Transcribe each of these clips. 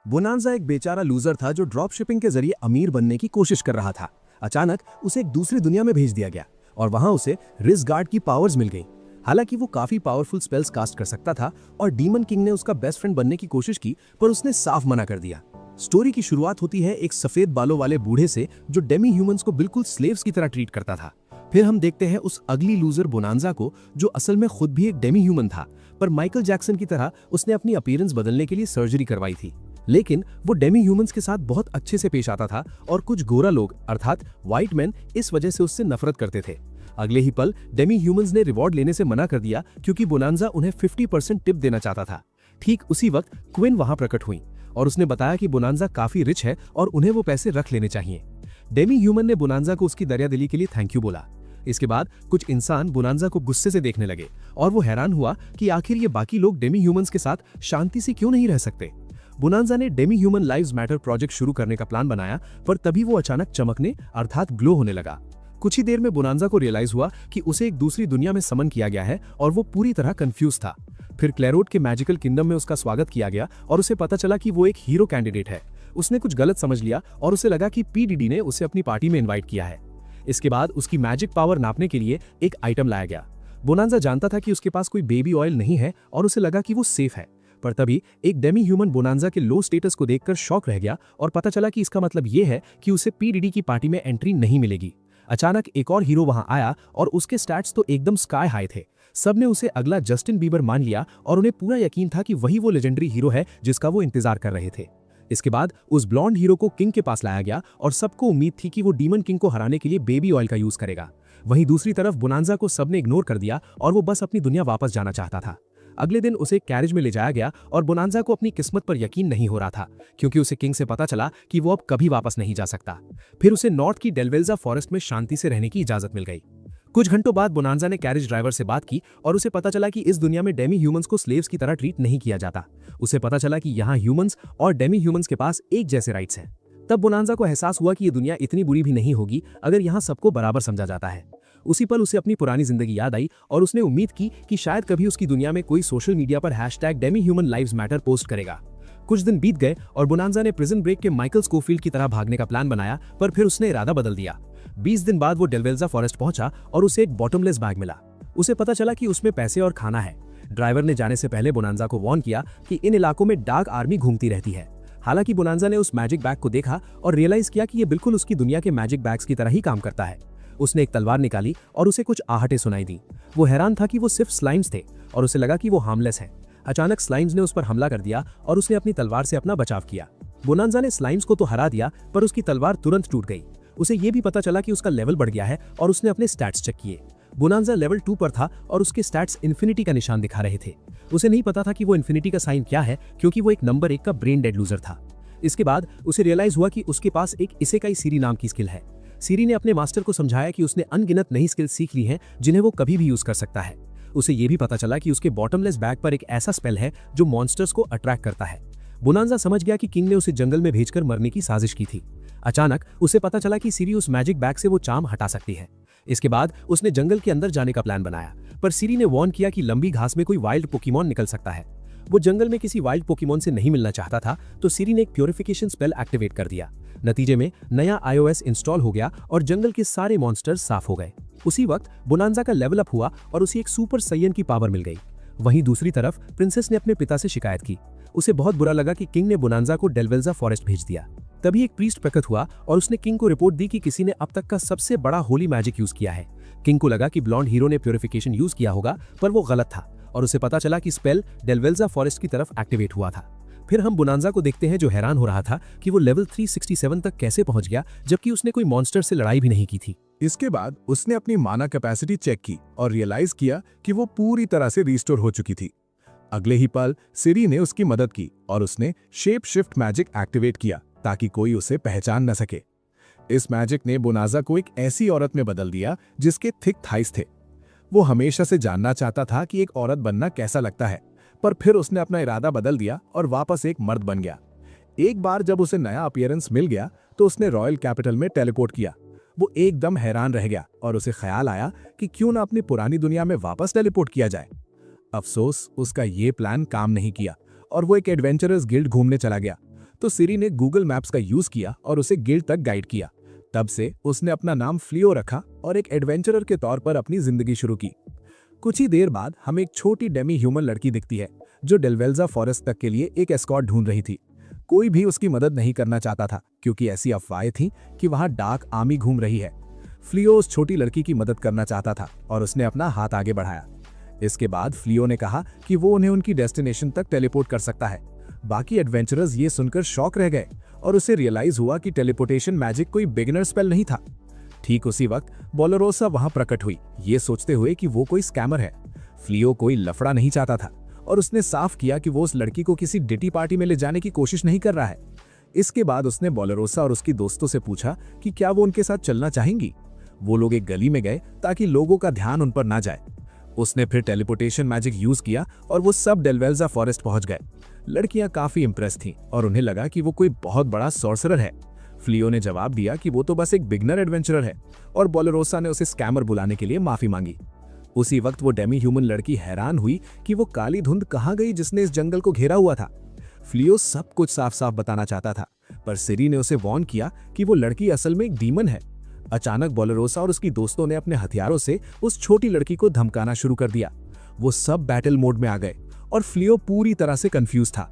Bonanza एक बेचारा loser था जो ड्रॉप शिपिंग के जरिए अमीर बनने की कोशिश कर रहा था। अचानक उसे एक दूसरी दुनिया में भेज दिया गया और वहां उसे रिस गार्ड की पावर्स मिल गई। हालांकि वो काफी पावरफुल स्पेल्स कास्ट कर सकता था और डीमन किंग ने उसका बेस्ट फ्रेंड बनने की कोशिश की, पर उसने साफ मना कर दिया। स्टोरी की शुरुआत होती है एक सफेद बालों वाले बूढ़े से जो डेमी ह्यूमंस को बिल्कुल स्लेव्स की तरह ट्रीट करता था। फिर हम देखते हैं उस अगली लूजर बोनांजा को जो असल में खुद भी एक डेमी ह्यूमन था, पर माइकल जैक्सन की तरह उसने अपनी अपीयरेंस बदलने के लिए सर्जरी करवाई थी। लेकिन वो डेमी ह्यूमंस के साथ बहुत अच्छे से पेश आता था और कुछ गोरा लोग अर्थात व्हाइट मैन इस वजह से उससे नफरत करते थे। अगले ही पल डेमी ह्यूमंस ने रिवॉर्ड लेने से मना कर दिया क्योंकि बोनांजा उन्हें 50% टिप देना चाहता था। ठीक उसी वक्त क्विन वहां प्रकट हुई और उसने बताया कि बोनांजा काफी रिच है और उन्हें वो पैसे रख लेने चाहिए। डेमी ह्यूमन ने बोनांजा को उसकी दरियादिली के लिए थैंक यू बोला। इसके बाद कुछ इंसान बोनांजा को गुस्से से देखने लगे और वो हैरान हुआ कि आखिर ये बाकी लोग डेमी ह्यूमंस के साथ शांति से क्यों नहीं रह सकते। बोनांजा ने Demi human lives matter project शुरू करने का प्लान बनाया, पर तभी वो अचानक चमकने अर्थात ग्लो होने लगा। कुछ ही देर में बोनांजा को रियलाइज हुआ कि उसे एक दूसरी दुनिया में समन किया गया है और वो पूरी तरह कंफ्यूज था। फिर क्लेरोट के मैजिकल किंगडम में उसका स्वागत किया गया और उसे पता चला कि वो एक हीरो कैंडिडेट है। उसने कुछ गलत समझ लिया और उसे लगा कि पीडीडी ने उसे अपनी पार्टी में इन्वाइट किया है। इसके बाद उसकी मैजिक पावर नापने के लिए एक आइटम लाया गया। बोनांजा जानता था कि उसके पास कोई बेबी ऑयल नहीं है और उसे लगा कि वो सेफ है, पर तभी एक डेमी ह्यूमन बोनांजा के लो स्टेटस को देखकर शॉक रह गया और पता चला कि इसका मतलब ये है कि उसे पीडीडी की पार्टी में एंट्री नहीं मिलेगी। अचानक एक और हीरो वहां आया और उसके स्टैट्स तो एकदम स्काई हाई थे। सबने उसे अगला जस्टिन बीबर मान लिया और उन्हें पूरा यकीन था कि वही वो लेजेंडरी हीरो है जिसका वो इंतजार कर रहे थे। इसके बाद उस ब्लॉन्ड हीरो को किंग के पास लाया गया और सबको उम्मीद थी कि वो डीमन किंग को हराने के लिए बेबी ऑयल का यूज करेगा। वहीं दूसरी तरफ बोनांजा को सबने इग्नोर कर दिया और वो बस अपनी दुनिया वापस जाना चाहता था। अगले दिन उसे कैरेज में ले जाया गया और बोनांजा को अपनी किस्मत पर यकीन नहीं हो रहा था क्योंकि उसे किंग से पता चला कि वो अब कभी वापस नहीं जा सकता। फिर उसे नॉर्थ की डेलवेल्जा फॉरेस्ट में शांति से रहने की इजाजत मिल गई। कुछ घंटों बाद बोनांजा ने कैरेज ड्राइवर से बात की और उसे पता चला कि इस दुनिया में डेमी ह्यूमंस को स्लेव्स की तरह ट्रीट नहीं किया जाता। उसे पता चला कि यहाँ ह्यूमंस और डेमी ह्यूमंस के पास एक जैसे राइट्स हैं। तब बोनांजा को एहसास हुआ कि ये दुनिया इतनी बुरी भी नहीं होगी अगर यहाँ सबको बराबर समझा जाता है। उसी पल उसे अपनी पुरानी जिंदगी याद आई और उसने उम्मीद की कि शायद कभी उसकी दुनिया में कोई सोशल मीडिया पर #Demi human lives matter post करेगा। कुछ दिन बीत गए और बोनांजा ने प्रिजन ब्रेक के माइकल स्कोफील्ड की तरह भागने का प्लान बनाया, पर फिर उसने इरादा बदल दिया। 20 दिन बाद वो डेलवेल्जा फॉरेस्ट पहुंचा और उसे एक बॉटमलेस बैग मिला। उसे पता चला कि उसमें पैसे और खाना है। ड्राइवर ने जाने से पहले बोनांजा को वार्न किया कि इन इलाकों में डार्क आर्मी घूमती रहती है। हालांकि बोनांजा ने उस मैजिक बैग को देखा और रियलाइज किया कि ये बिल्कुल उसकी दुनिया के मैजिक बैग्स की तरह ही काम करता है। उसने एक तलवार निकाली और उसे कुछ आहटें सुनाई दी। वो हैरान था कि वो सिर्फ स्लाइम्स थे और उसे लगा कि वो हार्मलेस हैं। अचानक स्लाइम्स ने उस पर हमला कर दिया और उसने अपनी तलवार से अपना बचाव किया। बोनांजा ने स्लाइम्स को तो हरा दिया, पर उसकी तलवार तुरंत टूट गई। उसे ये भी पता चला कि उसका लेवल बढ़ गया है और उसने अपने स्टैट्स चेक किए। बोनांजा लेवल 2 पर था और उसके स्टैट्स इन्फिनिटी का निशान दिखा रहे थे। उसे नहीं पता था कि वो इन्फिनिटी का साइन क्या है क्योंकि वो एक नंबर 1 का ब्रेन डेड लूजर था। इसके बाद उसे रियलाइज हुआ कि उसके पास एक इसेकाई सीरी नाम की स्किल है। सीरी ने अपने मास्टर को समझाया कि उसने अनगिनत नई स्किल सीख ली हैं जिन्हें वो कभी भी यूज कर सकता है। उसे ये भी पता चला कि उसके बॉटमलेस बैग पर एक ऐसा स्पेल है जो मॉन्स्टर्स को अट्रैक्ट करता है। बोनांजा समझ गया कि किंग ने उसे जंगल में भेजकर मरने की साजिश की थी। अचानक उसे पता चला कि सीरी उस मैजिक बैग से वो चार्म हटा सकती है। इसके बाद उसने जंगल के अंदर जाने का प्लान बनाया, पर सीरी ने वार्न किया कि लंबी घास में कोई वाइल्ड पोकेमॉन निकल सकता है। वो जंगल में किसी वाइल्ड पोकेमॉन से नहीं मिलना चाहता था, तो सीरी ने एक प्योरिफिकेशन स्पेल एक्टिवेट कर दिया। नतीजे में नया iOS इंस्टॉल हो गया और जंगल के सारे मॉन्स्टर्स साफ हो गए। उसी वक्त बोनांजा का लेवल अप हुआ और उसे एक सुपर सैयन की पावर मिल गई। वहीं दूसरी तरफ प्रिंसेस ने अपने पिता से शिकायत की। उसे बहुत बुरा लगा कि किंग ने बोनांजा को डेलवेल्जा फॉरेस्ट भेज दिया। तभी एक प्रीस्ट प्रकट हुआ और उसने किंग को रिपोर्ट दी कि किसी ने अब तक का सबसे बड़ा होली मैजिक यूज किया है। किंग को लगा कि ब्लॉन्ड हीरो ने प्योरिफिकेशन यूज किया होगा, पर वो गलत था और उसे पता चला कि स्पेल डेलवेल्जा फॉरेस्ट की तरफ एक्टिवेट हुआ था। फिर हम बोनांजा को देखते हैं जो हैरान हो रहा था कि वो लेवल 367 तक कैसे पहुंच गया जबकि उसने कोई मॉन्स्टर से लड़ाई भी नहीं की थी। इसके बाद उसने अपनी माना कैपेसिटी चेक की और रियलाइज किया कि वो पूरी तरह से रिस्टोर हो चुकी थी। अगले ही पल सिरी ने उसकी मदद की और उसने शेप शिफ्ट मैजिक एक्टिवेट किया ताकि कोई उसे पहचान न सके। इस मैजिक ने बोनांजा को एक ऐसी औरत में बदल दिया जिसके थिक थाइस थे। वो हमेशा से जानना चाहता था कि एक औरत बनना कैसा लगता है, पर फिर उसने अपना इरादा बदल दिया और वापस एक मर्द बन गया। एक बार जब उसे नया अपीयरेंस मिल गया तो उसने रॉयल कैपिटल में टेलीपोर्ट किया। वो एकदम हैरान रह गया और उसे ख्याल आया कि क्यों ना अपनी पुरानी दुनिया में वापस टेलीपोर्ट किया जाए। अफसोस उसका ये प्लान काम नहीं किया और वो एक एडवेंचरस गिल्ड घूमने चला गया। तो सिरी ने गूगल मैप्स का यूज किया और उसे गिल्ड तक गाइड किया। तब से उसने अपना नाम फ्लियो रखा और एक एडवेंचरर के तौर पर अपनी जिंदगी शुरू की। कुछ ही देर बाद हमें एक छोटी डेमी ह्यूमन लड़की दिखती है जो डेलवेल्जा फॉरेस्ट तक के लिए एक एस्कॉर्ट ढूंढ रही थी। कोई भी उसकी मदद नहीं करना चाहता था क्योंकि ऐसी अफवाहें थीं कि वहां डार्क आर्मी घूम रही है। फ्लियो उस छोटी लड़की की मदद करना चाहता था और उसने अपना हाथ आगे बढ़ाया। इसके बाद फ्लियो ने कहा कि वो उन्हें उनकी डेस्टिनेशन तक टेलीपोर्ट कर सकता है। बाकी एडवेंचरर्स ये सुनकर शॉक रह गए और उसे रियलाइज हुआ कि टेलीपोर्टेशन मैजिक कोई बिगिनर स्पेल नहीं था। ठीक उसी वक्त बोलेरोसा वहां प्रकट हुई, ये सोचते हुए कि वो कोई स्कैमर है। फ्लियो कोई लफड़ा नहीं चाहता था और उसने साफ किया कि वो उस लड़की को किसी डिटी पार्टी में ले जाने की कोशिश नहीं कर रहा है। इसके बाद उसने बोलेरोसा और उसकी दोस्तों से पूछा कि क्या वो उनके साथ चलना चाहेंगी। वो लोग एक गली में गए ताकि लोगों का ध्यान उन पर ना जाए। उसने फिर टेलीपोर्टेशन मैजिक यूज किया और वो सब डेलवेल्जा फॉरेस्ट पहुंच गए। लड़कियां काफी इंप्रेस थीं और उन्हें लगा कि वो कोई बहुत बड़ा सॉर्सरर है। फ्लियो ने जवाब दिया कि वो तो बस एक बिगनर एडवेंचरर है और बोलेरोसा ने उसे स्कैमर बुलाने के लिए माफी मांगी। उसी वक्त वो डेमी ह्यूमन लड़की हैरान हुई कि वो काली धुंध कहां गई जिसने इस जंगल को घेरा हुआ था। फ्लियो सब कुछ साफ साफ बताना चाहता था, पर सिरी ने उसे वार्न किया कि वो लड़की असल में एक डीमन है। अचानक बोलेरोसा और उसकी दोस्तों ने अपने हथियारों से उस छोटी लड़की को धमकाना शुरू कर दिया। वो सब बैटल मोड में आ गए और फ्लियो पूरी तरह से कंफ्यूज था।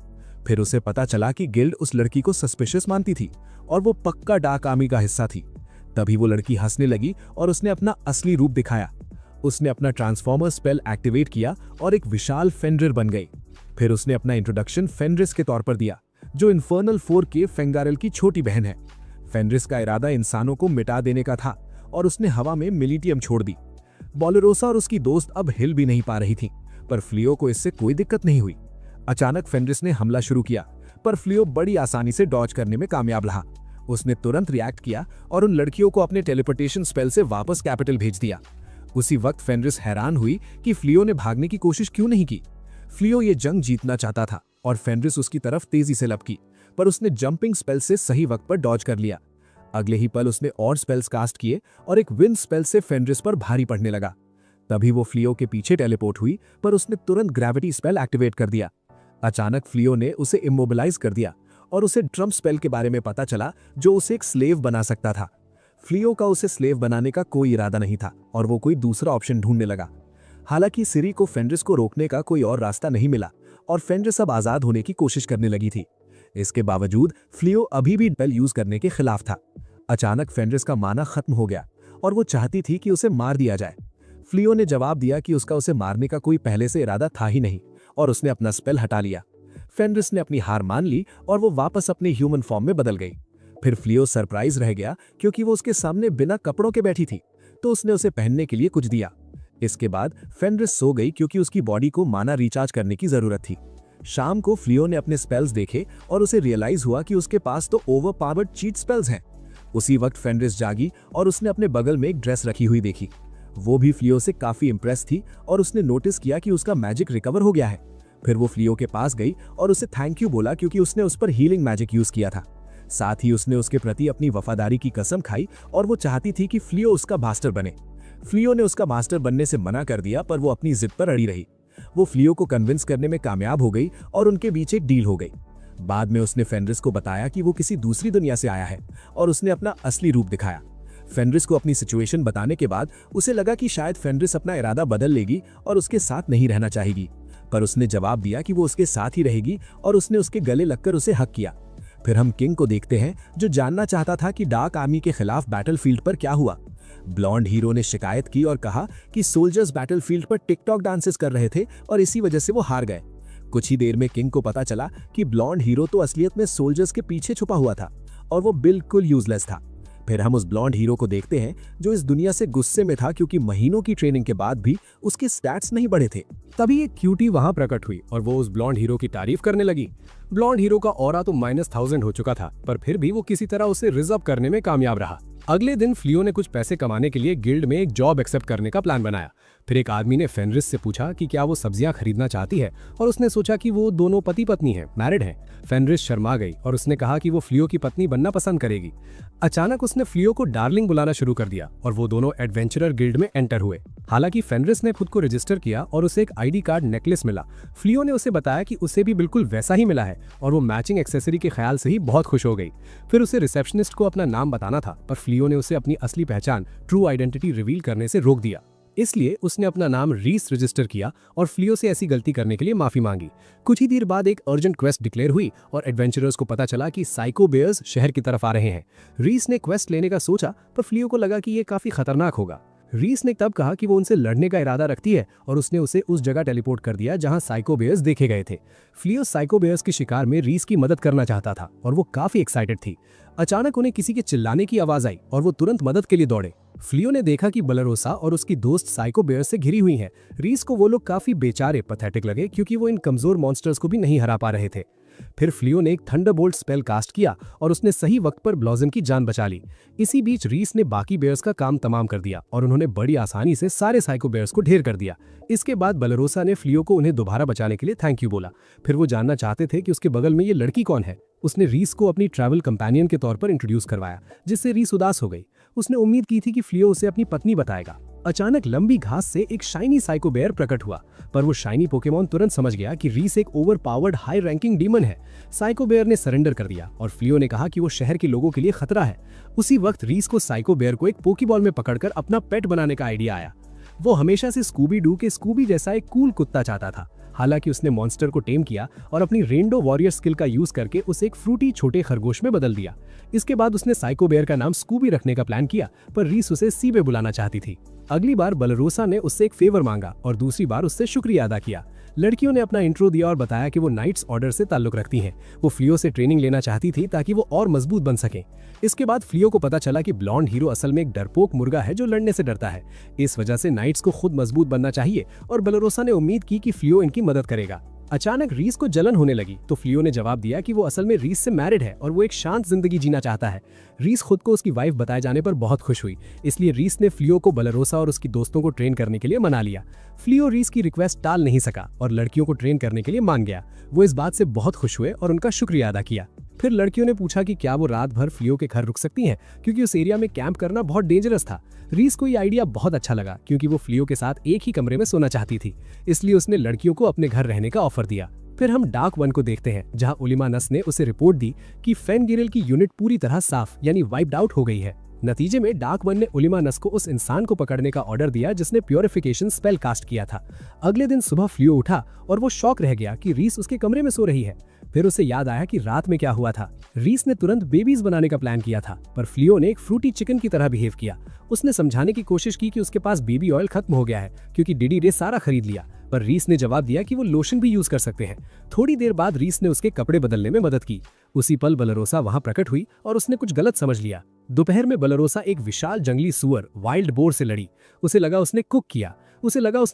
फिर उसे पता चला कि गिल्ड उस लड़की को सस्पिशियस मानती थी और वो पक्का डार्क आर्मी का हिस्सा थी। तभी वो लड़की हंसने लगी और उसने अपना असली रूप दिखाया। उसने अपना ट्रांसफॉर्मर स्पेल एक्टिवेट किया और एक विशाल फेंड्रिर बन गई। फिर उसने अपना इंट्रोडक्शन फेंड्रिस के तौर पर दिया, जो इन्फर्नल 4 के फेंगारेल की छोटी बहन है। फेंड्रिस का इरादा इंसानों को मिटा देने का था और उसने हवा में मिलिटियम छोड़ दी। बोलेरोसा और उसकी दोस्त अब हिल भी नहीं पा रही थी, पर फ्लियो को इससे कोई दिक्कत नहीं हुई। अचानक फेंड्रिस ने हमला शुरू किया, पर फ्लियो बड़ी आसानी से डॉज करने में कामयाब रहा। उसने तुरंत रिएक्ट किया और उन लड़कियों को अपने टेलीपोर्टेशन स्पेल से वापस कैपिटल भेज दिया। उसी वक्त फेंड्रिस हैरान हुई कि फ्लियो ने भागने की कोशिश क्यों नहीं की। फ्लियो ये जंग जीतना चाहता था और फेंड्रिस उसकी तरफ तेजी से लपकी, पर उसने जंपिंग स्पेल से सही वक्त पर डॉज कर लिया। अगले ही पल उसने और स्पेल्स कास्ट किए और एक विंड स्पेल से फेंड्रिस पर भारी पड़ने लगा। तभी वो फ्लियो के पीछे टेलीपोर्ट हुई, पर उसने तुरंत ग्रेविटी स्पेल एक्टिवेट कर दिया। अचानक फ्लियो ने उसे इमोबिलाइज कर दिया और उसे ड्रम स्पेल के बारे में पता चला जो उसे एक स्लेव बना सकता था। फ्लियो का उसे स्लेव बनाने का कोई इरादा नहीं था और वो कोई दूसरा ऑप्शन ढूंढने लगा। हालांकि सिरी को फेंड्रिस को रोकने का कोई और रास्ता नहीं मिला और फेंड्रिस अब आजाद होने की कोशिश करने लगी थी। इसके बावजूद फ्लियो अभी भी स्पेल यूज करने के खिलाफ था। अचानक फेंड्रिस का माना खत्म हो गया और वो चाहती थी कि उसे मार दिया जाए। फ्लियो ने जवाब दिया कि उसका उसे मारने का कोई पहले से इरादा था ही नहीं और उसने अपना स्पेल हटा लिया। फेंड्रिस ने अपनी हार मान ली और वो वापस अपने ह्यूमन फॉर्म में बदल गई। फिर फ्लियो सरप्राइज रह गया क्योंकि वो उसके सामने बिना कपड़ों के बैठी थी, तो उसने उसे पहनने के लिए कुछ दिया। इसके बाद फेंड्रिस सो गई क्योंकि उसकी बॉडी को माना रिचार्ज करने की जरूरत थी। शाम को फ्लियो ने अपने स्पेल्स देखे और उसे रियलाइज हुआ कि उसके पास तो ओवर पावर्ड चीट स्पेल्स हैं। उसी वक्त फेंड्रिस जागी और उसने अपने बगल में एक ड्रेस रखी हुई देखी। वो भी फ्लियो से काफी इंप्रेस थी और उसने नोटिस किया कि उसका मैजिक रिकवर हो गया है। फिर वो फ्लियो के पास गई और उसे थैंक यू बोला क्योंकि उसने उस पर हीलिंग मैजिक यूज किया था। साथ ही उसने उसके प्रति अपनी वफादारी की कसम खाई और वो चाहती थी कि फ्लियो उसका मास्टर बने। फ्लियो ने उसका मास्टर बनने से मना कर दिया, पर वो अपनी जिद पर अड़ी रही। वो फ्लियो को कन्विंस करने में कामयाब हो गई और उनके बीच एक डील हो गई। बाद में उसने फेंड्रिस को बताया कि वो किसी दूसरी दुनिया से आया है और उसने अपना असली रूप दिखाया। फेंड्रिस को अपनी सिचुएशन बताने के बाद उसे लगा कि शायद फेंड्रिस अपना इरादा बदल लेगी और उसके साथ नहीं रहना चाहेगी, पर उसने जवाब दिया कि वो उसके साथ ही रहेगी और उसने उसके गले लगकर उसे हक किया। फिर हम किंग को देखते हैं जो जानना चाहता था कि डार्क आर्मी के खिलाफ बैटलफील्ड पर क्या हुआ। ब्लॉन्ड हीरो ने शिकायत की और कहा कि सोल्जर्स बैटलफील्ड पर टिकटॉक डांसेस कर रहे थे और इसी वजह से वो हार गए। कुछ ही देर में किंग को पता चला कि ब्लॉन्ड हीरो तो असलियत में सोल्जर्स के पीछे छुपा हुआ था और वो बिल्कुल यूजलेस था। फिर हम उस ब्लॉन्ड हीरो को देखते हैं जो इस दुनिया से गुस्से में था क्योंकि महीनों की ट्रेनिंग के बाद भी उसके स्टैट्स नहीं बढ़े थे। तभी एक क्यूटी वहां प्रकट हुई और वो उस ब्लॉन्ड हीरो की तारीफ करने लगी। ब्लॉन्ड हीरो का ऑरा तो -1000 हो चुका था, पर फिर भी वो किसी तरह उसे रिजर्व करने में कामयाब रहा। अगले दिन फ्लियो ने कुछ पैसे कमाने के लिए गिल्ड में एक जॉब एक्सेप्ट करने का प्लान बनाया, फिर एक आदमी ने फेनरिस से पूछा कि क्या वो सब्जियां खरीदना चाहती है और उसने सोचा कि वो दोनों पति पत्नी हैं, मैरिड हैं। फेनरिस शर्मा गई और उसने कहा कि वो फ्लियो की पत्नी बनना पसंद करेगी। अचानक उसने फ्लियो को डार्लिंग बुलाना शुरू कर दिया और वो दोनों एडवेंचरर गिल्ड में एंटर हुए। हालांकि फेनरिस ने खुद को रजिस्टर किया और उसे एक आईडी कार्ड नेकलेस मिला। फ्लियो ने उसे बताया कि उसे भी बिल्कुल वैसा ही मिला है और वो मैचिंग एक्सेसरी के ख्याल से ही बहुत खुश हो गई। फिर उसे रिसेप्शनिस्ट को अपना नाम बताना था, पर फ्लियो ने उसे अपनी असली पहचान, ट्रू आइडेंटिटी रिवील करने से रोक दिया। इसलिए उसने अपना नाम रीस रजिस्टर किया और फ्लियो से ऐसी गलती करने के लिए माफी मांगी। कुछ ही देर बाद एक अर्जेंट क्वेस्ट डिक्लेयर हुई और एडवेंचरर्स को पता चला कि साइको बेयर्स शहर की तरफ आ रहे हैं। रीस ने क्वेस्ट लेने का सोचा, पर फ्लियो को लगा कि ये काफी खतरनाक होगा। रीस ने तब कहा कि वो उनसे लड़ने का इरादा रखती है और उसने उसे उस जगह टेलीपोर्ट कर दिया जहां साइको बेयर्स देखे गए थे। फ्लियो साइको बेयर्स के शिकार में रीस की मदद करना चाहता था और वो काफी एक्साइटेड थी। अचानक उन्हें किसी के चिल्लाने की आवाज आई और वो तुरंत मदद के लिए दौड़े। फ्लियो ने देखा कि बलरोसा और उसकी दोस्त साइको बेयर से घिरी हुई हैं। रीस को वो लोग काफी बेचारे, पैथेटिक लगे क्योंकि वो इन कमजोर मॉन्स्टर्स को भी नहीं हरा पा रहे थे। फिर फ्लियो ने एक थंडरबोल्ट स्पेल कास्ट किया और उसने सही वक्त पर ब्लॉसम की जान बचा ली। इसी बीच रीस ने बाकी बेयर्स का काम तमाम कर दिया और उन्होंने बड़ी आसानी से सारे साइको बेयर्स को ढेर कर दिया। इसके बाद बलरोसा ने फ्लियो को उन्हें दोबारा बचाने के लिए थैंक यू बोला। फिर वो जानना चाहते थे कि उसके बगल में ये लड़की कौन है। उसने रीस को अपनी ट्रैवल कंपेनियन के तौर पर इंट्रोड्यूस करवाया, जिससे रीस उदास हो गई। उसने उम्मीद की थी कि फ्लियो उसे अपनी पत्नी बताएगा। अचानक लंबी घास से एक शाइनी साइको बेयर प्रकट हुआ, पर वो शाइनी पोकेमॉन तुरंत समझ गया कि रीस एक over powered high ranking demon है। साइको बेयर ने सरेंडर कर दिया और फ्लियो ने कहा कि वो शहर के लोगों के लिए खतरा है। उसी वक्त रीस को साइको बेयर को एक पोकीबॉल में पकड़कर अपना पेट बनाने का आइडिया आया। वो हमेशा से स्कूबी डू के स्कूबी जैसा एक कूल कुत्ता चाहता था। हालांकि उसने मॉन्स्टर को टेम किया और अपनी रेनडो वॉरियर स्किल का यूज करके उसे एक फ्रूटी छोटे खरगोश में बदल दिया। इसके बाद उसने साइको बेयर का नाम स्कूबी रखने का प्लान किया, पर रीस उसे सीबे बुलाना चाहती थी। अगली बार बलरोसा ने उससे एक फेवर मांगा और दूसरी बार उससे शुक्रिया अदा किया। लड़कियों ने अपना इंट्रो दिया और बताया कि वो नाइट्स ऑर्डर से ताल्लुक रखती हैं। वो फ्लियो से ट्रेनिंग लेना चाहती थी ताकि वो और मजबूत बन सकें। इसके बाद फ्लियो को पता चला कि ब्लॉन्ड हीरो असल में एक डरपोक मुर्गा है जो लड़ने से डरता है। इस वजह से नाइट्स को खुद मजबूत बनना चाहिए और बलरोसा ने उम्मीद की कि फ्लियो इनकी मदद करेगा। अचानक रीस को जलन होने लगी तो फ्लियो ने जवाब दिया कि वो असल में रीस से मैरिड है और वो एक शांत जिंदगी जीना चाहता है। रीस खुद को उसकी वाइफ बताए जाने पर बहुत खुश हुई, इसलिए रीस ने फ्लियो को बलरोसा और उसकी दोस्तों को ट्रेन करने के लिए मना लिया। फ्लियो रीस की रिक्वेस्ट टाल नहीं सका और लड़कियों को ट्रेन करने के लिए मान गया। वो इस बात से बहुत खुश हुए और उनका शुक्रिया अदा किया। फिर लड़कियों ने पूछा कि क्या वो रात भर फ्लियो के घर रुक सकती हैं, क्योंकि उस एरिया में कैंप करना बहुत डेंजरस था। रीस को ये आइडिया बहुत अच्छा लगा क्योंकि वो फ्लियो के साथ एक ही कमरे में सोना चाहती थी, इसलिए उसने लड़कियों को अपने घर रहने का ऑफर दिया। फिर हम डार्क वन को देखते हैं, जहां उलिमानस ने उसे रिपोर्ट दी कि फेनगिरिल की यूनिट पूरी तरह साफ यानी वाइप्ड आउट हो गई है। नतीजे में डार्क वन ने उलिमानस को उस इंसान को पकड़ने का ऑर्डर दिया जिसने प्योरिफिकेशन स्पेल कास्ट किया था। अगले दिन सुबह फ्लियो उठा और वो शॉक रह गया कि रीस उसके कमरे में सो रही है। फिर उसे याद आया कि रात में क्या हुआ था। रीस ने तुरंत बेबीज बनाने का प्लान किया था, पर फ्लियो ने एक फ्रूटी चिकन की तरह बिहेव किया। उसने समझाने की कोशिश की कि उसके पास बेबी ऑयल खत्म हो गया है क्योंकि डिडी ने सारा खरीद लिया, पर रीस ने जवाब दिया कि वो लोशन भी यूज कर सकते हैं। थोड़ी देर बाद रीस ने उसके कपड़े बदलने में मदद की। उसी पल बलरोसा वहां प्रकट हुई और उसने कुछ गलत समझ लिया। दोपहर में बलरोसा एक विशाल जंगली सुअर वाइल्ड बोर से लड़ी। उसे लगा उसने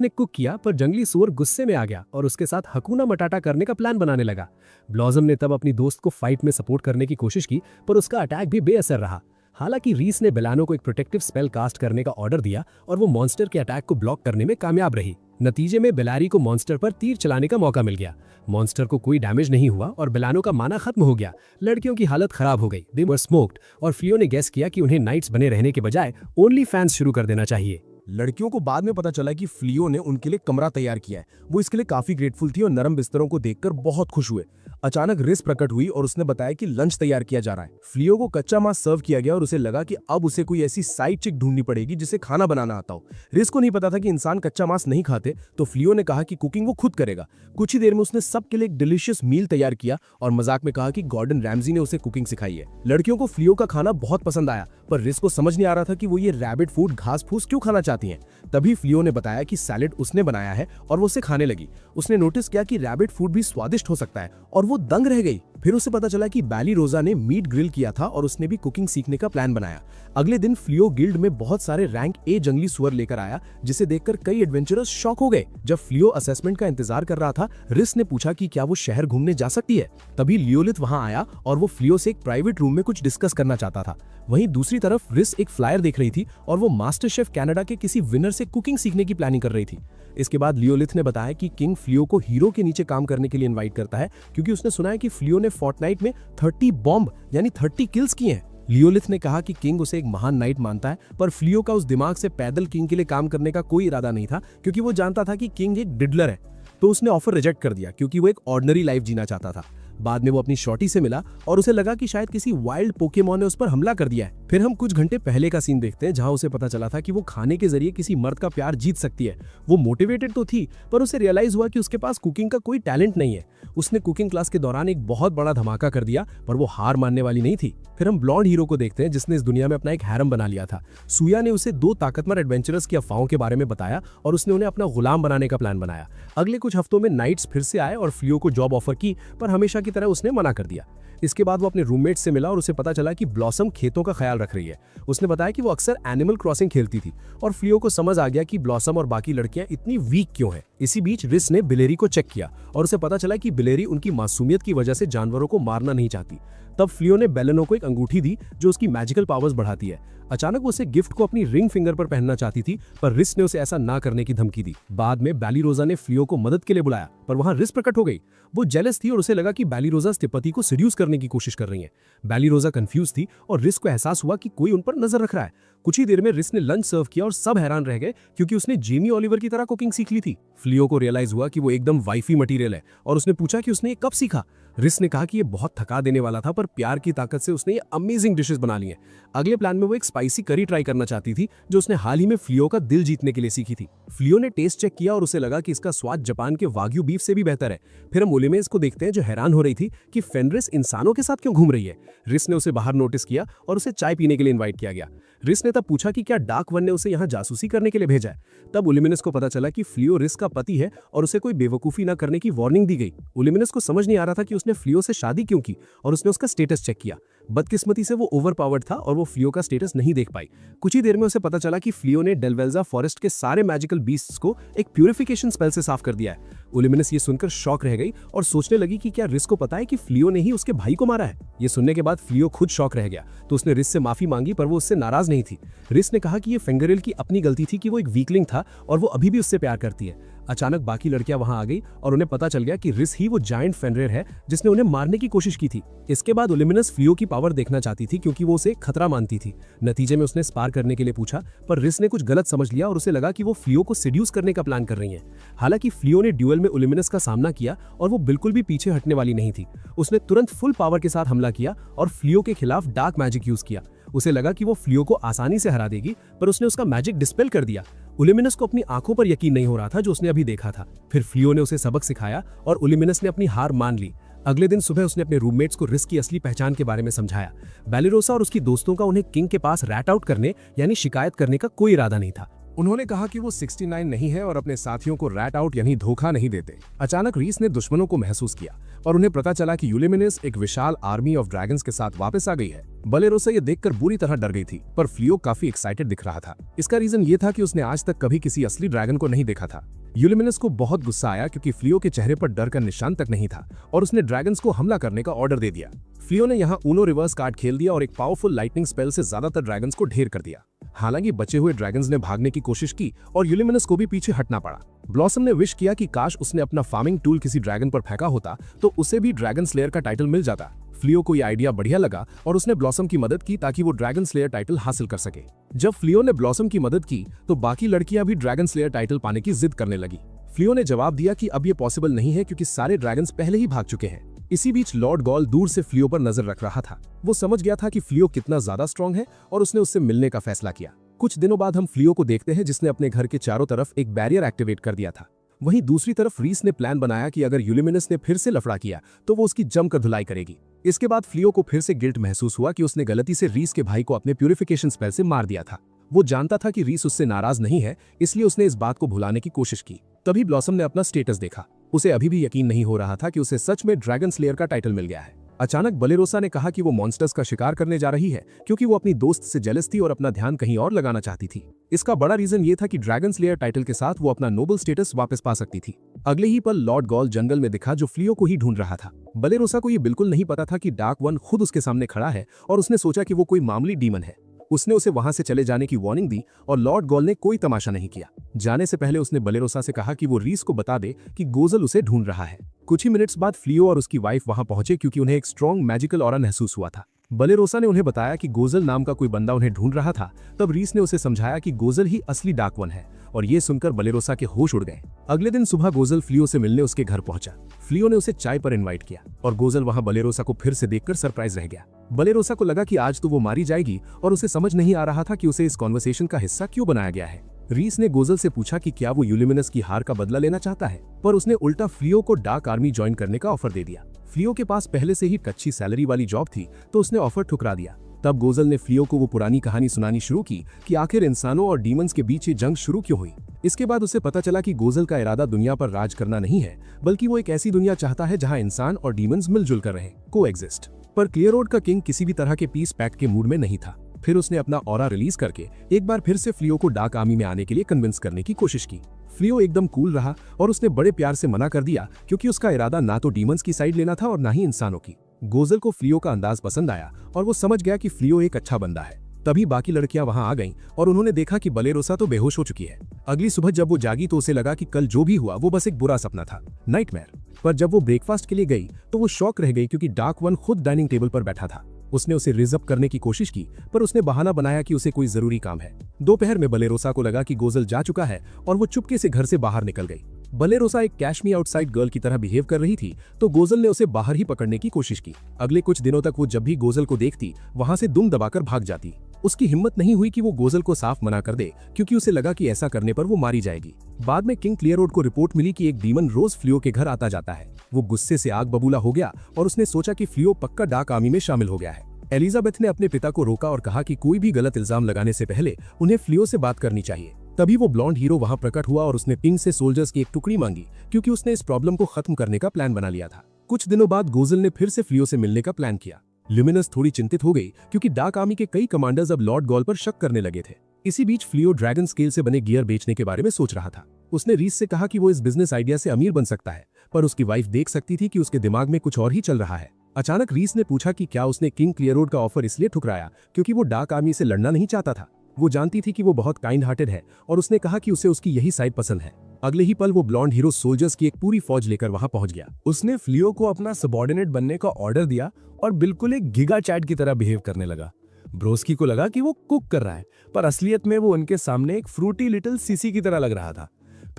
कुक किया, पर जंगली सुअर गुस्से में आ गया और उसके साथ हकूना मटाटा करने का प्लान बनाने लगा। ब्लॉसम ने तब अपनी दोस्त को फाइट में सपोर्ट करने की कोशिश की, पर उसका अटैक भी बेअसर रहा। हालांकि रीस ने बेलानो को एक प्रोटेक्टिव स्पेल कास्ट करने का ऑर्डर दिया और वो मॉन्स्टर के अटैक को ब्लॉक करने में कामयाब रही। नतीजे में बेलारी को मॉन्स्टर पर तीर चलाने का मौका मिल गया। मॉन्स्टर को कोई डैमेज नहीं हुआ और बेलानो का माना खत्म हो गया। लड़कियों की हालत खराब हो गई, दे वर स्मोक्ड, और फ्लियो ने गेस किया कि उन्हें नाइट्स बने रहने के बजाय ओनली फैंस शुरू कर देना चाहिए। लड़कियों को बाद में पता चला कि फ्लियो ने उनके लिए कमरा तैयार किया है। वो इसके लिए काफी ग्रेटफुल थी और नरम बिस्तरों को देखकर बहुत खुश हुए। अचानक रिस प्रकट हुई और उसने बताया कि लंच तैयार किया जा रहा है। फ्लियो को कच्चा मांस सर्व किया गया और उसे लगा कि अब उसे कोई ऐसी साइड चिक ढूंढनी पड़ेगी जिसे खाना बनाना आता हो। रिस को नहीं पता था कि इंसान कच्चा मांस नहीं खाते, तो फ्लियो ने कहा कि कुकिंग वो खुद करेगा। कुछ ही देर में उसने सबके लिए एक डिलीशियस मील तैयार किया और मजाक में कहा कि गॉर्डन रैमजी ने उसे कुकिंग सिखाई है। लड़कियों को फ्लियो का खाना बहुत पसंद आया, पर रिस को समझ नहीं आ रहा था कि वो ये रैबिट फूड घास फूस क्यों खाना चाहती हैं। तभी फ्लियो ने बताया कि सैलेड उसने बनाया है और वो उसे खाने लगी। उसने नोटिस किया कि रैबिट फूड भी स्वादिष्ट हो सकता है और वो दंग रह गई। फिर उसे पता चला कि बैली रोजा ने मीट ग्रिल किया था और उसने भी कुकिंग सीखने का प्लान बनाया। अगले दिन फ्लियो गिल्ड में बहुत सारे रैंक ए जंगली सुअर लेकर आया, जिसे देखकर कई एडवेंचरर्स शॉक हो गए। जब फ्लियो असेसमेंट का इंतजार कर रहा था, रिस ने पूछा कि क्या वो शहर घूमने जा सकती है। तभी लियोलिथ वहां आया और वो फ्लियो से एक प्राइवेट रूम में कुछ डिस्कस करना चाहता था। वहीं दूसरी तरफ रिस एक फ्लायर देख रही थी और वो मास्टर शेफ कनाडा के किसी विनर से कुकिंग सीखने की प्लानिंग कर रही थी। इसके बाद लियोलिथ ने बताया कि किंग फ्लियो को हीरो के नीचे काम करने के लिए इनवाइट करता है, क्योंकि उसने सुना है कि फ्लियो ने फोर्टनाइट में 30 बॉम्ब यानी 30 किल्स किए हैं। लियोलिथ ने कहा कि किंग उसे एक महान नाइट मानता है, पर फ्लियो का उस दिमाग से पैदल किंग के लिए काम करने का कोई इरादा नहीं था, क्योंकि वो जानता था कि किंग एक डिडलर है। तो उसने ऑफर रिजेक्ट कर दिया, क्योंकि वो एक ऑर्डिनरी लाइफ जीना चाहता था। बाद में वो अपनी शॉटी से मिला और उसे लगा कि शायद किसी वाइल्ड पोकेमॉन ने उस पर हमला कर दिया है। फिर हम कुछ घंटे पहले का सीन देखते हैं, जहां उसे पता चला था कि वो खाने के जरिए किसी मर्द का प्यार जीत सकती है। वो मोटिवेटेड तो थी, पर उसे रियलाइज हुआ कि उसके पास कुकिंग का कोई टैलेंट नहीं है। उसने कुकिंग क्लास के दौरान एक बहुत बड़ा धमाका कर दिया, पर वो हार मानने वाली नहीं थी। फिर हम ब्लॉन्ड हीरो को देखते हैं, जिसने इस दुनिया में अपना एक हैरम बना लिया था। सूया ने उसे 2 ताकतवर एडवेंचरर्स की अफवाहों के बारे में बताया और उसने उन्हें अपना गुलाम बनाने का प्लान बनाया। अगले कुछ हफ्तों में नाइट्स फिर से आए और फ्लियो को जॉब ऑफर की, पर हमेशा की तरह उसने मना कर दिया। इसके बाद वो अपने रूममेट से मिला और उसे पता चला कि ब्लॉसम खेतों का ख्याल रख रही है। उसने बताया कि वो अक्सर एनिमल क्रॉसिंग खेलती थी और फ्लियो को समझ आ गया कि ब्लॉसम और बाकी लड़कियां इतनी वीक क्यों हैं। इसी बीच रिस ने बिलेरी को चेक किया और उसे पता चला कि बिलेरी उनकी मासूमियत की वजह से जानवरों को मारना नहीं चाहती। तब फ्लियो ने बेलेनो को एक अंगूठी दी जो उसकी मैजिकल पावर्स बढ़ाती है। अचानक वो उसे गिफ्ट को अपनी रिंग फिंगर पर पहनना चाहती थी, पर रिस ने उसे ऐसा ना करने की धमकी दी। बाद में बैली रोजा ने फ्लियो को मदद के लिए बुलाया, पर वहां रिस प्रकट हो गई। वो जेलस थी और उसे लगा कि बैली रोजा स्टिपति को सिड्यूस करने की कोशिश कर रही है। बैली रोजा कंफ्यूज थी और रिस को एहसास हुआ कि कोई उन पर नजर रख रहा है। कुछ ही देर में रिस ने लंच सर्व किया और सब हैरान रह गए, क्योंकि उसने जेमी ओलिवर की तरह कुकिंग सीख ली थी। फ्लियो को रियलाइज हुआ कि वो एकदम वाइफी मटेरियल है और उसने पूछा कि उसने ये कब सीखा। रिस ने कहा कि ये बहुत थका देने वाला था, पर प्यार की ताकत से उसने ये अमेजिंग डिशेस बना ली हैं। अगले प्लान में वो एक स्पाइसी करी ट्राई करना चाहती थी, जो उसने हाल ही में फ्लियो का दिल जीतने के लिए सीखी थी। फ्लियो ने टेस्ट चेक किया और उसे लगा कि इसका स्वाद जापान के वाग्यू बीफ से भी बेहतर है। फिर हम ओलिमेस को देखते हैं, जो हैरान हो रही थी कि फेनरिस इंसानों के साथ क्यों घूम रही है। रिस ने उसे बाहर नोटिस किया और उसे चाय पीने के लिए इन्वाइट किया गया। रिस ने तब पूछा कि क्या डार्क वन ने उसे यहाँ जासूसी करने के लिए भेजा है। तब ओलिमिनस को पता चला कि फ्लियो रिस का पति है और उसे कोई बेवकूफी न करने की वार्निंग दी गई। ओलिमिनस को समझ नहीं आ रहा था कि उसने फ्लियो से शादी क्यों की और उसने उसका स्टेटस चेक किया। बदकिस्मती से वो ओवरपावर्ड था और वो फ्लियो का स्टेटस नहीं देख पाई। कुछ ही देर में उसे पता चला कि फ्लियो ने डेलवेल्जा फॉरेस्ट के सारे मैजिकल बीस्ट्स को एक प्यूरिफिकेशन स्पेल से साफ कर दिया है। ओलिमिनस ये सुनकर शॉक रह गई और सोचने लगी कि क्या रिस को पता है कि फ्लियो ने ही उसके भाई को मारा है। ये सुनने के बाद फ्लियो खुद शॉक रह गया, तो उसने रिस से माफी मांगी, पर वो उससे नाराज नहीं थी। रिस ने कहा कि ये फेंगरिल की अपनी गलती थी कि वो एक वीकलिंग था और वो अभी भी उससे प्यार करती है। अचानक बाकी लड़कियां वहां आ गई और उन्हें पता चल गया कि रिस ही वो जायंट फेनरिर है जिसने उन्हें मारने की कोशिश की थी। इसके बाद ओलिमिनस फ्लियो की पावर देखना चाहती थी, क्योंकि वो उसे खतरा मानती थी। नतीजे में उसने स्पार करने के लिए पूछा, पर रिस ने कुछ गलत समझ लिया और उसे लगा कि वो फ्लियो को सिड्यूस करने का प्लान कर रही है। हालांकि फ्लियो ने ड्यूअल में ओलिमिनस का सामना किया और वो बिल्कुल भी पीछे हटने वाली नहीं थी। उसने तुरंत फुल पावर के साथ हमला किया और फ्लियो के खिलाफ डार्क मैजिक यूज किया। उसे लगा कि वो फ्लियो को आसानी से हरा देगी, पर उसने उसका मैजिक डिस्पेल कर दिया। ओलिमिनस को अपनी आंखों पर यकीन नहीं हो रहा था जो उसने अभी देखा था। फिर फ्लियो ने उसे सबक सिखाया और ओलिमिनस ने अपनी हार मान ली। अगले दिन सुबह उसने अपने रूममेट्स को रिस की असली पहचान के बारे में समझाया। बैलिरोसा और उसकी दोस्तों का उन्हें किंग के पास रैट आउट करने यानी शिकायत करने का कोई इरादा नहीं था। उन्होंने कहा कि वो 69 नहीं है और अपने साथियों को रैट आउट यानी धोखा नहीं देते। अचानक रीस ने दुश्मनों को महसूस किया और उन्हें पता चला कि यूलिमिनस एक विशाल आर्मी ऑफ ड्रैगन्स के साथ वापस आ गई है। बलेरोसा ये देखकर बुरी तरह डर गई थी, पर फ्लियो काफी एक्साइटेड दिख रहा था। इसका रीजन ये था कि उसने आज तक कभी किसी असली ड्रैगन को नहीं देखा था। यूलिमिनस को बहुत गुस्सा आया, क्योंकि फ्लियो के चेहरे पर डर का निशान तक नहीं था और उसने ड्रैगन्स को हमला करने का ऑर्डर दे दिया। फ्लियो ने यहाँ ऊनो रिवर्स कार्ड खेल दिया और एक पावरफुल लाइटनिंग स्पेल से ज्यादातर ड्रैगन्स को ढेर कर दिया। हालांकि बचे हुए ड्रैगन्स ने भागने की कोशिश की और यूलिमिनस को भी पीछे हटना पड़ा। ब्लॉसम ने विश किया कि काश उसने अपना फार्मिंग टूल किसी ड्रैगन पर फेंका होता तो उसे भी ड्रैगन स्लेयर का टाइटल मिल जाता। फ्लियो को यह आइडिया बढ़िया लगा और उसने ब्लॉसम की मदद की ताकि वो ड्रैगन स्लेयर टाइटल हासिल कर सके। जब फ्लियो ने ब्लॉसम की मदद की तो बाकी लड़कियां भी ड्रैगन स्लेयर टाइटल पाने की जिद करने लगी। फ्लियो ने जवाब दिया कि अब ये पॉसिबल नहीं है, क्योंकि सारे ड्रैगन्स पहले ही भाग चुके हैं। इसी बीच लॉर्ड गॉल दूर से फ्लियो पर नजर रख रहा था। वो समझ गया था कि फ्लियो कितना ज्यादा स्ट्रांग है और उसने उससे मिलने का फैसला किया। कुछ दिनों बाद हम फ्लियो को देखते हैं, जिसने अपने घर के चारों तरफ एक बैरियर एक्टिवेट कर दिया था। वहीं दूसरी तरफ रीस ने प्लान बनाया कि अगर यूलिमिनस ने फिर से लफड़ा किया तो वो उसकी जमकर धुलाई करेगी। इसके बाद फ्लियो को फिर से गिल्ट महसूस हुआ कि उसने गलती से रीस के भाई को अपने प्यूरिफिकेशन स्पेल से मार दिया था। वो जानता था कि रीस उससे नाराज नहीं है, इसलिए उसने इस बात को भुलाने की कोशिश की। तभी ब्लॉसम ने अपना स्टेटस देखा। उसे अभी भी यकीन नहीं हो रहा था कि उसे सच में ड्रैगन स्लेयर का टाइटल मिल गया है। अचानक बलेरोसा ने कहा कि वो मॉन्स्टर्स का शिकार करने जा रही है क्योंकि वो अपनी दोस्त से जेलस थी और अपना ध्यान कहीं और लगाना चाहती थी। इसका बड़ा रीजन ये था कि ड्रैगन स्लेयर टाइटल के साथ वो अपना नोबल स्टेटस वापस पा सकती थी। अगले ही पल लॉर्ड गॉल जंगल में दिखा जो फ्लियो को ही ढूंढ रहा था। बलेरोसा को ये बिल्कुल नहीं पता था कि डार्क वन खुद उसके सामने खड़ा है और उसने सोचा कि वो कोई मामूली डीमन है। उसने उसे वहां से चले जाने की वार्निंग दी और लॉर्ड गॉल ने कोई तमाशा नहीं किया। जाने से पहले उसने बलेरोसा से कहा कि वो रीस को बता दे कि गोजल उसे ढूंढ रहा है। कुछ ही मिनट्स बाद फ्लियो और उसकी वाइफ वहां पहुंचे क्योंकि उन्हें एक स्ट्रॉन्ग मैजिकल ऑरा महसूस हुआ था। बलेरोसा ने उन्हें बताया कि गोजल नाम का कोई बंदा उन्हें ढूंढ रहा था। तब रीस ने उसे समझाया कि गोजल ही असली डार्क वन है और ये सुनकर बलेरोसा के होश उड़ गए। अगले दिन सुबह गोजल फ्लियो से मिलने उसके घर पहुंचा। फ्लियो ने उसे चाय पर इनवाइट किया और गोजल वहां बलेरोसा को फिर से देखकर सरप्राइज रह गया। बलेरोसा को लगा कि आज तो वो मारी जाएगी और उसे समझ नहीं आ रहा था कि उसे इस कॉन्वर्सेशन का हिस्सा क्यों बनाया गया है। रीस ने गोजल से पूछा कि क्या वो यूलिमिनस की हार का बदला लेना चाहता है, पर उसने उल्टा फ्लियो को डार्क आर्मी ज्वाइन करने का ऑफर दे दिया। फ्लियो के पास पहले से ही अच्छी सैलरी वाली जॉब थी तो उसने ऑफर ठुकरा दिया। तब गोजल ने फ्लियो को वो पुरानी कहानी सुनानी शुरू की कि आखिर इंसानों और डीमंस के बीच ये जंग शुरू क्यों हुई। इसके बाद उसे पता चला कि गोजल का इरादा दुनिया पर राज करना नहीं है, बल्कि वो एक ऐसी दुनिया चाहता है जहां इंसान और डीमंस मिलजुल कर रहें, कोएग्जिस्ट। पर क्लियर रोड का किंग किसी भी तरह के पीस पैक्ट के मूड में नहीं था। फिर उसने अपना ऑरा रिलीज करके एक बार फिर से फ्लियो को डार्क आर्मी में आने के लिए कन्विंस करने की कोशिश की। फ्लियो एकदम कूल रहा और उसने बड़े प्यार से मना कर दिया क्योंकि उसका इरादा ना तो डीमंस की साइड लेना था और ना ही इंसानों की। गोजल को फ्लियो का अंदाज पसंद आया और वो समझ गया कि फ्लियो एक अच्छा बंदा है। तभी बाकी लड़कियां वहां आ गईं और उन्होंने देखा कि बलेरोसा तो बेहोश हो चुकी है। अगली सुबह जब वो जागी तो उसे लगा कि कल जो भी हुआ वो बस एक बुरा सपना था, नाइटमेयर। पर जब वो ब्रेकफास्ट के लिए गई तो वो शॉक रह गई क्योंकि डार्क वन खुद डाइनिंग टेबल पर बैठा था। उसने उसे रिजअप करने की कोशिश की पर उसने बहाना बनाया कि उसे कोई जरूरी काम है। दोपहर में बलेरोसा को लगा कि गोजल जा चुका है और वो चुपके से घर से बाहर निकल गई। बलेरोसा एक कैश मी आउटसाइड गर्ल की तरह बिहेव कर रही थी तो गोजल ने उसे बाहर ही पकड़ने की कोशिश की। अगले कुछ दिनों तक वो जब भी गोजल को देखती वहां से दुम दबाकर भाग जाती। उसकी हिम्मत नहीं हुई कि वो गोजल को साफ मना कर दे क्योंकि उसे लगा कि ऐसा करने पर वो मारी जाएगी। बाद में किंग क्लियर रोड को रिपोर्ट मिली कि एक डीमन रोज फ्लियो के घर आता जाता है। वो गुस्से से आग बबूला हो गया और उसने सोचा कि फ्लियो पक्का डार्क आर्मी में शामिल हो गया है। एलिजाबेथ ने अपने पिता को रोका और कहा कि कोई भी गलत इल्जाम लगाने से पहले उन्हें फ्लियो से बात करनी चाहिए। तभी वो ब्लॉन्ड हीरो वहां प्रकट हुआ और उसने पिंग से सोल्जर्स की एक टुकड़ी मांगी क्योंकि उसने इस प्रॉब्लम को खत्म करने का प्लान बना लिया था। कुछ दिनों बाद गोजल ने फिर से फ्लियो से मिलने का प्लान किया। ल्यूमिनस थोड़ी चिंतित हो गई क्योंकि डार्क आर्मी के कई कमांडर्स अब लॉर्ड गॉल पर शक करने लगे थे। इसी बीच फ्लियो ड्रैगन स्केल से बने गियर बेचने के बारे में सोच रहा था। उसने रीस से कहा कि वो इस बिजनेस आइडिया से अमीर बन सकता है, पर उसकी वाइफ देख सकती थी कि उसके दिमाग में कुछ और ही चल रहा है। अचानक रीस ने पूछा कि क्या उसने किंग क्लियर रोड का ऑफर इसलिए ठुकराया क्योंकि वो डार्क आर्मी से लड़ना नहीं चाहता था। वो जानती थी कि वो बहुत काइंड हार्टेड है और उसने कहा कि उसे उसकी यही साइड पसंद है। अगले ही पल वो ब्लॉन्ड हीरो सोल्जर्स की एक पूरी फौज लेकर वहां पहुंच गया। उसने फ्लियो को अपना सबॉर्डिनेट बनने का ऑर्डर दिया और बिल्कुल एक गिगा चैट की तरह बिहेव करने लगा। ब्रोस्की को लगा कि वो कुक कर रहा है, पर असलियत में वो उनके सामने एक फ्रूटी लिटिल सीसी की तरह लग रहा था।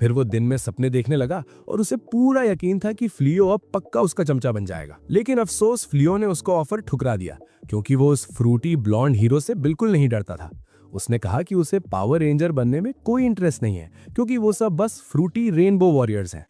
फिर वो दिन में सपने देखने लगा और उसे पूरा यकीन था कि फ्लियो अब पक्का उसका चमचा बन जाएगा। लेकिन अफसोस फ्लियो ने उसको ऑफर ठुकरा दिया क्योंकि वो उस फ्रूटी ब्लॉन्ड हीरो से बिल्कुल नहीं डरता था। उसने कहा कि उसे पावर रेंजर बनने में कोई इंटरेस्ट नहीं है क्योंकि वो सब बस फ्रूटी रेनबो वॉरियर्स हैं।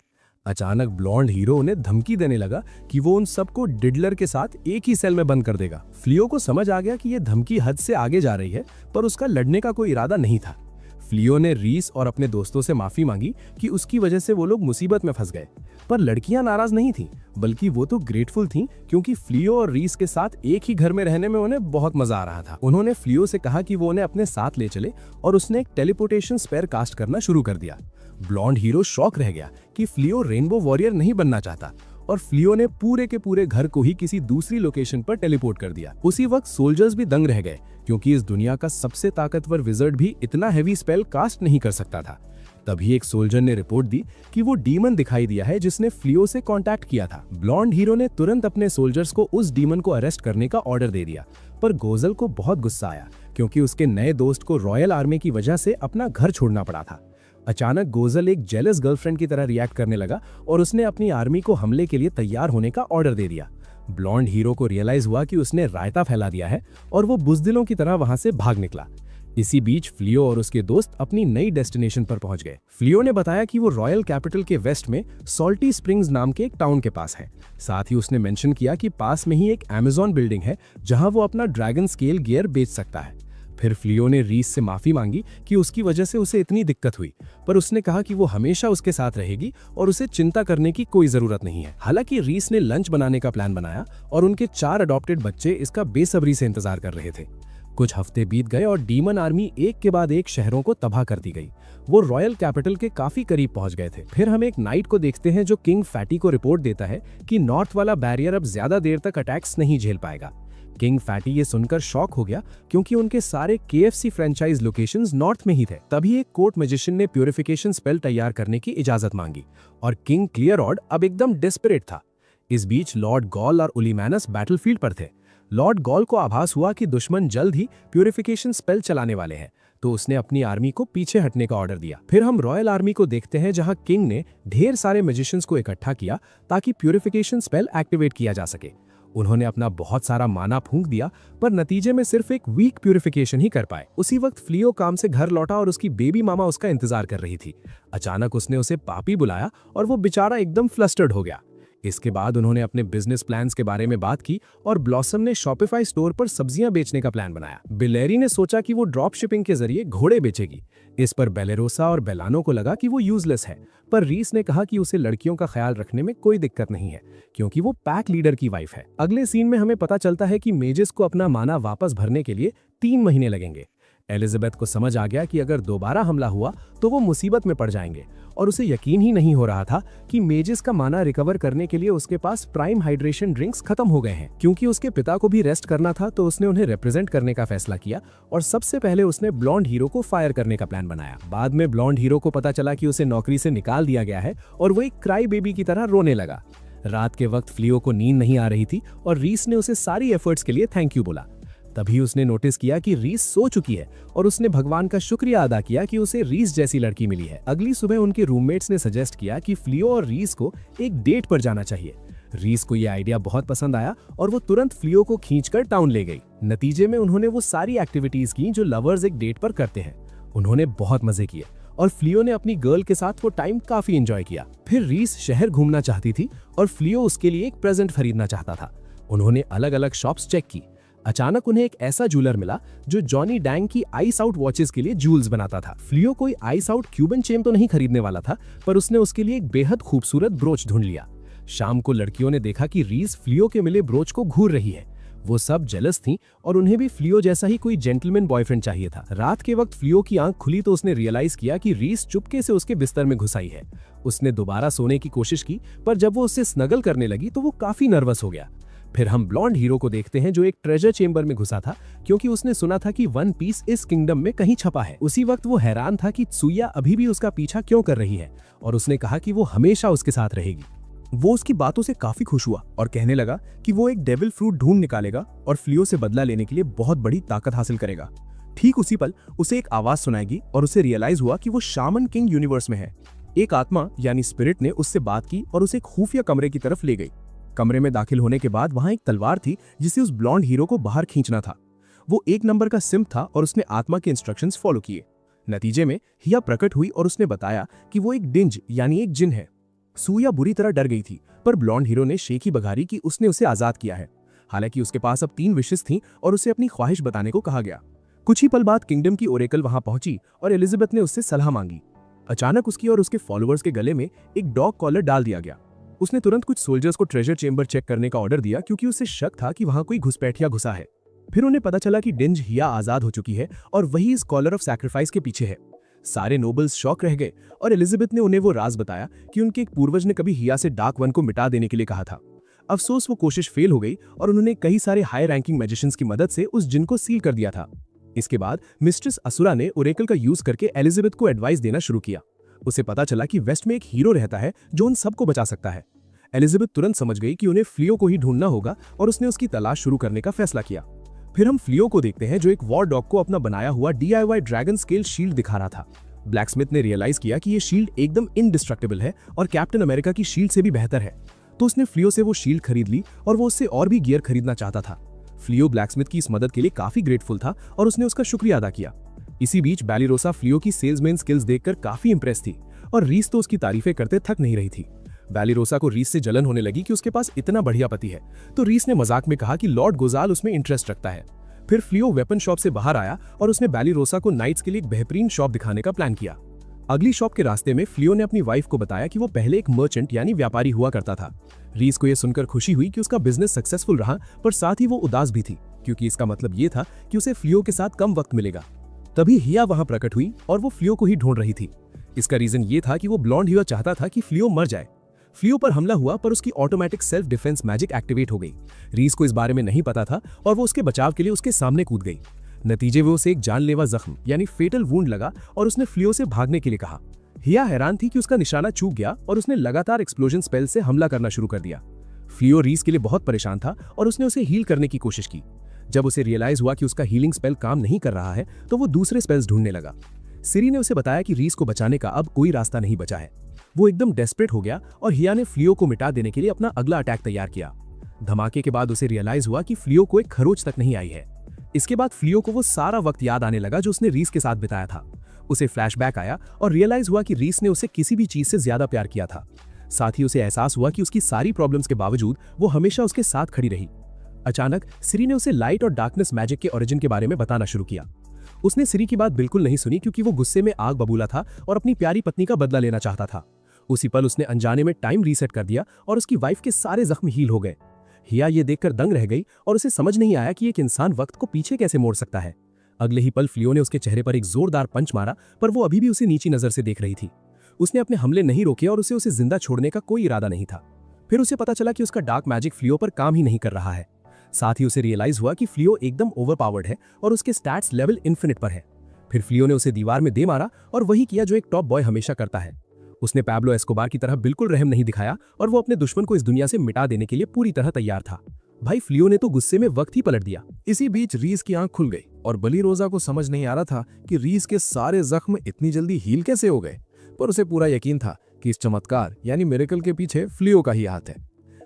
अचानक ब्लॉन्ड हीरो उन्हें धमकी देने लगा कि वो उन सबको डिडलर के साथ एक ही सेल में बंद कर देगा। फ्लियो को समझ आ गया कि ये धमकी हद से आगे जा रही है, पर उसका लड़ने का कोई इरादा नहीं था। फ्लियो ने रीस और अपने दोस्तों से माफी मांगी कि उसकी वजह से वो लोग मुसीबत में फंस गए, पर लड़कियां नाराज नहीं थीं, बल्कि वो तो ग्रेटफुल थीं क्योंकि फ्लियो और रीस के साथ एक ही घर में रहने में उन्हें बहुत मजा आ रहा था। उन्होंने फ्लियो से कहा कि वो उन्हें अपने साथ ले चले और उसने एक टेलीपोर्टेशन स्पेयर कास्ट करना शुरू कर दिया। ब्लॉन्ड हीरो शॉक रह गया कि फ्लियो रेनबो वॉरियर नहीं बनना चाहता और फ्लियो ने पूरे के पूरे घर को ही किसी दूसरी लोकेशन पर टेलीपोर्ट कर दिया। उसी वक्त सोल्जर्स भी दंग रह गए क्योंकि इस दुनिया का सबसे ताकतवर विजर्ड भी इतना हैवी स्पेल कास्ट नहीं कर सकता था। तभी एक सोल्जर ने रिपोर्ट दी कि वो डीमन दिखाई दिया है जिसने फ्लियो से कांटेक्ट किया था। ब्लॉन्ड हीरो ने तुरंत अपने सोल्जर्स को उस डीमन को अरेस्ट करने का ऑर्डर दे दिया, पर गोजल को बहुत गुस्सा आया क्योंकि उसके नए दोस्त को रॉयल आर्मी की वजह से अपना घर छोड़ना पड़ा था। अचानक गोजल एक जेलस गर्लफ्रेंड की तरह रिएक्ट करने लगा और उसने अपनी आर्मी को हमले के लिए तैयार होने का ऑर्डर दे दिया। ब्लॉन्ड हीरो को रियलाइज हुआ कि उसने रायता फैला दिया है और वो बुज़दिलों की तरह वहां से भाग निकला। इसी बीच फ्लियो और उसके दोस्त अपनी नई डेस्टिनेशन पर पहुंच गए। फ्लियो ने बताया कि वो रॉयल कैपिटल के वेस्ट में सॉल्टी स्प्रिंग्स नाम के एक टाउन के पास है। साथ ही उसने मेंशन किया कि पास में ही एक अमेज़न बिल्डिंग है जहां वो अपना ड्रैगन स्केल गियर बेच सकता है। फिर फ्लियो ने रीस से माफी मांगी कि उसकी वजह से उसे इतनी दिक्कत हुई, पर उसने कहा कि वो हमेशा उसके साथ रहेगी और उसे चिंता करने की कोई जरूरत नहीं है। हालांकि रीस ने लंच बनाने का प्लान बनाया और उनके 4 अडॉप्टेड बच्चे इसका बेसब्री से इंतजार कर रहे थे। कुछ हफ्ते बीत गए और डीमन आर्मी एक के बाद एक शहरों को तबाह करती गई। वो रॉयल कैपिटल के काफी करीब पहुंच गए थे। फिर हम एक नाइट को देखते हैं जो किंग फैटी को रिपोर्ट देता है कि नॉर्थ वाला बैरियर अब ज्यादा देर तक अटैक्स नहीं झेल पाएगा। किंग फैटी ये सुनकर शॉक हो गया क्योंकि उनके सारे KFC फ्रेंचाइज लोकेशंस नॉर्थ में ही थे। तभी एक कोर्ट मैजिशियन ने प्यूरिफिकेशन स्पेल तैयार करने की इजाजत मांगी और किंग क्लियरऑड अब एकदम डेस्परेट था। इस बीच लॉर्ड गॉल और उलिमानस बैटलफील्ड पर थे। लॉर्ड गॉल को आभास हुआ कि दुश्मन जल्द ही प्यूरिफिकेशन स्पेल चलाने वाले हैं, तो उसने अपनी आर्मी को पीछे हटने का ऑर्डर दिया। फिर हम रॉयल आर्मी को देखते हैं जहां किंग ने ढेर सारे मैजिशियंस को इकट्ठा किया ताकि प्यूरिफिकेशन स्पेल एक्टिवेट किया जा सके। उन्होंने अपना बहुत सारा माना फूंक दिया, पर नतीजे में सिर्फ एक वीक प्यूरिफिकेशन ही कर पाए। उसी वक्त फ्लियो काम से घर लौटा और उसकी बेबी मामा उसका इंतजार कर रही थी। अचानक उसने उसे पापी बुलाया और वो बेचारा एकदम फ्लस्टर्ड हो गया। इसके बाद उन्होंने अपने बिजनेस प्लान्स के बारे में बात की और ब्लॉसम ने शॉपिफाई स्टोर पर सब्जियां बेचने का प्लान बनाया। बिलेरी ने सोचा कि वो ड्रॉप शिपिंग के जरिए घोड़े बेचेगी। इस पर बेलेरोसा और बेलानो को लगा कि वो यूजलेस है, पर रीस ने कहा कि उसे लड़कियों का ख्याल रखने में कोई दिक्कत नहीं है क्योंकि वो पैक लीडर की वाइफ है। अगले सीन में हमें पता चलता है कि मेजेस को अपना माना वापस भरने के लिए 3 महीने लगेंगे। एलिजाबेथ को समझ आ गया कि अगर दोबारा हमला हुआ तो वो मुसीबत में पड़ जाएंगे और उसे यकीन ही नहीं हो रहा था कि मेजेस का माना रिकवर करने के लिए उसके पास प्राइम हाइड्रेशन ड्रिंक्स खत्म हो गए हैं। क्योंकि उसके पिता को भी रेस्ट करना था तो उसने उन्हें रिप्रेजेंट करने का फैसला किया और सबसे पहले उसने ब्लॉन्ड हीरो को फायर करने का प्लान बनाया। बाद में ब्लॉन्ड हीरो को पता चला कि उसे नौकरी से निकाल दिया गया है और वो एक क्राई बेबी की तरह रोने लगा। रात के वक्त फ्लियो को नींद नहीं आ रही थी और रीस ने उसे सारी एफर्ट्स के लिए थैंक यू बोला। तभी उसने नोटिस किया कि रीस सो चुकी है और उसने भगवान का शुक्रिया अदा किया कि उसे रीस जैसी लड़की मिली है। अगली सुबह उनके रूममेट्स ने सजेस्ट किया कि फ्लियो और रीस को एक डेट पर जाना चाहिए। रीस को यह आइडिया बहुत पसंद आया और वो तुरंत फ्लियो को खींचकर टाउन ले गई। नतीजे में उन्होंने वो सारी एक्टिविटीज की जो लवर्स एक डेट पर करते हैं। उन्होंने बहुत मजे किए और फ्लियो ने अपनी गर्ल के साथ वो टाइम काफी एंजॉय किया। फिर रीस शहर घूमना चाहती थी और फ्लियो उसके लिए एक प्रेजेंट खरीदना चाहता था। उन्होंने अलग अलग शॉप्स चेक की। अचानक उन्हें एक ऐसा जूलर मिला जो जॉनी डैंग की आइस आउट वॉचेस के लिए जूल्स बनाता था। फ्लियो कोई आइस आउट क्यूबन चेन तो नहीं खरीदने वाला था, पर उसने उसके लिए एक बेहद खूबसूरत ब्रोच ढूंढ लिया। शाम को लड़कियों ने देखा कि रीस फ्लियो के मिले ब्रोच को घूर रही है। वो सब जेलस थीं और उन्हें भी फ्लियो जैसा ही कोई जेंटलमैन बॉयफ्रेंड चाहिए था। रात के वक्त फ्लियो की आंख खुली तो उसने रियलाइज किया कि रीस चुपके से उसके बिस्तर में घुस आई है। उसने दोबारा सोने की कोशिश की, पर जब वो उससे स्नगल करने लगी तो वो काफी नर्वस हो गया। फिर हम ब्लॉन्ड हीरो को देखते हैं जो एक ट्रेजर चेंबर में घुसा था क्योंकि उसने सुना था कि वन पीस इस किंगडम में कहीं छपा है। उसी वक्त वो हैरान था कि त्सुया अभी भी उसका पीछा क्यों कर रही है और उसने कहा कि वो हमेशा उसके साथ रहेगी। वो उसकी बातों से काफी खुश हुआ और कहने लगा कि वो एक डेविल फ्रूट ढूंढ निकालेगा और फ्लियो से बदला लेने के लिए बहुत बड़ी ताकत हासिल करेगा। ठीक उसी पल उसे एक आवाज सुनाएगी और उसे रियलाइज हुआ कि वो शामन किंग यूनिवर्स में है। एक आत्मा यानी स्पिरिट ने उससे बात की और उसे एक खुफिया कमरे की तरफ ले गई। कमरे में दाखिल होने के बाद वहां एक तलवार थी जिसे उस ब्लॉन्ड हीरो को बाहर खींचना था। वो 1 नंबर का सिम्प था और उसने आत्मा के इंस्ट्रक्शंस फॉलो किए। नतीजे में हिया प्रकट हुई और उसने बताया कि वो एक डिंज यानी एक जिन है। सूया बुरी तरह डर गई थी, पर ब्लॉन्ड हीरो ने शेखी बघारी कि उसने उसे आजाद किया है। हालांकि उसके पास अब 3 विशेस थीं और उसे अपनी ख्वाहिश बताने को कहा गया। कुछ ही पल बाद किंगडम की ओरेकल वहां पहुंची और एलिजाबेथ ने उससे सलाह मांगी। अचानक उसकी और उसके फॉलोअर्स के गले में एक डॉग कॉलर डाल दिया गया। उसने तुरंत कुछ सोल्जर्स को ट्रेजर चेंबर चेक करने का ऑर्डर दिया क्योंकि उसे शक था कि वहां कोई घुसपैठिया घुसा है। फिर उन्हें पता चला कि डिंज हिया आजाद हो चुकी है और वही इस कॉलर ऑफ सैक्रिफाइस के पीछे है। सारे नोबल्स शॉक रह गए और एलिजाबेथ ने उन्हें वो राज बताया कि उनके एक पूर्वज ने कभी हिया से डार्क वन को मिटा देने के लिए कहा था। अफसोस वो कोशिश फेल हो गई और उन्होंने कई सारे हाई रैंकिंग मैजिशियंस की मदद से उस जिन को सील कर दिया था। इसके बाद मिस्ट्रेस असुरा ने ओरेकल का यूज करके एलिजाबेथ को एडवाइस देना शुरू किया। उसे पता चला कि वेस्ट में एक हीरो रहता है जो उन सबको बचा सकता है। एलिजाबेथ तुरंत समझ गई कि उन्हें फ्लियो को ही ढूंढना होगा और उसने उसकी तलाश शुरू करने का फैसला किया। फिर हम फ्लियो को देखते हैं जो एक वॉर डॉग को अपना बनाया हुआ DIY ड्रैगन स्केल शील्ड दिखा रहा था। ब्लैकस्मिथ ने रियलाइज किया कि ये शील्ड एकदम इनडिस्ट्रक्टिबल है और कैप्टन अमेरिका की शील्ड से भी बेहतर है, तो उसने फ्लियो से वो शील्ड खरीद ली और वो उससे और भी गियर खरीदना चाहता था। फ्लियो ब्लैकस्मिथ की इस मदद के लिए काफी ग्रेटफुल था और उसने उसका शुक्रिया अदा किया। इसी बीच बैलिरोसा फ्लियो की सेल्समैन स्किल्स देखकर काफी इंप्रेस थी और रीस तो उसकी तारीफें करते थक नहीं रही थी। बैलिरोसा को रीस से जलन होने लगी कि उसके पास इतना बढ़िया पति है, तो रीस ने मजाक में कहा कि लॉर्ड गोजाल उसमें इंटरेस्ट रखता है। फिर फ्लियो वेपन शॉप से बाहर आया और उसने बैलीरोसा को नाइट्स के लिए एक बेहतरीन शॉप दिखाने का प्लान किया। अगली शॉप के रास्ते में फ्लियो ने अपनी वाइफ को बताया कि वो पहले एक मर्चेंट यानी व्यापारी हुआ करता था। रीस को यह सुनकर खुशी हुई कि उसका बिजनेस सक्सेसफुल रहा, पर साथ ही वो उदास भी थी क्योंकि इसका मतलब ये था कि उसे फ्लियो के साथ कम वक्त मिलेगा। तभी हिया वहां प्रकट हुई और वो फ्लियो को ही ढूंढ रही थी। इसका रीजन ये था कि वो ब्लॉन्ड हिया चाहता था कि फ्लियो मर जाए। फ्लियो पर हमला हुआ पर उसकी automatic self defence magic activate हो गई। रीस को इस बारे में नहीं पता था और वो उसके बचाव के लिए उसके सामने कूद गई। नतीजे में उसे एक जानलेवा जख्म यानी फेटल वुंड लगा और उसने फ्लियो से भागने के लिए कहा। हिया हैरान थी कि उसका निशाना चूक गया और उसने लगातार एक्सप्लोजन स्पेल से हमला करना शुरू कर दिया। फ्लियो रीस के लिए बहुत परेशान था और उसने उसे हील करने की कोशिश की। जब उसे रियलाइज हुआ कि उसका हीलिंग स्पेल काम नहीं कर रहा है तो वो दूसरे स्पेल्स ढूंढने लगा। सिरी ने उसे बताया कि रीस को बचाने का अब कोई रास्ता नहीं बचा है। वो एकदम डेस्परेट हो गया और हिया ने फ्लियो को मिटा देने के लिए अपना अगला अटैक तैयार किया। धमाके के बाद उसे रियलाइज हुआ कि फ्लियो को एक खरोच तक नहीं आई है। इसके बाद फ्लियो को वो सारा वक्त याद आने लगा जो उसने रीस के साथ बिताया था। उसे फ्लैशबैक आया और रियलाइज हुआ कि रीस ने उसे किसी भी चीज से ज्यादा प्यार किया था। साथ ही उसे एहसास हुआ कि उसकी सारी प्रॉब्लम्स के बावजूद वो हमेशा उसके साथ खड़ी रही। अचानक सिरी ने उसे लाइट और डार्कनेस मैजिक के ओरिजिन के बारे में बताना शुरू किया। उसने सिरी की बात बिल्कुल नहीं सुनी क्योंकि वो गुस्से में आग बबूला था और अपनी प्यारी पत्नी का बदला लेना चाहता था। उसी पल उसने अनजाने में टाइम रीसेट कर दिया और उसकी वाइफ के सारे जख्म हील हो गए। हिया ये देखकर दंग रह गई और उसे समझ नहीं आया कि एक इंसान वक्त को पीछे कैसे मोड़ सकता है। अगले ही पल फ्लियो ने उसके चेहरे पर एक जोरदार पंच मारा, पर वो अभी भी उसे नीची नजर से देख रही थी। उसने अपने हमले नहीं रोके और उसे जिंदा छोड़ने का कोई इरादा नहीं था। फिर उसे पता चला कि उसका डार्क मैजिक फ्लियो पर काम ही नहीं कर रहा है। साथ ही उसे रियलाइज हुआ कि फ्लियो एकदम ओवरपावर्ड है और उसके स्टैट्स लेवल इन्फिनिट पर है। फिर फ्लियो ने उसे दीवार में दे मारा और वही किया जो एक टॉप बॉय हमेशा करता है। उसने पैब्लो एस्कोबार की तरह बिल्कुल रहम नहीं दिखाया और वो अपने दुश्मन को इस दुनिया से मिटा देने के लिए पूरी तरह तैयार था। भाई फ्लियो ने तो गुस्से में वक्त ही पलट दिया। इसी बीच रीस की आंख खुल गई और बलीरोजा को समझ नहीं आ रहा था कि रीस के सारे जख्म इतनी जल्दी हील कैसे हो गए, पर उसे पूरा यकीन था कि इस चमत्कार यानी मिरेकल के पीछे फ्लियो का ही हाथ है।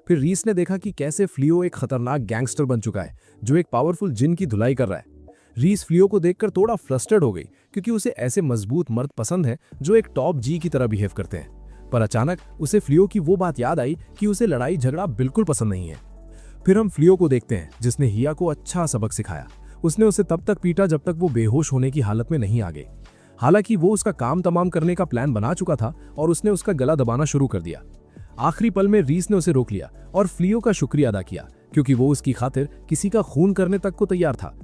फिर रीस ने देखा कि कैसे फ्लियो एक खतरनाक गैंगस्टर बन चुका है जो एक पावरफुल जिन की धुलाई कर रहा है। रीस फ्लियो को देखकर थोड़ा फ्रस्ट्रेट हो गई क्योंकि उसे ऐसे मजबूत मर्द पसंद है जो एक टॉप जी की तरह बिहेव करते हैं। पर अचानक उसे फ्लियो की वो बात याद आई कि उसे लड़ाई झगड़ा बिल्कुल पसंद नहीं है। फिर हम फ्लियो को देखते हैं जिसने हिया को अच्छा सबक सिखाया। उसने उसे तब तक पीटा जब तक वो बेहोश होने की हालत में नहीं आ गई। हालांकि वो उसका काम तमाम करने का प्लान बना चुका था और उसने उसका गला दबाना शुरू कर दिया। आखिरी पल में रीस ने उसे रोक लिया और फ्लियो का शुक्रिया अदा किया क्योंकि वो उसकी खातिर किसी का खून करने तक को तैयार था।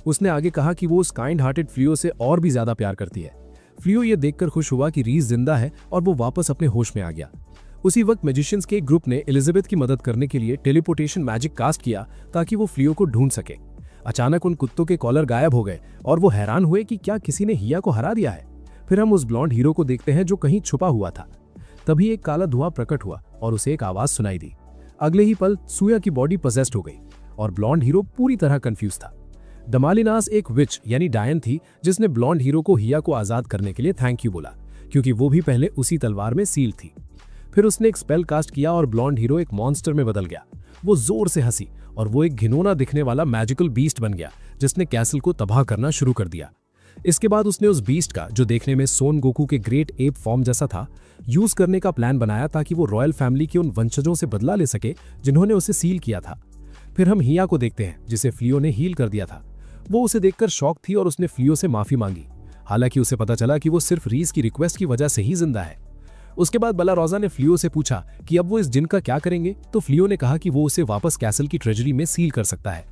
उसने आगे कहा कि वो उस काइंड हार्टेड फ्लियो से और भी ज्यादा प्यार करती है। फ्लियो ये देखकर खुश हुआ कि रीस जिंदा है और वो वापस अपने होश में आ गया। उसी वक्त मैजिशियंस के एक ग्रुप ने एलिजाबेथ की मदद करने के लिए टेलीपोर्टेशन मैजिक कास्ट किया ताकि वो फ्लियो को ढूंढ सके। अचानक उन कुत्तों के कॉलर गायब हो गए और वो हैरान हुए कि क्या किसी ने हिया को हरा दिया है। फिर हम उस ब्लॉन्ड हीरो को देखते हैं जो कहीं छुपा हुआ था। तभी एक काला धुआं प्रकट हुआ और उसे एक आवाज सुनाई दी। अगले ही पल सूया की बॉडी पोजेस्ड हो गई और ब्लॉन्ड हीरो पूरी तरह कंफ्यूज था। दमालिनास एक विच यानी डायन थी जिसने ब्लॉन्ड हीरो को हिया को आजाद करने के लिए थैंक यू बोला क्योंकि वो भी पहले उसी तलवार में सील थी। फिर उसने एक स्पेल कास्ट किया और ब्लॉन्ड हीरो एक मॉन्स्टर में बदल गया। वो जोर से हंसी और वो एक घिनौना दिखने वाला मैजिकल बीस्ट बन गया जिसने कैसल को तबाह करना शुरू कर दिया। इसके बाद उसने उस बीस्ट का, जो देखने में सोन गोकू के ग्रेट एप फॉर्म जैसा था, यूज करने का प्लान बनाया ताकि वो रॉयल फैमिली के उन वंशजों से बदला ले सके जिन्होंने उसे सील किया था। फिर हम हिया को देखते हैं जिसे फ्लियो ने हील कर दिया था। वो उसे देखकर शॉक थी और उसने फ्लियो से माफी मांगी। हालांकि उसे पता चला कि वो सिर्फ रीस की रिक्वेस्ट की वजह से ही जिंदा है। उसके बाद बलारोजा ने फ्लियो से पूछा कि अब वो इस जिन का क्या करेंगे, तो फ्लियो ने कहा कि वो उसे वापस कैसल की ट्रेजरी में सील कर सकता है।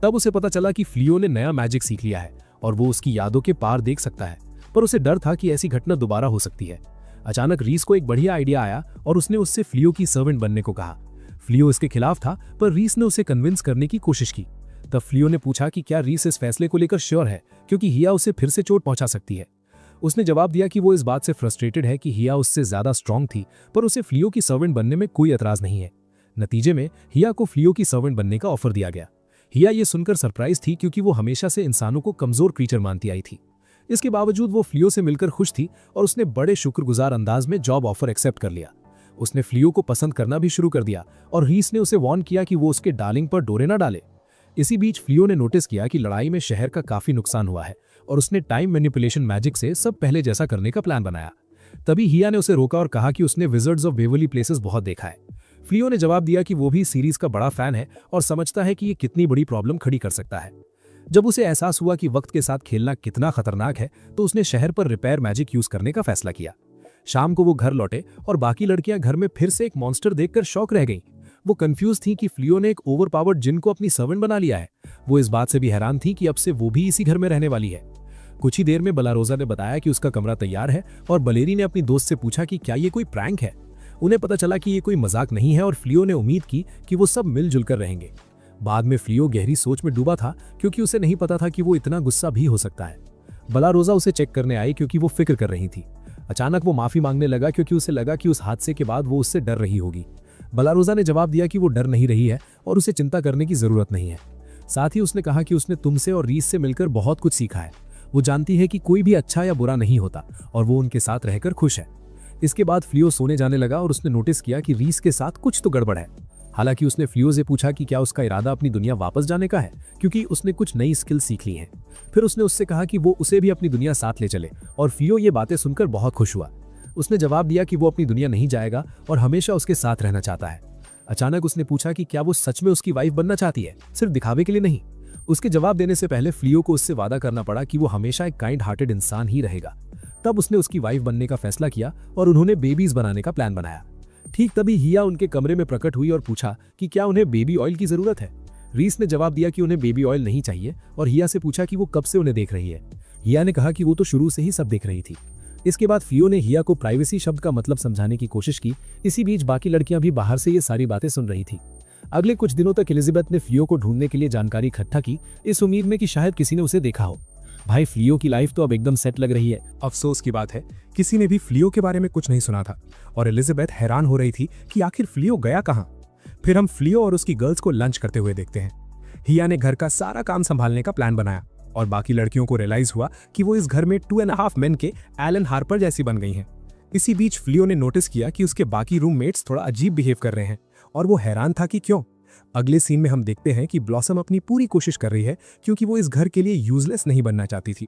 तब उसे पता चला कि फ्लियो ने नया मैजिक सीख लिया है और वो उसकी यादों के पार देख सकता है, पर उसे डर था कि ऐसी घटना दोबारा हो सकती है। अचानक रीस को एक बढ़िया आइडिया आया और उसने उससे फ्लियो की सर्वेंट बनने को कहा। फ्लियो इसके खिलाफ था, पर रीस ने उसे कन्विंस करने की कोशिश की। तब फ्लियो ने पूछा कि क्या रीस इस फैसले को लेकर श्योर है क्योंकि हिया उसे फिर से चोट पहुंचा सकती है। उसने जवाब दिया कि वो इस बात से फ्रस्ट्रेटेड है कि हिया उससे ज्यादा स्ट्रांग थी, पर उसे फ्लियो की सर्वेंट बनने में कोई एतराज नहीं है। नतीजे में हिया को फ्लियो की सर्वेंट बनने का ऑफर दिया गया। हिया ये सुनकर सरप्राइज थी क्योंकि वो हमेशा से इंसानों को कमजोर क्रीचर मानती आई थी। इसके बावजूद वो फ्लियो से मिलकर खुश थी और उसने बड़े शुक्रगुजार अंदाज में जॉब ऑफर एक्सेप्ट कर लिया। उसने फ्लियो को पसंद करना भी शुरू कर दिया और रीस ने उसे वार्न किया कि वो उसके डार्लिंग पर डोरे न डाले। इसी बीच फ्लियो ने नोटिस किया कि लड़ाई में शहर का काफी नुकसान हुआ है और उसने टाइम मैनिपुलेशन मैजिक से सब पहले जैसा करने का प्लान बनाया। तभी हिया ने उसे रोका और कहा कि उसने विजर्ड्स ऑफ वेवरली प्लेसेस बहुत देखा है। फ्लियो ने जवाब दिया कि वो भी सीरीज का बड़ा फैन है और समझता है कि ये कितनी बड़ी प्रॉब्लम खड़ी कर सकता है। जब उसे एहसास हुआ कि वक्त के साथ खेलना कितना खतरनाक है तो उसने शहर पर रिपेयर मैजिक यूज करने का फैसला किया। शाम को वो घर लौटे और बाकी लड़कियां घर में फिर से एक मॉन्स्टर देखकर शॉक रह गईं। वो कंफ्यूज थी कि फ्लियो ने एक ओवरपावर्ड जिन को अपनी सर्वेंट बना लिया है। वो इस बात से भी हैरान थी कि अब से वो भी इसी घर में रहने वाली है। कुछ ही देर में बलारोजा ने बताया कि उसका कमरा तैयार है और बलेरी ने अपनी दोस्त से पूछा कि क्या ये कोई प्रैंक है। उन्हें पता चला कि ये कोई मजाक नहीं है और फ्लियो ने उम्मीद की कि वो सब मिलजुल कर रहेंगे। बाद में फ्लियो गहरी सोच में डूबा था क्योंकि उसे नहीं पता था कि वो इतना गुस्सा भी हो सकता है। बलारोजा उसे चेक करने आई क्योंकि वो फिक्र कर रही थी। अचानक वो माफी मांगने लगा क्योंकि उसे लगा कि उस हादसे के बाद वो उससे डर रही होगी। बलारोजा ने जवाब दिया कि वो डर नहीं रही है और उसे चिंता करने की जरूरत नहीं है। साथ ही उसने कहा कि उसने तुमसे और रीस से मिलकर बहुत कुछ सीखा है। वो जानती है कि कोई भी अच्छा या बुरा नहीं होता और वो उनके साथ रहकर खुश है। इसके बाद फ्लियो सोने जाने लगा और उसने नोटिस किया कि रीस के साथ कुछ तो गड़बड़ है। हालांकि उसने फ्लियो से पूछा कि क्या उसका इरादा अपनी दुनिया वापस जाने का है क्योंकि उसने कुछ नई स्किल सीख ली हैं। फिर उसने उससे कहा कि वो उसे भी अपनी दुनिया साथ ले चले और फ्लियो ये बातें सुनकर बहुत खुश हुआ। उसने जवाब दिया कि वो अपनी दुनिया नहीं जाएगा और हमेशा उसके साथ रहना चाहता है। अचानक उसने पूछा कि क्या वो सच में उसकी वाइफ बनना चाहती है, सिर्फ दिखावे के लिए नहीं। उसके जवाब देने से पहले फ्लियो को उससे वादा करना पड़ा कि वो हमेशा एक काइंड हार्टेड इंसान ही रहेगा। तब उसने उसकी वाइफ बनने का फैसला किया और उन्होंने बेबीज बनाने का प्लान बनाया। ठीक तभी हिया उनके कमरे में प्रकट हुई और पूछा कि क्या उन्हें बेबी ऑयल की जरूरत है। रीस ने जवाब दिया कि उन्हें बेबी ऑयल नहीं चाहिए और हिया से पूछा कि वो कब से उन्हें देख रही है। हिया ने कहा कि वो तो शुरू से ही सब देख रही थी। इसके बाद फ्लियो ने हिया को प्राइवेसी शब्द का मतलब समझाने की कोशिश की। इसी बीच बाकी लड़कियां भी बाहर से ये सारी बातें सुन रही थी। अगले कुछ दिनों तक एलिजाबेथ ने फ्लियो को ढूंढने के लिए जानकारी इकट्ठा की, इस उम्मीद में कि शायद किसी ने उसे देखा हो। भाई फ्लियो की लाइफ तो अब एकदम सेट लग रही है। अफसोस की बात है किसी ने भी फ्लियो के बारे में कुछ नहीं सुना था और एलिजाबेथ हैरान हो रही थी कि आखिर फ्लियो गया कहां। फिर हम फ्लियो और उसकी गर्ल्स को लंच करते हुए देखते हैं। हिया ने घर का सारा काम संभालने का प्लान बनाया और बाकी लड़कियों को रियलाइज हुआ कि वो इस घर में 2.5 मेन के एलन हार्पर जैसी बन गई हैं। इसी बीच फ्लियो ने नोटिस किया कि उसके बाकी रूममेट्स थोड़ा अजीब बिहेव कर रहे हैं और वो हैरान था कि क्यों। अगले सीन में हम देखते हैं कि ब्लॉसम अपनी पूरी कोशिश कर रही है क्योंकि वो इस घर के लिए यूजलेस नहीं बनना चाहती थी।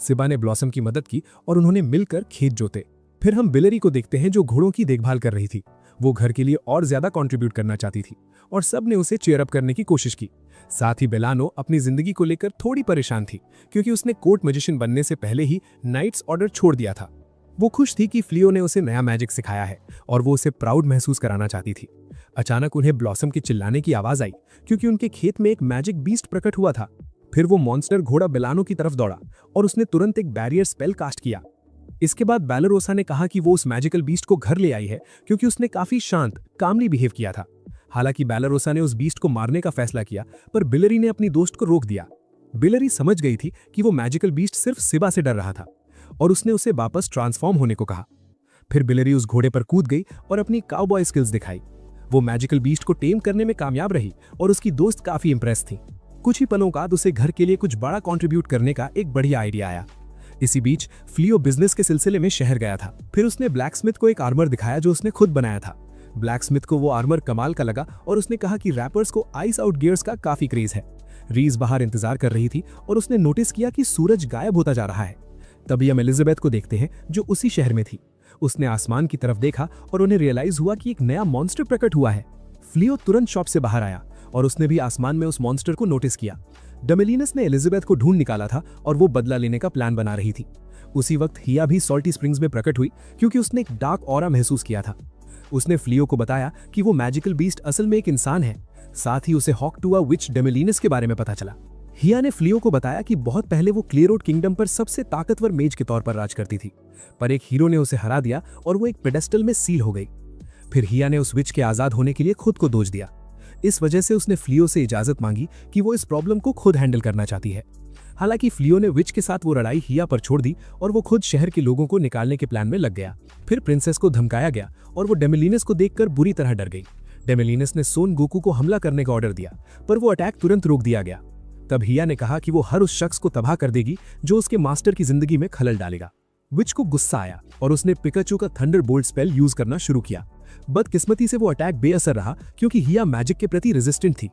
सिबा ने ब्लॉसम की मदद की और उन्होंने मिलकर खेत जोते। फिर हम बिलरी को देखते हैं जो घोड़ों की देखभाल कर रही थी। वो घर के लिए और ज्यादा कंट्रीब्यूट करना चाहती थी और सब ने उसे चेयर अप करने की कोशिश की। साथ ही बेलानो अपनी जिंदगी को लेकर थोड़ी परेशान थी क्योंकि उसने कोर्ट मैजिशियन बनने से पहले ही नाइट्स ऑर्डर छोड़ दिया था। वो खुश थी कि फ्लियो ने उसे नया मैजिक सिखाया है और वो उसे प्राउड महसूस कराना चाहती थी। अचानक उन्हें ब्लॉसम के चिल्लाने की आवाज आई क्योंकि उनके खेत में एक मैजिक बीस्ट प्रकट हुआ था। फिर वो मॉन्स्टर घोड़ा बेलानो की तरफ दौड़ा और उसने तुरंत एक बैरियर स्पेल कास्ट किया। इसके बाद बैलरोसा ने कहा कि वो उस मैजिकल बीस्ट को घर ले आई है क्योंकि उसने काफी शांत कामली बिहेव किया था। हालांकि बैलरोसा ने उस बीस्ट को मारने का फैसला किया पर बिलरी ने अपनी दोस्त को रोक दिया। बिलरी समझ गई थी कि वो मैजिकल बीस्ट सिर्फ सिबा से डर रहा था और उसने उसे वापस ट्रांसफॉर्म होने को कहा। फिर बिलरी उस घोड़े पर कूद गई और अपनी काउबॉय स्किल्स दिखाई। वो मैजिकल बीस्ट को टेम करने में कामयाब रही और उसकी दोस्त काफी इंप्रेस थी। कुछ ही पलों बाद उसे घर के लिए कुछ बड़ा कंट्रीब्यूट करने का एक बढ़िया आइडिया आया। इसी बीच फ्लियो बिजनेस के सिलसिले में शहर गया था। फिर उसने ब्लैकस्मिथ को एक आर्मर दिखाया जो उसने खुद बनाया था। ब्लैकस्मिथ को वो आर्मर कमाल का लगा और उसने कहा कि रैपर्स को आइस आउट गियर्स का काफी क्रेज है। रीज बाहर इंतजार कर रही थी और उसने नोटिस किया कि सूरज गायब होता जा रहा है। तभी हम एलिजाबेथ को देखते हैं जो उसी शहर में थी। उसने आसमान की तरफ देखा और उन्हें रियलाइज हुआ कि एक नया मॉन्स्टर प्रकट हुआ है। फ्लियो तुरंत शॉप से बाहर आया और उसने भी आसमान में उस मॉन्स्टर को नोटिस किया। डमेलिनस ने एलिजाबेथ को ढूंढ निकाला था और वो बदला लेने का प्लान बना रही थी। उसी वक्त हिया भी सॉल्टी स्प्रिंग्स में प्रकट हुई क्योंकि उसने एक डार्क ऑरा महसूस किया था। उसने फ्लियो को बताया कि वो मैजिकल बीस्ट असल में एक इंसान है। साथ ही उसे हॉकटुआ विच डेमेलिनस के बारे में पता चला। हिया ने फ्लियो को बताया कि बहुत पहले वो क्लेरोड किंगडम पर सबसे ताकतवर मेज के तौर पर राज करती थी, पर एक हीरो ने उसे हरा दिया और वो एक पेडेस्टल में सील हो गई। फिर हिया ने उस विच के आजाद होने के लिए खुद को दोष दिया। इस वजह से उसने फ्लियो से इजाजत मांगी कि वो इस प्रॉब्लम को खुद हैंडल करना चाहती है। हालांकि फ्लियो ने विच के साथ वो लड़ाई हिया पर छोड़ दी और वो खुद शहर के लोगों को निकालने के प्लान में लग गया। फिर प्रिंसेस को धमकाया गया और वो डेमेलिनस को देखकर बुरी तरह डर गई। डेमेलिनस ने सोन गोकू को हमला करने का ऑर्डर दिया पर वो अटैक तुरंत रोक दिया गया। तब हिया ने कहा कि वो हर उस शख्स को तबाह कर देगी जो उसके मास्टर की जिंदगी में खलल डालेगा। विच को गुस्सा आया और उसने पिकाचू का थंडर बोल्ट स्पेल यूज करना शुरू किया। बदकिस्मती से वो अटैक बेअसर रहा क्योंकि हिया मैजिक के प्रति रेजिस्टेंट थी।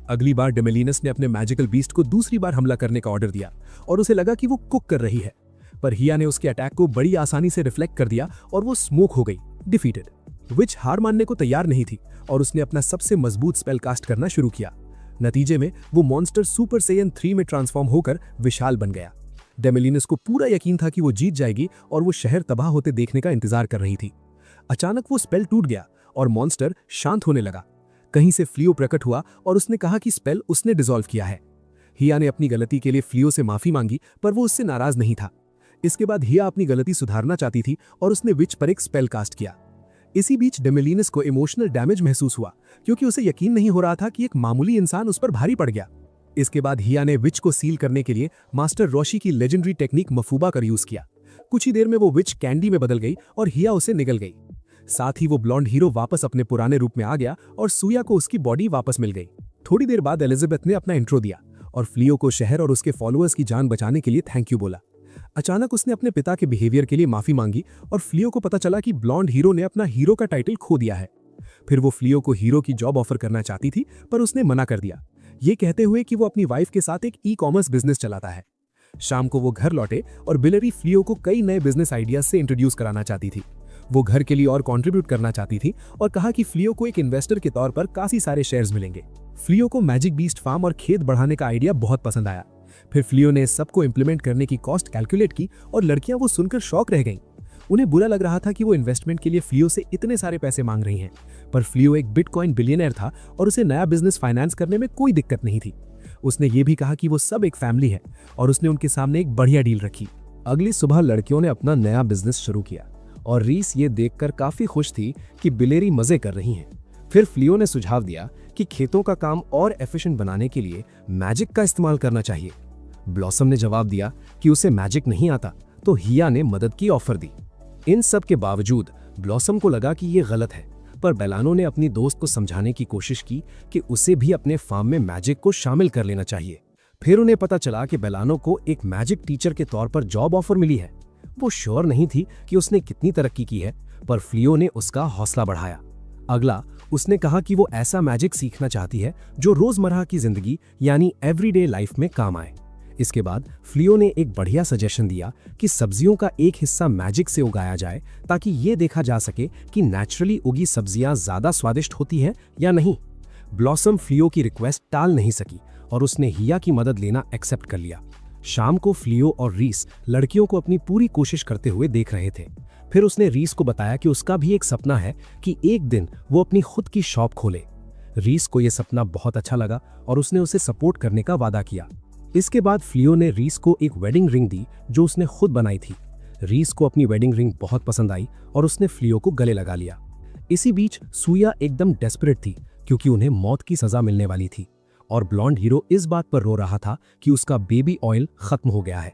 अगली बार डेमेलिनस ने अपने मैजिकल बीस्ट को दूसरी बार हमला करने का ऑर्डर दिया और उसे लगा कि वो कुक कर रही है, पर हिया ने उसके अटैक को बड़ी आसानी से रिफ्लेक्ट कर दिया और वो स्मोक हो गई, डिफीटेड। विच हार मानने को तैयार नहीं थी और उसने अपना सबसे मजबूत स्पेल कास्ट करना शुरू किया। नतीजे में वो मॉन्स्टर सुपर सेयन 3 में ट्रांसफॉर्म होकर विशाल बन गया। डेमेलिनस को पूरा यकीन था कि वो जीत जाएगी और वो शहर तबाह होते देखने का इंतजार कर रही थी। अचानक वो स्पेल टूट गया और मॉन्स्टर शांत होने लगा। कहीं से फ्लियो प्रकट हुआ और उसने कहा कि स्पेल उसने डिसॉल्व किया है। हिया ने अपनी गलती के लिए फ्लियो से माफी मांगी, पर वो उससे नाराज नहीं था। इसके बाद हिया अपनी गलती सुधारना चाहती थी और उसने विच पर एक स्पेल कास्ट किया। इसी बीच डेमेलिनस को इमोशनल डैमेज महसूस हुआ, क्योंकि उसे यकीन नहीं हो रहा था कि एक मामूली इंसान उस पर भारी पड़ गया। इसके बाद हिया ने विच को सील करने के लिए मास्टर रोशी की लेजेंडरी टेक्निक मफूबा का यूज किया। कुछ ही देर में वो विच कैंडी में बदल गई और हिया उसे निगल गई। साथ ही वो ब्लॉन्ड हीरो वापस अपने पुराने रूप में आ गया और सूया को उसकी बॉडी वापस मिल गई। थोड़ी देर बाद एलिजाबेथ ने अपना इंट्रो दिया और फ्लियो को शहर और उसके फॉलोअर्स की जान बचाने के लिए थैंक यू बोला। अचानक उसने अपने पिता के बिहेवियर के लिए माफी मांगी और फ्लियो को पता चला कि ब्लॉन्ड हीरो ने अपना हीरो का टाइटल खो दिया है। फिर वो फ्लियो को हीरो की जॉब ऑफर करना चाहती थी, पर उसने मना कर दिया, ये कहते हुए कि वो अपनी वाइफ के साथ एक ई-कॉमर्स बिजनेस चलाता है। शाम को वो घर लौटे और बिलरी फ्लियो को कई नए बिजनेस आइडियाज से इंट्रोड्यूस कराना चाहती थी। वो घर के लिए और कंट्रीब्यूट करना चाहती थी और कहा कि फ्लियो को एक इन्वेस्टर के तौर पर काफी सारे शेयर्स मिलेंगे। फ्लियो को मैजिक बीस्ट फार्म और खेत बढ़ाने का आइडिया बहुत पसंद आया। फिर फ्लियो ने सबको इंप्लीमेंट करने की कॉस्ट कैलकुलेट की और लड़कियां वो सुनकर शॉक रह गईं। उन्हें बुरा लग रहा था कि वो इन्वेस्टमेंट के लिए फ्लियो से इतने सारे पैसे मांग रही हैं, पर फ्लियो एक बिटकॉइन बिलियनर था और उसे नया बिजनेस फाइनेंस करने में कोई दिक्कत नहीं थी। उसने ये भी कहा कि वो सब एक फैमिली है और उसने उनके सामने एक बढ़िया डील रखी। अगली सुबह लड़कियों ने अपना नया बिजनेस शुरू किया और रीस ये देखकर काफी खुश थी कि बिलेरी मजे कर रही हैं। फिर फ्लियो ने सुझाव दिया कि खेतों का काम और एफिशिएंट बनाने के लिए मैजिक का इस्तेमाल करना चाहिए। ब्लॉसम ने जवाब दिया कि उसे मैजिक नहीं आता, तो हिया ने मदद की ऑफर दी। इन सब के बावजूद ब्लॉसम को लगा कि ये गलत है, पर बेलानो ने अपनी दोस्त को समझाने की कोशिश की कि उसे भी अपने फार्म में मैजिक को शामिल कर लेना चाहिए। फिर उन्हें पता चला कि बेलानो को एक मैजिक टीचर के तौर पर जॉब ऑफर मिली है। वो श्योर नहीं थी कि उसने कितनी तरक्की की है, पर फ्लियो ने उसका हौसला बढ़ाया। अगला, उसने कहा कि वो ऐसा मैजिक सीखना चाहती है जो रोजमर्रा की जिंदगी यानी एवरीडे लाइफ में काम आए। इसके बाद फ्लियो ने एक बढ़िया सजेशन दिया कि सब्जियों का एक हिस्सा मैजिक से उगाया जाए, ताकि ये देखा जा सके कि नेचुरली उगी सब्जियां ज्यादा स्वादिष्ट होती हैं या नहीं। ब्लॉसम फ्लियो की रिक्वेस्ट टाल नहीं सकी और उसने हिया की मदद लेना एक्सेप्ट कर लिया। शाम को फ्लियो और रीस लड़कियों को अपनी पूरी कोशिश करते हुए देख रहे थे। फिर उसने रीस को बताया कि उसका भी एक सपना है कि एक दिन वो अपनी खुद की शॉप खोले। रीस को यह सपना बहुत अच्छा लगा और उसने उसे सपोर्ट करने का वादा किया। इसके बाद फ्लियो ने रीस को एक वेडिंग रिंग दी जो उसने खुद बनाई थी। रीस को अपनी वेडिंग रिंग बहुत पसंद आई और उसने फ्लियो को गले लगा लिया। इसी बीच सूया एकदम डेस्परेट थी, क्योंकि उन्हें मौत की सजा मिलने वाली थी और ब्लॉन्ड हीरो इस बात पर रो रहा था कि उसका बेबी ऑयल खत्म हो गया है।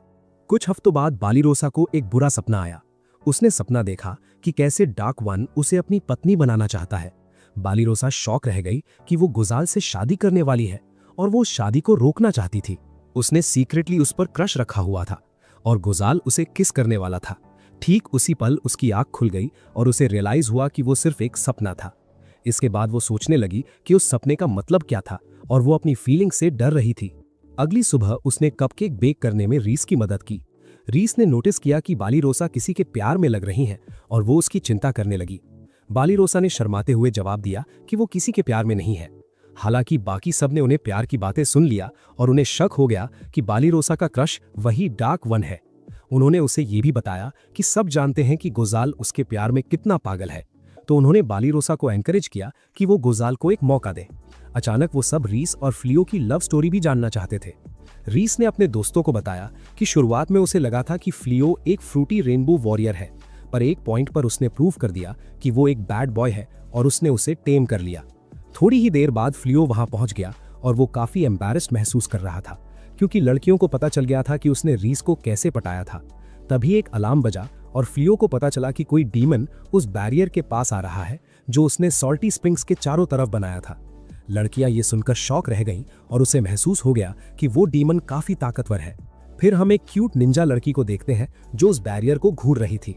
कुछ हफ्तों बाद बालीरोसा को एक बुरा सपना आया। उसने सपना देखा कि कैसे डार्क वन उसे अपनी पत्नी बनाना चाहता है। बालीरोसा शॉक रह गई कि वो गुजाल से शादी करने वाली है और वो शादी को रोकना चाहती थी। उसने सीक्रेटली उस पर क्रश रखा हुआ था और गुजाल उसे किस करने वाला था। ठीक उसी पल उसकी आंख खुल गई और उसे रियलाइज हुआ कि वो सिर्फ एक सपना था। इसके बाद वो सोचने लगी कि उस सपने का मतलब क्या था और वो अपनी फीलिंग से डर रही थी। अगली सुबह उसने कपकेक बेक करने में रीस की मदद की। रीस ने नोटिस किया कि बालीरोसा किसी के प्यार में लग रही हैं और वो उसकी चिंता करने लगी। बालीरोसा ने शर्माते हुए जवाब दिया कि वो किसी के प्यार में नहीं है। हालांकि बाकी सब ने उन्हें प्यार की बातें सुन लिया और उन्हें शक हो गया कि बालीरोसा का क्रश वही डार्क वन है। उन्होंने उसे ये भी बताया कि सब जानते हैं कि गुजाल उसके प्यार में कितना पागल है, तो उन्होंने बालीरोसा को एनकरेज किया कि वो गुजाल को एक मौका दे। अचानक वो सब रीस और फ्लियो की लव स्टोरी भी जानना चाहते थे। रीस ने अपने दोस्तों को बताया कि शुरुआत में उसे लगा था कि फ्लियो एक फ्रूटी रेनबो वॉरियर है, पर एक पॉइंट पर उसने प्रूव कर दिया कि वो एक बैड बॉय है और उसने उसे टेम कर लिया। थोड़ी ही देर बाद फ्लियो वहां पहुंच गया और वो काफी एम्बैरेस्ड महसूस कर रहा था, क्योंकि लड़कियों को पता चल गया था कि उसने रीस को कैसे पटाया था। तभी एक अलार्म बजा और फ्लियो को पता चला कि कोई डीमन उस बैरियर के पास आ रहा है जो उसने सॉल्टी स्प्रिंग्स के चारों तरफ बनाया था। लड़कियां ये सुनकर शॉक रह गईं और उसे महसूस हो गया कि वो डीमन काफी ताकतवर है। फिर हम एक क्यूट निंजा लड़की को देखते हैं जो उस बैरियर को घूर रही थी।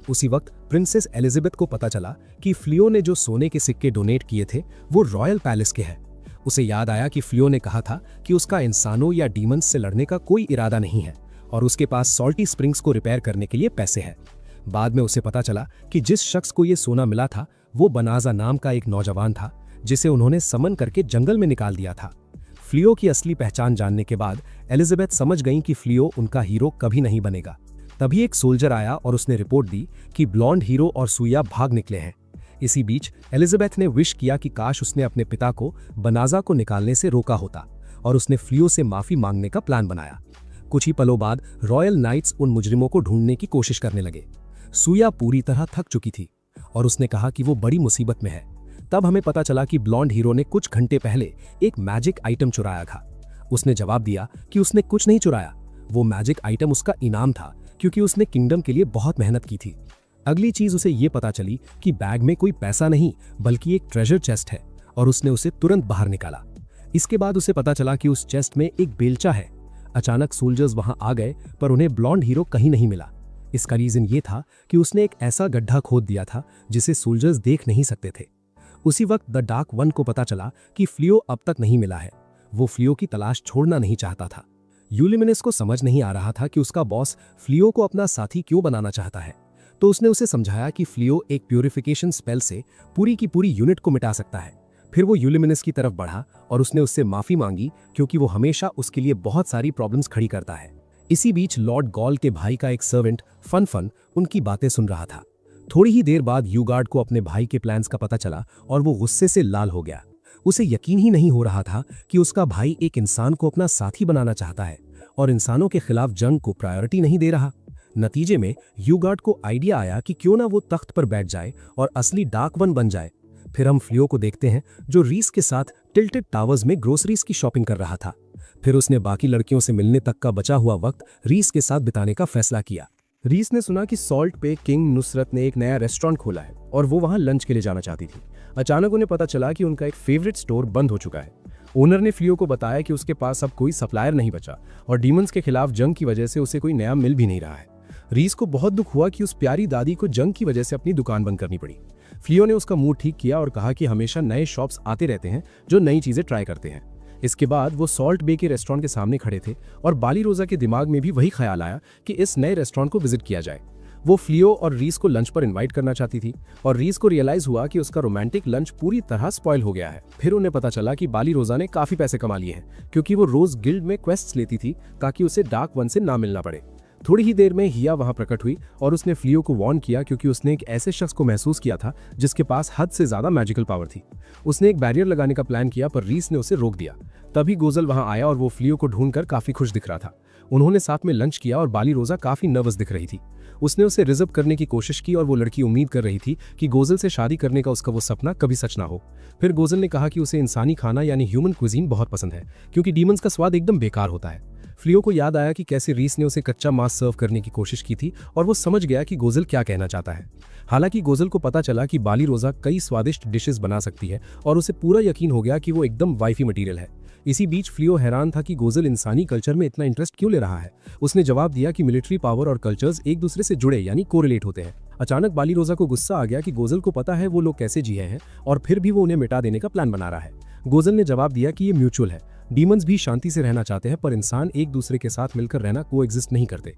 उसी वक्त प्रिंसेस एलिजाबेथ को पता चला कि फ्लियो ने जो सोने के सिक्के डोनेट किए थे वो रॉयल पैलेस के हैं। उसे याद आया कि फ्लियो ने कहा था कि उसका इंसानों या डीमंस से लड़ने का कोई इरादा नहीं है और उसके पास सॉल्टी स्प्रिंग्स को रिपेयर करने के लिए पैसे हैं। बाद में उसे पता चला कि जिस शख्स को ये सोना मिला था वो बनाजा नाम का एक नौजवान था, जिसे उन्होंने समन करके जंगल में निकाल दिया था। फ्लियो की असली पहचान जानने के बाद एलिजाबेथ समझ गईं कि फ्लियो उनका हीरो कभी नहीं बनेगा। तभी एक सोल्जर आया और उसने रिपोर्ट दी कि ब्लॉन्ड हीरो और सुइया भाग निकले हैं। इसी बीच एलिजाबेथ ने विश किया कि काश उसने अपने पिता को बनाजा को निकालने से रोका होता, और उसने फ्लियो से माफी मांगने का प्लान बनाया। कुछ ही पलों बाद रॉयल नाइट्स उन मुजरिमों को ढूंढने की कोशिश करने लगे। सुइया पूरी तरह थक चुकी थी और उसने कहा कि वो बड़ी मुसीबत में है। तब हमें पता चला कि ब्लॉन्ड हीरो ने कुछ घंटे पहले एक मैजिक आइटम चुराया था। उसने जवाब दिया कि उसने कुछ नहीं चुराया, वो मैजिक आइटम उसका इनाम था, क्योंकि उसने किंगडम के लिए बहुत मेहनत की थी। अगली चीज उसे ये पता चली कि बैग में कोई पैसा नहीं बल्कि एक ट्रेजर चेस्ट है, और उसने उसे तुरंत बाहर निकाला। इसके बाद उसे पता चला कि उस चेस्ट में एक बेलचा है। अचानक सोल्जर्स वहां आ गए, पर उन्हें ब्लॉन्ड हीरो कहीं नहीं मिला। इसका रीजन ये था कि उसने एक ऐसा गड्ढा खोद दिया था जिसे सोल्जर्स देख नहीं सकते थे। उसी वक्त द डार्क वन को पता चला कि फ्लियो अब तक नहीं मिला है। वो फ्लियो की तलाश छोड़ना नहीं चाहता था। यूलिमिनस को समझ नहीं आ रहा था कि उसका बॉस फ्लियो को अपना साथी क्यों बनाना चाहता है, तो उसने उसे समझाया कि फ्लियो एक प्यूरिफिकेशन स्पेल से पूरी की पूरी यूनिट को मिटा सकता है। फिर वो यूलिमिनस की तरफ बढ़ा और उसने उससे माफी मांगी, क्योंकि वो हमेशा उसके लिए बहुत सारी प्रॉब्लम्स खड़ी करता है। इसी बीच लॉर्ड गॉल के भाई का एक सर्वेंट फन उनकी बातें सुन रहा था। थोड़ी ही देर बाद यूगार्ड को अपने भाई के प्लान्स का पता चला और वो गुस्से से लाल हो गया। उसे यकीन ही नहीं हो रहा था कि उसका भाई एक इंसान को अपना साथी बनाना चाहता है और इंसानों के खिलाफ जंग को प्रायोरिटी नहीं दे रहा। नतीजे में यूगार्ड को आइडिया आया कि क्यों ना वो तख्त पर बैठ जाए और असली डार्क वन बन जाए। फिर हम फ्लियो को देखते हैं जो रीस के साथ टिल्टेड टावर्स में ग्रोसरीज की शॉपिंग कर रहा था। फिर उसने बाकी लड़कियों से मिलने तक का बचा हुआ वक्त रीस के साथ बिताने का फैसला किया। रीस ने सुना कि सॉल्ट पे किंग नुसरत ने एक नया रेस्टोरेंट खोला है और वो वहां लंच के लिए जाना चाहती थी। अचानक उन्हें पता चला कि उनका एक फेवरेट स्टोर बंद हो चुका है। ओनर ने फ्लियो को बताया कि उसके पास अब कोई सप्लायर नहीं बचा और डीमंस के खिलाफ जंग की वजह से उसे कोई नया मिल भी नहीं रहा है। रीस को बहुत दुख हुआ कि उस प्यारी दादी को जंग की वजह से अपनी दुकान बंद करनी पड़ी। फ्लियो ने उसका मूड ठीक किया और कहा कि हमेशा नए शॉप्स आते रहते हैं जो नई चीजें ट्राई करते हैं। इसके बाद वो सॉल्ट बे के रेस्टोरेंट के सामने खड़े थे और बाली रोजा के दिमाग में भी वही ख्याल आया कि इस नए रेस्टोरेंट को विजिट किया जाए। वो फ्लियो और रीस को लंच पर इनवाइट करना चाहती थी और रीस को रियलाइज हुआ कि उसका रोमांटिक लंच पूरी तरह स्पॉइल हो गया है। फिर उन्हें पता चला कि बाली रोजा ने काफी पैसे कमा लिए हैं, क्योंकि वो रोज गिल्ड में क्वेस्ट्स लेती थी ताकि उसे डार्क वन से ना मिलना पड़े। थोड़ी ही देर में हिया वहां प्रकट हुई और उसने फ्लियो को वार्न किया, क्योंकि उसने एक ऐसे शख्स को महसूस किया था जिसके पास हद से ज्यादा मैजिकल पावर थी। उसने एक बैरियर लगाने का प्लान किया, पर रीस ने उसे रोक दिया। तभी गोजल वहां आया और वो फ्लियो को ढूंढकर काफी खुश दिख रहा था। उन्होंने साथ में लंच किया और बाली रोजा काफी नर्वस दिख रही थी। उसने उसे रिजर्व करने की कोशिश की और वो लड़की उम्मीद कर रही थी कि गोजल से शादी करने का उसका वो सपना कभी सच ना हो। फिर गोजल ने कहा कि उसे इंसानी खाना यानी ह्यूमन क्विजीन बहुत पसंद है, क्योंकि डीमंस का स्वाद एकदम बेकार होता है। फ्लियो को याद आया कि कैसे रीस ने उसे कच्चा मांस सर्व करने की कोशिश की थी और वो समझ गया कि गोजल क्या कहना चाहता है। हालांकि गोजल को पता चला कि बाली रोजा कई स्वादिष्ट डिशेस बना सकती है और उसे पूरा यकीन हो गया कि वो एकदम वाइफी मटेरियल है। इसी बीच फ्लियो हैरान था कि गोजल इंसानी कल्चर में इतना इंटरेस्ट क्यों ले रहा है। उसने जवाब दिया कि मिलिट्री पावर और कल्चर्स एक दूसरे से जुड़े यानी कोरिलेट होते हैं। अचानक बाली रोजा को गुस्सा आ गया कि गोजल को पता है वो लोग कैसे जिए हैं और फिर भी वो उन्हें मिटा देने का प्लान बना रहा है। गोजल ने जवाब दिया कि ये म्यूचुअल है, डीमंस भी शांति से रहना चाहते हैं, पर इंसान एक दूसरे के साथ मिलकर रहना कोएग्जिस्ट नहीं करते।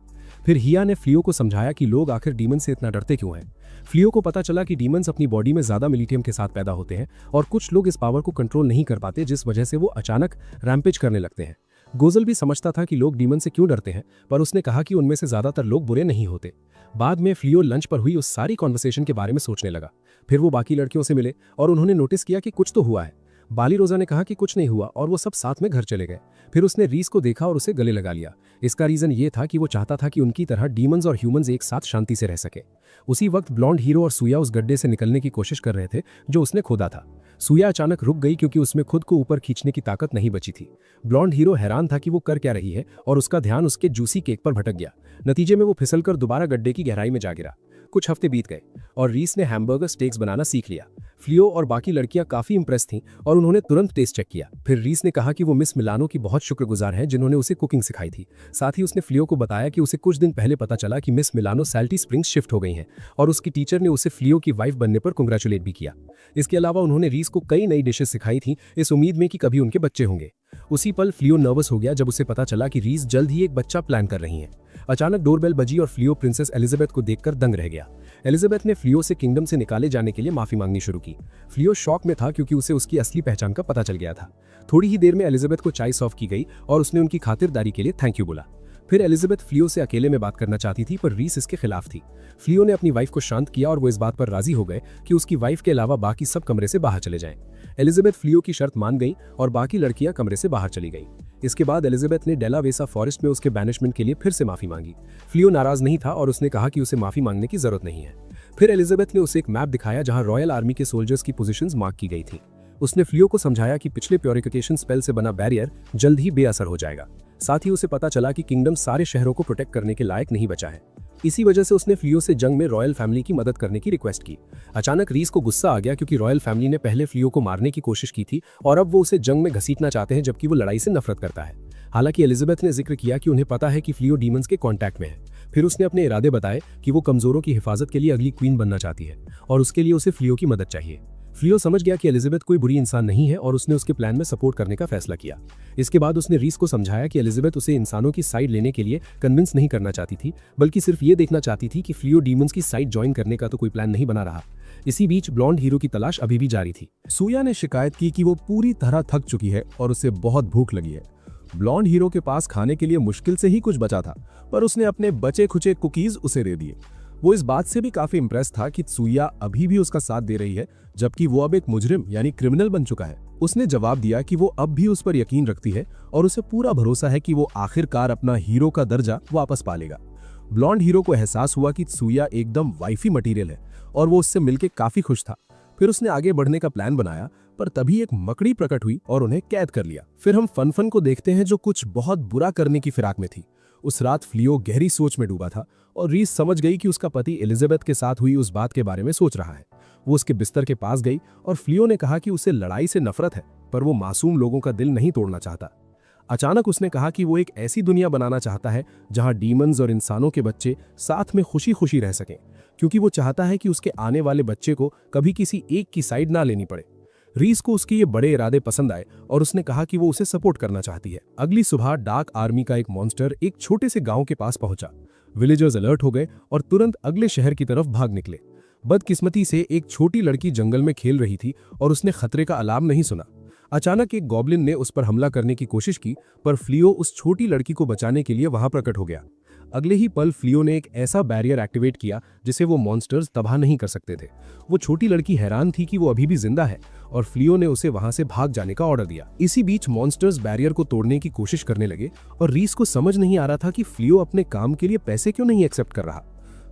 फिर हिया ने फ्लियो को समझाया कि लोग आखिर डीमन से इतना डरते क्यों हैं। फ्लियो को पता चला कि डीमंस अपनी बॉडी में ज्यादा मिलिटियम के साथ पैदा होते हैं और कुछ लोग इस पावर को कंट्रोल नहीं कर पाते, जिस वजह से वो अचानक रैम्पेज करने लगते हैं। गोजल भी समझता था कि लोग डीमन से क्यों डरते हैं, पर उसने कहा कि उनमें से ज्यादातर लोग बुरे नहीं होते। बाद में फ्लियो लंच पर हुई उस सारी कॉन्वर्सेशन के बारे में सोचने लगा। फिर वो बाकी लड़कियों से मिले और उन्होंने नोटिस किया कि कुछ तो हुआ है। बाली रोजा ने कहा कि कुछ नहीं हुआ और वो सब साथ में घर चले गए। फिर उसने रीस को देखा और उसे गले लगा लिया। इसका रीजन ये था कि वो चाहता था कि उनकी तरह डीमंस और ह्यूमंस एक साथ शांति से रह सके। उसी वक्त ब्लॉन्ड हीरो और सुया उस गड्ढे से निकलने की कोशिश कर रहे थे जो उसने खोदा था। सुया अचानक रुक गई क्योंकि उसमें खुद को ऊपर खींचने की ताकत नहीं बची थी। ब्लॉन्ड हीरो हैरान था कि वो कर क्या रही है और उसका ध्यान उसके जूसी केक पर भटक गया। नतीजे में वो फिसलकर दोबारा गड्ढे की गहराई में जा गिरा। कुछ हफ्ते बीत गए और रीस ने हैमबर्गर स्टेक्स बनाना सीख लिया। फ्लियो और बाकी लड़कियां काफी इंप्रेस थीं और उन्होंने तुरंत टेस्ट चेक किया। फिर रीस ने कहा कि वो मिस मिलानो की बहुत शुक्रगुजार है जिन्होंने उसे कुकिंग सिखाई थी। साथ ही उसने फ्लियो को बताया कि उसे कुछ दिन पहले पता चला कि मिस मिलानो सैल्टी स्प्रिंग्स शिफ्ट हो गई हैं और उसकी टीचर ने उसे फ्लियो की वाइफ बनने पर कंग्रेचुलेट भी किया। इसके अलावा उन्होंने रीस को कई नई डिशेस सिखाई थी, इस उम्मीद में कि कभी उनके बच्चे होंगे। उसी पल फ्लियो नर्वस हो गया जब उसे पता चला कि रीस जल्द ही एक बच्चा प्लान कर रही हैं। अचानक डोरबेल बजी और फ्लियो प्रिंसेस एलिजाबेथ को देखकर दंग रह गया। एलिजाबेथ ने फ्लियो से किंगडम से निकाले जाने के लिए माफी मांगनी शुरू की। फ्लियो शॉक में था क्योंकि उसे उसकी असली पहचान का पता चल गया था। थोड़ी ही देर में एलिजाबेथ को चाय सर्व की गई और उसने उनकी खातिरदारी के लिए थैंक यू बोला। फिर एलिजाबेथ फ्लियो से अकेले में बात करना चाहती थी, पर रीस इसके खिलाफ थी। फ्लियो ने अपनी वाइफ को शांत किया और वो इस बात पर राजी हो गए कि उसकी वाइफ के अलावा बाकी सब कमरे से बाहर चले जाएं। एलिजाबेथ फ्लियो की शर्त मान गई और बाकी लड़कियां कमरे से बाहर चली गईं। इसके बाद एलिजाबेथ ने डेलावेसा फॉरेस्ट में उसके बैनिशमेंट के लिए फिर से माफी मांगी। फ्लियो नाराज नहीं था और उसने कहा कि उसे माफी मांगने की जरूरत नहीं है। फिर एलिजाबेथ ने उसे एक मैप दिखाया जहां रॉयल आर्मी के सोल्जर्स की पोजीशंस मार्क की गई थी। उसने फ्लियो को समझाया कि पिछले प्योरिफिकेशन स्पेल से बना बैरियर जल्द ही बेअसर हो जाएगा। साथ ही उसे पता चला कि किंगडम सारे शहरों को प्रोटेक्ट करने के लायक नहीं बचा है। इसी वजह से उसने फ्लियो से जंग में रॉयल फैमिली की मदद करने की रिक्वेस्ट की। अचानक रीस को गुस्सा आ गया क्योंकि रॉयल फैमिली ने पहले फ्लियो को मारने की कोशिश की थी और अब वो उसे जंग में घसीटना चाहते हैं, जबकि वो लड़ाई से नफरत करता है। हालांकि एलिजाबेथ ने जिक्र किया कि उन्हें पता है कि फ्लियो डीमंस के कांटेक्ट में है। फिर उसने अपने इरादे बताए कि वो कमजोरों की हिफाजत के लिए अगली क्वीन बनना चाहती है और उसके लिए उसे फ्लियो की मदद चाहिए। फ्लियो समझ गया कि एलिजाबेथ कोई बुरी इंसान नहीं है और उसने उसके प्लान में सपोर्ट करने का फैसला किया। इसके बाद उसने रीस को समझाया कि एलिजाबेथ उसे इंसानों की साइड लेने के लिए कन्विंस नहीं करना चाहती थी, बल्कि सिर्फ ये देखना चाहती थी कि फ्लियो डीमंस की साइड ज्वाइन करने का तो कोई प्लान नहीं बना रहा। इसी बीच ब्लॉन्ड हीरो की तलाश अभी भी जारी थी। सूया ने शिकायत की कि वो पूरी तरह थक चुकी है और उसे बहुत भूख लगी है। ब्लॉन्ड हीरो के पास खाने के लिए मुश्किल से ही कुछ बचा था, पर उसने अपने बचे खुचे कुकीज उसे दे दिए। वो इस बात से भी काफी इंप्रेस था कि सूया अभी भी उसका साथ दे रही है, जबकि वो अब एक मुजरिम यानी क्रिमिनल बन चुका है। उसने जवाब दिया कि वो अब भी उस पर यकीन रखती है और उसे पूरा भरोसा है कि वो आखिरकार अपना हीरो का दर्जा वापस पा लेगा। ब्लॉन्ड हीरो को एहसास हुआ कि सूया एकदम वाइफी मटेरियल है और वो उससे मिलकर काफी खुश था। फिर उसने आगे बढ़ने का प्लान बनाया, पर तभी एक मकड़ी प्रकट हुई और उन्हें कैद कर लिया। फिर हम फन को देखते हैं जो कुछ बहुत बुरा करने की फिराक में थी। उस रात फ्लियो गहरी सोच में डूबा था और रीस समझ गई कि उसका पति एलिजाबेथ के साथ हुई उस बात के बारे में सोच रहा है। वो उसके बिस्तर के पास गई और फ्लियो ने कहा कि उसे लड़ाई से नफरत है, पर वो मासूम लोगों का दिल नहीं तोड़ना चाहता। अचानक उसने कहा कि वो एक ऐसी दुनिया बनाना चाहता है जहां डीमंस और इंसानों के बच्चे साथ में खुशी खुशी रह सकें, क्योंकि वो चाहता है कि उसके आने वाले बच्चे को कभी किसी एक की साइड ना लेनी पड़े। रीस को उसके ये बड़े इरादे पसंद आए और उसने कहा कि वो उसे सपोर्ट करना चाहती है। अगली सुबह डार्क आर्मी का एक मॉन्स्टर एक छोटे से गांव के पास पहुंचा। विलेजर्स अलर्ट हो गए और तुरंत अगले शहर की तरफ भाग निकले। बदकिस्मती से एक छोटी लड़की जंगल में खेल रही थी और उसने खतरे का अलार्म नहीं सुना। अचानक एक गॉब्लिन ने उस पर हमला करने की कोशिश की, पर फ्लियो उस छोटी लड़की को बचाने के लिए वहां प्रकट हो गया। अगले ही पल फ्लियो ने एक ऐसा बैरियर एक्टिवेट किया जिसे वो मॉन्स्टर्स तबाह नहीं कर सकते थे। वो छोटी लड़की हैरान थी कि वो अभी भी जिंदा है और फ्लियो ने उसे वहां से भाग जाने का ऑर्डर दिया। इसी बीच मॉन्स्टर्स बैरियर को तोड़ने की कोशिश करने लगे और रीस को समझ नहीं आ रहा था कि फ्लियो अपने काम के लिए पैसे क्यों नहीं एक्सेप्ट कर रहा।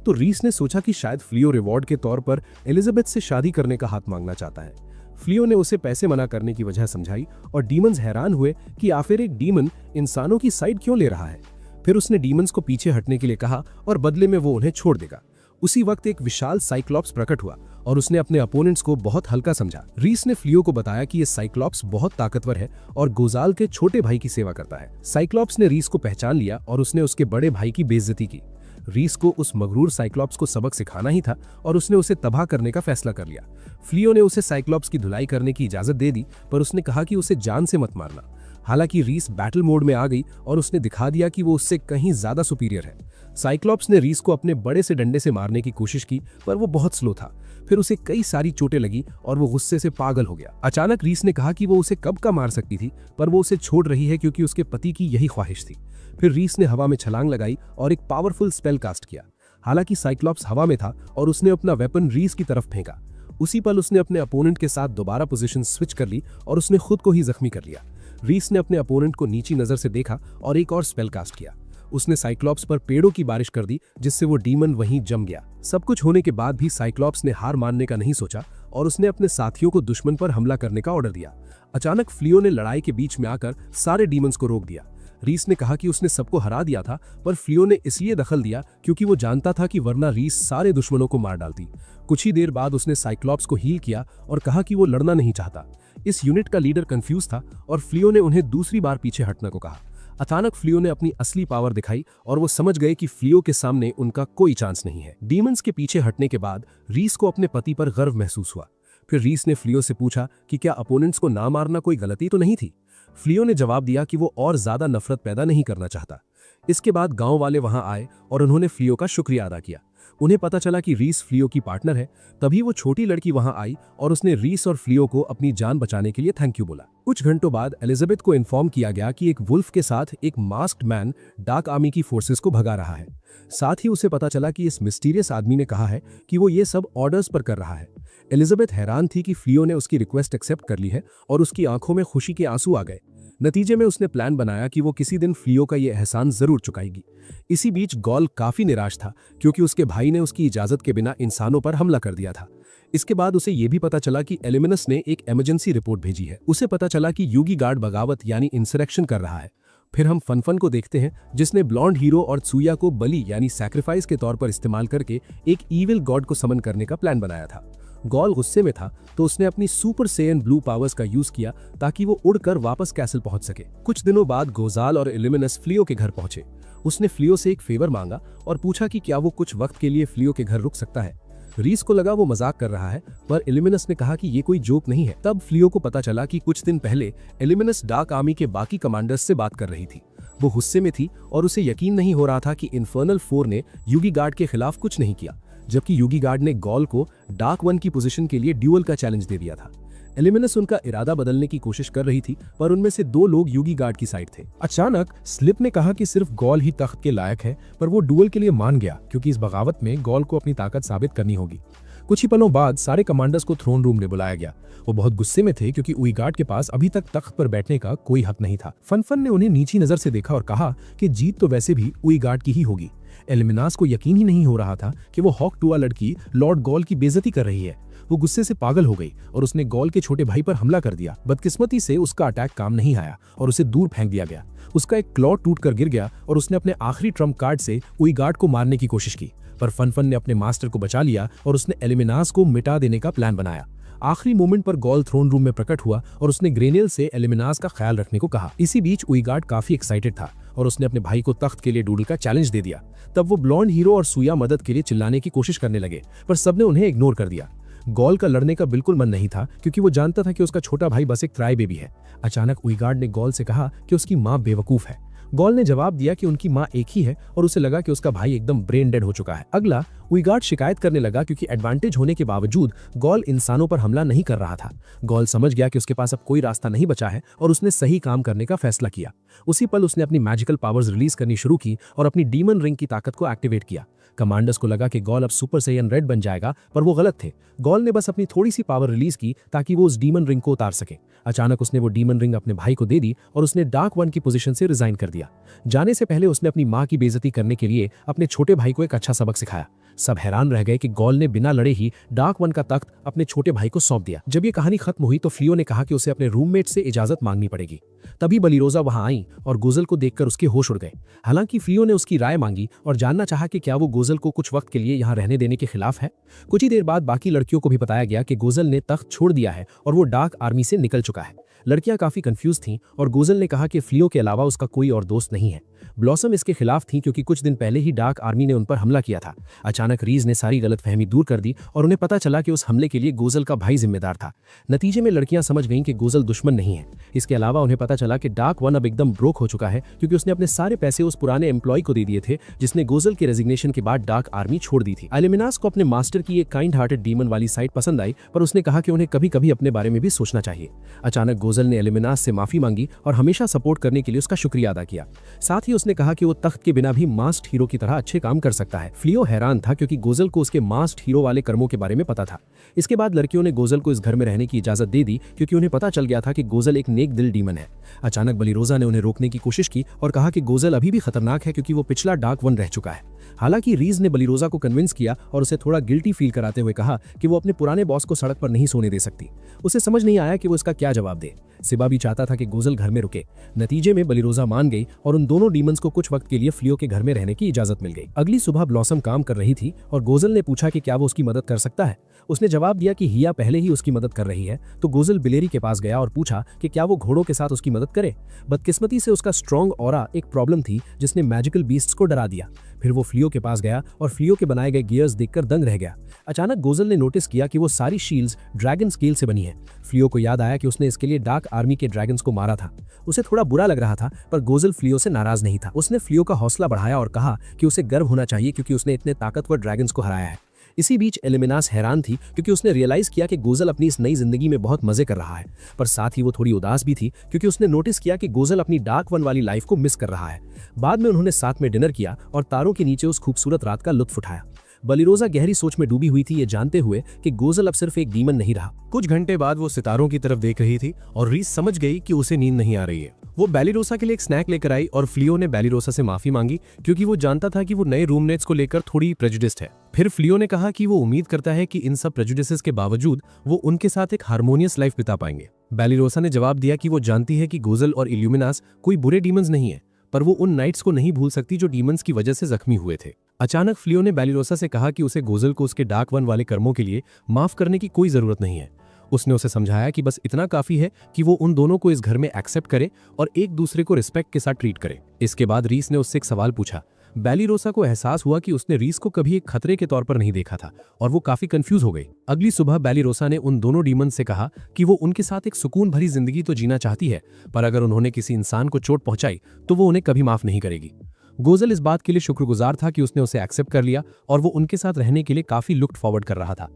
तो रीस ने सोचा कि शायद फ्लियो रिवॉर्ड के तौर पर एलिजाबेथ से शादी करने का हाथ मांगना चाहता है। फ्लियो ने उसे पैसे मना करने की वजह समझाई और डीमंस हैरान हुए कि आखिर एक डीमन इंसानों की साइड क्यों ले रहा है। फिर उसने डीमंस को पीछे हटने के लिए कहा और बदले में वो उन्हें छोड़ देगा। उसी वक्त एक विशाल साइक्लॉप्स प्रकट हुआ और उसने अपने अपोनेंट्स को बहुत हल्का समझा। रीस ने फ्लियो को बताया कि ये साइक्लॉप्स बहुत ताकतवर है और गोजाल के छोटे भाई की सेवा करता है। साइक्लॉप्स ने रीस को पहचान लिया और उसने उसके बड़े भाई की बेइज्जती की। रीस को उस मगरूर साइक्लॉप्स को सबक सिखाना ही था और उसने उसे तबाह करने का फैसला कर लिया। फ्लियो ने उसे साइक्लॉप्स की धुलाई करने की इजाजत दे दी, पर उसने कहा कि उसे जान से मत मारना। हालांकि रीस बैटल मोड में आ गई और उसने दिखा दिया कि वो उससे कहीं ज्यादा सुपीरियर है। साइक्लॉप्स ने रीस को अपने बड़े से डंडे से मारने की कोशिश की, पर वो बहुत स्लो था। फिर उसे कई सारी चोटें लगी और वो गुस्से से पागल हो गया। अचानक रीस ने कहा कि वो उसे कब का मार सकती थी, पर वो उसे छोड़ रही है क्योंकि उसके पति की यही ख्वाहिश थी। फिर रीस ने हवा में छलांग लगाई और एक पावरफुल स्पेल कास्ट किया। हालांकि साइक्लॉप्स हवा में था और उसने अपना वेपन रीस की तरफ फेंका। उसी पल उसने अपने अपोनेंट के साथ दोबारा पोजीशन स्विच कर ली और उसने खुद को ही जख्मी कर लिया। रीस ने अपने अपोनेंट को नीची नजर से देखा और एक और स्पेल कास्ट किया। उसने साइक्लॉप्स पर पेड़ों की बारिश कर दी, जिससे वो डीमन वहीं जम गया। सब कुछ होने के बाद भी साइक्लॉप्स ने हार मानने का नहीं सोचा और उसने अपने साथियों को दुश्मन पर हमला करने का ऑर्डर दिया। अचानक फ्लियो ने लड़ाई के बीच में आकर सारे डीमंस को रोक दिया। रीस ने कहा कि उसने सबको हरा दिया था, पर फ्लियो ने इसलिए दखल दिया क्योंकि वो जानता था कि वरना रीस सारे दुश्मनों को मार डालती। कुछ ही देर बाद उसने साइक्लॉप्स को हील किया और कहा कि वो लड़ना नहीं चाहता। इस यूनिट का लीडर कंफ्यूज था और फ्लियो ने उन्हें दूसरी बार पीछे हटने को कहा। अचानक फ्लियो ने अपनी असली पावर दिखाई और वो समझ गए कि फ्लियो के सामने उनका कोई चांस नहीं है। डीमंस के पीछे हटने के बाद रीस को अपने पति पर गर्व महसूस हुआ। फिर रीस ने फ्लियो से पूछा कि क्या अपोनेंट्स को ना मारना कोई गलती तो नहीं थी। फ्लियो ने जवाब दिया कि वो और ज्यादा नफरत पैदा नहीं करना चाहता। इसके बाद गांव वाले वहां आए और उन्होंने फ्लियो का शुक्रिया अदा किया। उन्हें पता चला कि रीस फ्लियो की पार्टनर है। तभी वो छोटी लड़की वहां आई और उसने रीस और फ्लियो को अपनी जान बचाने के लिए थैंक यू बोला। कुछ घंटों बाद एलिजाबेथ को इन्फॉर्म किया गया कि एक वुल्फ के साथ एक मास्क्ड मैन डार्क आर्मी की फोर्सेस को भगा रहा है। साथ ही उसे पता चला कि इस मिस्टीरियस आदमी ने कहा है कि वो ये सब ऑर्डर्स पर कर रहा है। एलिजाबेथ हैरान थी कि फ्लियो ने उसकी रिक्वेस्ट एक्सेप्ट कर ली है और उसकी आंखों में खुशी के आंसू आ गए। नतीजे में उसने प्लान बनाया कि वो किसी दिन फ्लियो का ये एहसान जरूर चुकाएगी। इसी बीच गॉल काफी निराश था क्योंकि उसके भाई ने उसकी इजाजत के बिना इंसानों पर हमला कर दिया था। इसके बाद उसे यह भी पता चला कि एलिमिनस ने एक इमरजेंसी रिपोर्ट भेजी है। उसे पता चला कि यूगी गार्ड बगावत यानी इंसरेक्शन कर रहा है। फिर हम फनफन को देखते हैं जिसने ब्लॉन्ड हीरो और त्सुया को बलि यानी सैक्रिफाइस के तौर पर इस्तेमाल करके एक ईविल गॉड को समन करने का प्लान बनाया था। गॉल गुस्से में था तो उसने अपनी सुपर सेयन ब्लू पावर्स का यूज किया ताकि वो उड़कर वापस कैसल पहुंच सके। कुछ दिनों बाद गोजाल और इल्यूमिनस फ्लियो के घर पहुंचे। उसने फ्लियो से एक फेवर मांगा और पूछा कि क्या वो कुछ वक्त के लिए फ्लियो के घर रुक सकता है। रीस को लगा वो मजाक कर रहा है, पर इल्यूमिनस ने कहा कि ये कोई जोक नहीं है। तब फ्लियो को पता चला कि कुछ दिन पहले इल्यूमिनस डार्क आर्मी के बाकी कमांडर्स से बात कर रही थी। वो गुस्से में थी और उसे यकीन नहीं हो रहा था कि इन्फर्नल 4 ने यूगी गार्ड के खिलाफ कुछ नहीं किया, जबकि यूगी गार्ड ने गॉल को डार्क 1 की पोजीशन के लिए ड्यूअल का चैलेंज दे दिया था। इल्यूमिनस उनका इरादा बदलने की कोशिश कर रही थी, पर उनमें से 2 लोग यूगी गार्ड की साइड थे। अचानक स्लिप ने कहा कि सिर्फ गॉल ही तख्त के लायक है, पर वो डुअल के लिए मान गया क्योंकि इस बगावत में गॉल को अपनी ताकत साबित करनी होगी। कुछ ही पलों बाद सारे कमांडर्स को थ्रोन रूम में बुलाया गया। वो बहुत गुस्से में थे क्योंकि उइगार्ड के पास अभी तक तख्त पर बैठने का कोई हक नहीं था। फनफन ने उन्हें नीची नजर से देखा और कहा कि जीत तो वैसे भी उइगार्ड की ही होगी। एलिमिनास को यकीन ही नहीं हो रहा था कि वो हॉक टुआ लड़की लॉर्ड गॉल की बेइज्जती कर रही है। वो गुस्से से पागल हो गई और उसने गॉल के छोटे भाई पर हमला कर दिया। बदकिस्मती से उसका अटैक काम नहीं आया और उसे दूर फेंक दिया गया। उसका एक क्लॉ टूट कर गिर गया और उसने अपने आखिरी ट्रम्प कार्ड से उइगार्ड को मारने की कोशिश की, पर फनफन ने अपने मास्टर को बचा लिया और उसने एलिमिनास को मिटा देने का प्लान बनाया। आखिरी मोमेंट पर गॉल थ्रोन रूम में प्रकट हुआ और उसने ग्रेनियल से एलिमिनास का ख्याल रखने को कहा। इसी बीच उइगार्ड काफी एक्साइटेड था और उसने अपने भाई को तख्त के लिए डूडल का चैलेंज दे दिया। तब वो ब्लॉन्ड हीरो और सुया मदद के लिए चिल्लाने की कोशिश करने लगे, पर सबने उन्हें इग्नोर कर दिया। गॉल का लड़ने का बिल्कुल मन नहीं था क्योंकि वो जानता था कि उसका छोटा भाई बस एक ट्राई बेबी है। अचानक उइगार्ड ने गॉल से कहा कि उसकी माँ बेवकूफ है। गॉल ने जवाब दिया कि उनकी माँ एक ही है और उसे लगा कि उसका भाई एकदम ब्रेन डेड हो चुका है। अगला उइगार्ड शिकायत करने लगा क्योंकि एडवांटेज होने के बावजूद गॉल इंसानों पर हमला नहीं कर रहा था। गॉल समझ गया कि उसके पास अब कोई रास्ता नहीं बचा है और उसने सही काम करने का फैसला किया। उसी पल उसने अपनी मैजिकल पावर्स रिलीज करनी शुरू की और अपनी डीमन रिंग की ताकत को एक्टिवेट किया। कमांडर्स को लगा कि गॉल अब सुपर सैयन रेड बन जाएगा, पर वो गलत थे। गॉल ने बस अपनी थोड़ी सी पावर रिलीज की ताकि वो उस डीमन रिंग को उतार सके। अचानक उसने वो डीमन रिंग अपने भाई को दे दी और उसने डार्क 1 की पोजीशन से रिजाइन कर दिया। जाने से पहले उसने अपनी माँ की बेइज्जती करने के लिए अपने छोटे भाई को एक अच्छा सबक सिखाया। सब हैरान रह गए कि गॉल ने बिना लड़े ही डार्क 1 का तख्त अपने छोटे भाई को सौंप दिया। जब ये कहानी खत्म हुई तो फ्लियो ने कहा कि उसे अपने रूममेट से इजाजत मांगनी पड़ेगी। तभी बलिरोजा वहां आई और गोजल को देखकर उसके होश उड़ गए। हालांकि फ्लियो ने उसकी राय मांगी और जानना चाहा कि क्या वो गोजल को कुछ वक्त के लिए यहाँ रहने देने के खिलाफ है। कुछ ही देर बाद बाकी लड़कियों को भी बताया गया कि गोजल ने तख्त छोड़ दिया है और वो डार्क आर्मी से निकल चुका है। लड़कियां काफी कंफ्यूज थीं और गोजल ने कहा कि फ्लियो के अलावा उसका कोई और दोस्त नहीं है। ब्लॉसम इसके खिलाफ थी क्योंकि कुछ दिन पहले ही डार्क आर्मी ने उन पर हमला किया था। अचानक रीज ने सारी गलतफहमी दूर कर दी और उन्हें पता चला कि उस हमले के लिए गोजल का भाई जिम्मेदार था। नतीजे में लड़कियां समझ गईं कि गोजल दुश्मन नहीं है। इसके अलावा उन्हें पता चला कि डार्क 1 अब एकदम ब्रोक हो चुका है क्योंकि उसने अपने सारे पैसे उस पुराने एम्प्लॉय को दे दिए थे जिसने गोजल के रेजिग्नेशन के बाद डार्क आर्मी छोड़ दी थी। एलिमिनास को अपने मास्टर की एक काइंड हार्टेड डीमन वाली साइड पसंद आई, पर उसने कहा कि उन्हें कभी कभी अपने बारे में भी सोचना चाहिए। अचानक गोजल ने एलिमिनास से माफी मांगी और हमेशा सपोर्ट करने के लिए उसका शुक्रिया अदा किया। साथ ही उसने कहा कि वो तख्त के बिना भी मास्क्ड हीरो की तरह अच्छे काम कर सकता है। फ्लियो हैरान था क्योंकि गोजल को उसके मास्क्ड हीरो वाले कर्मों के बारे में पता था। इसके बाद लड़कियों ने गोजल को इस घर में रहने की इजाजत दे दी क्योंकि उन्हें पता चल गया था कि गोजल एक नेक दिल डीमन है। अचानक बलिरोजा ने उन्हें रोकने की कोशिश की और कहा कि गोजल अभी भी खतरनाक है क्योंकि वो पिछला डार्क 1 रह चुका है। हालांकि रीज ने बलिरोजा को कन्विंस किया और उसे थोड़ा गिल्टी फील कराते हुए कहा कि वो अपने पुराने बॉस को सड़क पर नहीं सोने दे सकती। उसे समझ नहीं आया कि वो इसका क्या जवाब दे। सिबा भी चाहता था कि गोजल घर में रुके। नतीजे में बलिरोजा मान गई और उन दोनों डीमंस को कुछ वक्त के लिए फ्लियो के घर में रहने की इजाजत मिल गई। अगली सुबह ब्लॉसम काम कर रही थी और गोजल ने पूछा कि क्या वो उसकी मदद कर सकता है। उसने जवाब दिया कि हिया पहले ही उसकी मदद कर रही है। तो गोजल बिलेरी के पास गया और पूछा कि क्या वो घोड़ों के साथ उसकी मदद करे। बदकिस्मती से उसका स्ट्रॉन्ग ऑरा एक प्रॉब्लम थी जिसने मैजिकल बीस्ट्स को डरा दिया। फिर वो फ्लियो फ्लियो के पास गया और फ्लियो के बनाए गए गियर्स देखकर दंग रह गया। अचानक गोजल ने नोटिस किया कि वो सारी शील्ड्स ड्रैगन स्केल से बनी है। फ्लियो को याद आया कि उसने इसके लिए डार्क आर्मी के ड्रैगन्स को मारा था। उसे थोड़ा बुरा लग रहा था, पर गोजल फ्लियो से नाराज नहीं था। उसने फ्लियो का हौसला बढ़ाया और कहा कि उसे गर्व होना चाहिए क्योंकि उसने इतने ताकतवर ड्रैगन्स को हराया है। इसी बीच इल्यूमिनास हैरान थी क्योंकि उसने रियलाइज किया कि गोजल अपनी इस नई जिंदगी में बहुत मजे कर रहा है, पर साथ ही वो थोड़ी उदास भी थी क्योंकि उसने नोटिस किया कि गोजल अपनी डार्क वन वाली लाइफ को मिस कर रहा है। बाद में उन्होंने साथ में डिनर किया और तारों के नीचे उस खूबसूरत रात का लुत्फ उठाया। बलिरोजा गहरी सोच में डूबी हुई थी, ये जानते हुए कि गोजल अब सिर्फ एक डीमन नहीं रहा। कुछ घंटे बाद वो सितारों की तरफ देख रही थी और रीस समझ गई कि उसे नींद नहीं आ रही है। वो बेलिरोसा के लिए एक स्नैक लेकर आई और फ्लियो ने बेलिरोसा से माफी मांगी क्योंकि वो जानता था कि वो नए रूममेट्स को लेकर थोड़ी प्रेजुडिस्ड है। फिर फ्लियो ने कहा कि वो उम्मीद करता है कि इन सब प्रेजुडिसेस के बावजूद वो उनके साथ एक हार्मोनियस लाइफ बिता पाएंगे। बेलिरोसा ने जवाब दिया कि वो जानती है कि गोजल और इल्यूमिनास कोई बुरे डीमंस नहीं है, पर वो उन नाइट्स को नहीं भूल सकती जो डीमंस की वजह से जख्मी हुए थे। अचानक फ्लियो ने बेलिरोसा से कहा कि उसे गोजल को उसके डार्क वन वाले कर्मों के लिए माफ करने की कोई जरूरत नहीं है। उसने उसे समझाया कि बस इतना काफी है कि वो उन दोनों को इस घर में एक्सेप्ट करे और एक दूसरे को रिस्पेक्ट के साथ ट्रीट करे। इसके बाद रीस ने उससे एक सवाल पूछा। बेलिरोसा को एहसास हुआ कि उसने रीस को कभी एक खतरे के तौर पर नहीं देखा था और वो काफी कंफ्यूज हो गई। अगली सुबह बेलिरोसा ने उन दोनों डीमन से कहा कि वो उनके साथ एक सुकून भरी जिंदगी तो जीना चाहती है, पर अगर उन्होंने किसी इंसान को चोट पहुंचाई तो वो उन्हें कभी माफ नहीं करेगी। गोजल इस बात के लिए शुक्रगुजार था कि उसने उसे एक्सेप्ट कर लिया और वो उनके साथ रहने के लिए काफी लुक्ड फॉरवर्ड कर रहा था।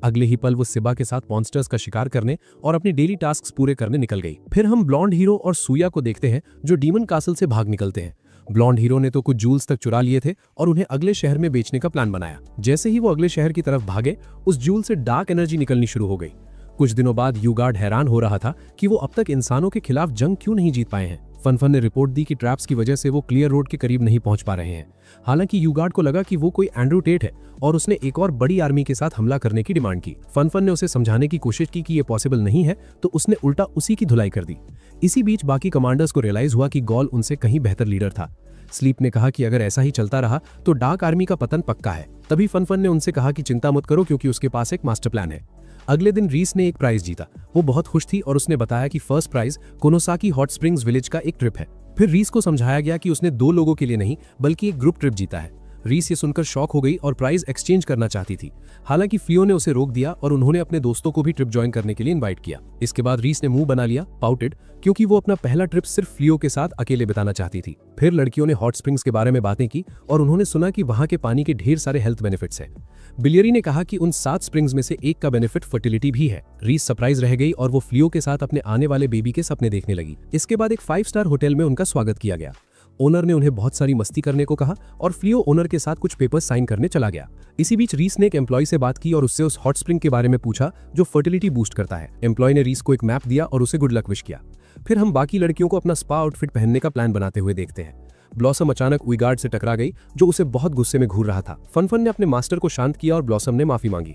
अगले ही पल वो सिबा के साथ मॉन्स्टर्स का शिकार करने और अपनी डेली टास्क्स पूरे करने निकल गई। फिर हम ब्लॉन्ड हीरो और सूया को देखते हैं जो डीमन कासल से भाग निकलते हैं। ब्लॉन्ड हीरो ने तो कुछ जूल्स तक चुरा लिए थे और उन्हें अगले शहर में बेचने का प्लान बनाया। जैसे ही वो अगले शहर की तरफ भागे, उस जूल से डार्क एनर्जी निकलनी शुरू हो गई। कुछ दिनों बाद यूगार्ड हैरान हो रहा था कि वो अब तक इंसानों के खिलाफ जंग क्यों नहीं जीत पाए हैं। फनफन ने रिपोर्ट दी कि ट्रैप्स की वजह से वो क्लियर रोड के करीब नहीं पहुंच पा रहे हैं। हालांकि यूगार्ड को लगा कि वो कोई एंड्रू टेट है और उसने एक और बड़ी आर्मी के साथ हमला करने की डिमांड की। फनफन ने उसे समझाने की कोशिश की कि ये पॉसिबल नहीं है, तो उसने उल्टा उसी की धुलाई कर दी। इसी बीच बाकी कमांडर्स को रियलाइज हुआ कि गॉल उनसे कहीं बेहतर लीडर था। स्लीप ने कहा कि अगर ऐसा ही चलता रहा तो डार्क आर्मी का पतन पक्का है। तभी फनफन ने उनसे कहा कि चिंता मत करो क्योंकि उसके पास एक मास्टर प्लान है। अगले दिन रीस ने एक प्राइज जीता। वो बहुत खुश थी और उसने बताया कि first prize Kinosaki hot springs village का एक ट्रिप है। फिर रीस को समझाया गया कि उसने 2 लोगों के लिए नहीं बल्कि एक ग्रुप ट्रिप जीता है। रीस ये सुनकर शॉक हो गई और प्राइज एक्सचेंज करना चाहती थी। हालांकि फ्लियो ने उसे रोक दिया और उन्होंने अपने दोस्तों को भी ट्रिप ज्वाइन करने के लिए इनवाइट किया। इसके बाद रीस ने मुंह बना लिया, पाउटेड, क्योंकि वो अपना पहला ट्रिप सिर्फ फ्लियो के साथ अकेले बिताना चाहती थी। फिर लड़कियों ने हॉट स्प्रिंग्स के बारे में बातें की और उन्होंने सुना कि वहां के पानी के ढेर सारे हेल्थ बेनिफिट्स हैं। बिलियरी ने कहा कि उन 7 स्प्रिंग्स में से एक का बेनिफिट फर्टिलिटी भी है। रीस सरप्राइज रह गई और वो फ्लियो के साथ अपने आने वाले बेबी के सपने देखने लगी। इसके बाद एक 5 स्टार होटल में उनका स्वागत किया गया। ओनर ने उन्हें बहुत सारी मस्ती करने को कहा और फ्लियो ओनर के साथ कुछ पेपर्स साइन करने चला गया। इसी बीच रीस ने एक एम्प्लॉय से बात की और उससे उस हॉट स्प्रिंग के बारे में पूछा जो फर्टिलिटी बूस्ट करता है। एम्प्लॉय ने रीस को एक मैप दिया और उसे गुड लक विश किया। फिर हम बाकी लड़कियों को अपना स्पा आउटफिट पहनने का प्लान बनाते हुए देखते हैं। ब्लॉसम अचानक वीगार्ड से टकरा गई जो उसे बहुत गुस्से में घूर रहा था। फनफन ने अपने मास्टर को शांत किया और ब्लॉसम ने माफी मांगी।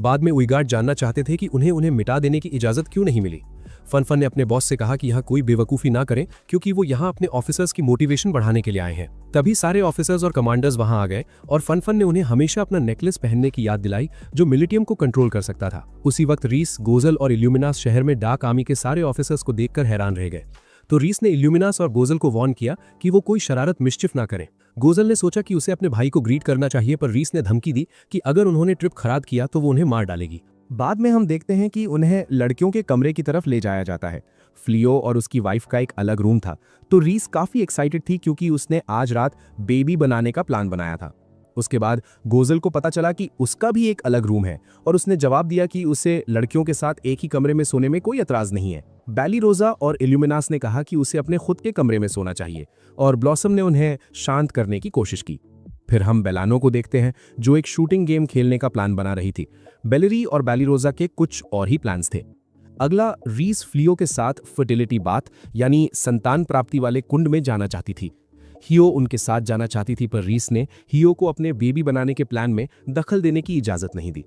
बाद में वीगार्ड जानना चाहते थे कि उन्हें मिटा देने की इजाजत क्यों नहीं मिली। फनफन ने अपने बॉस से कहा कि यहाँ कोई बेवकूफी ना करें क्योंकि वो यहाँ अपने ऑफिसर्स की मोटिवेशन बढ़ाने के लिए आए हैं। तभी सारे ऑफिसर्स और कमांडर्स वहां आ गए और फनफन ने उन्हें हमेशा अपना नेकलेस पहनने की याद दिलाई जो मिलिटियम को कंट्रोल कर सकता था। उसी वक्त रीस, गोजल और इल्यूमिनास शहर में डार्क आर्मी के सारे ऑफिसर्स को देखकर हैरान रह गए। तो रीस ने इल्यूमिनास और गोजल को वार्न किया कि वो कोई शरारत मिस्चिफ ना करें। गोजल ने सोचा कि उसे अपने भाई को ग्रीट करना चाहिए, पर रीस ने धमकी दी कि अगर उन्होंने ट्रिप खराब किया तो वो उन्हें मार डालेगी। बाद में हम देखते हैं कि उन्हें लड़कियों के कमरे की तरफ ले जाया जाता है। फ्लियो और उसकी वाइफ का एक अलग रूम था, तो रीस काफी एक्साइटेड थी क्योंकि उसने आज रात बेबी बनाने का प्लान बनाया था। उसके बाद गोजल को पता चला कि उसका भी एक अलग रूम है और उसने जवाब दिया कि उसे लड़कियों के साथ एक ही कमरे में सोने में कोई एतराज नहीं है। बेलिरोजा और इल्यूमिनास ने कहा कि उसे अपने खुद के कमरे में सोना चाहिए और ब्लॉसम ने उन्हें शांत करने की कोशिश की। फिर हम बेलानो को देखते हैं जो एक शूटिंग गेम खेलने का प्लान बना रही थी। बेलिरी और बेलिरोजा के कुछ और ही प्लान्स थे। अगला, रीस फ्लियो के साथ फर्टिलिटी बाथ यानी संतान प्राप्ति वाले कुंड में जाना चाहती थी। हियो उनके साथ जाना चाहती थी, पर रीस ने हियो को अपने बेबी बनाने के प्लान में दखल देने की इजाजत नहीं दी।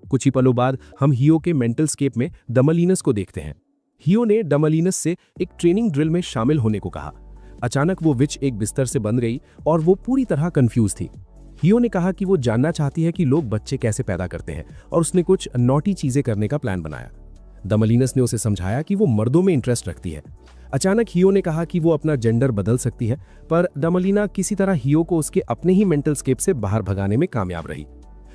कुछ ही पलों बाद हम हियो के मेंटल स्केप में डमलिनस को देखते हैं। हियो ने डमलिनस से एक ट्रेनिंग ड्रिल में शामिल होने को कहा। अचानक वो विच एक बिस्तर से बंध गई और वो पूरी तरह कंफ्यूज थी। हियो ने कहा कि वो जानना चाहती है कि लोग बच्चे कैसे पैदा करते हैं और उसने कुछ नॉटी चीजें करने का प्लान बनाया। दमलिनस ने उसे समझाया कि वो मर्दों में इंटरेस्ट रखती है। अचानक हियो ने कहा कि वो अपना जेंडर बदल सकती है, पर दमलिना किसी तरह हियो को उसके अपने ही मेंटल स्केप से बाहर भगाने में कामयाब रही।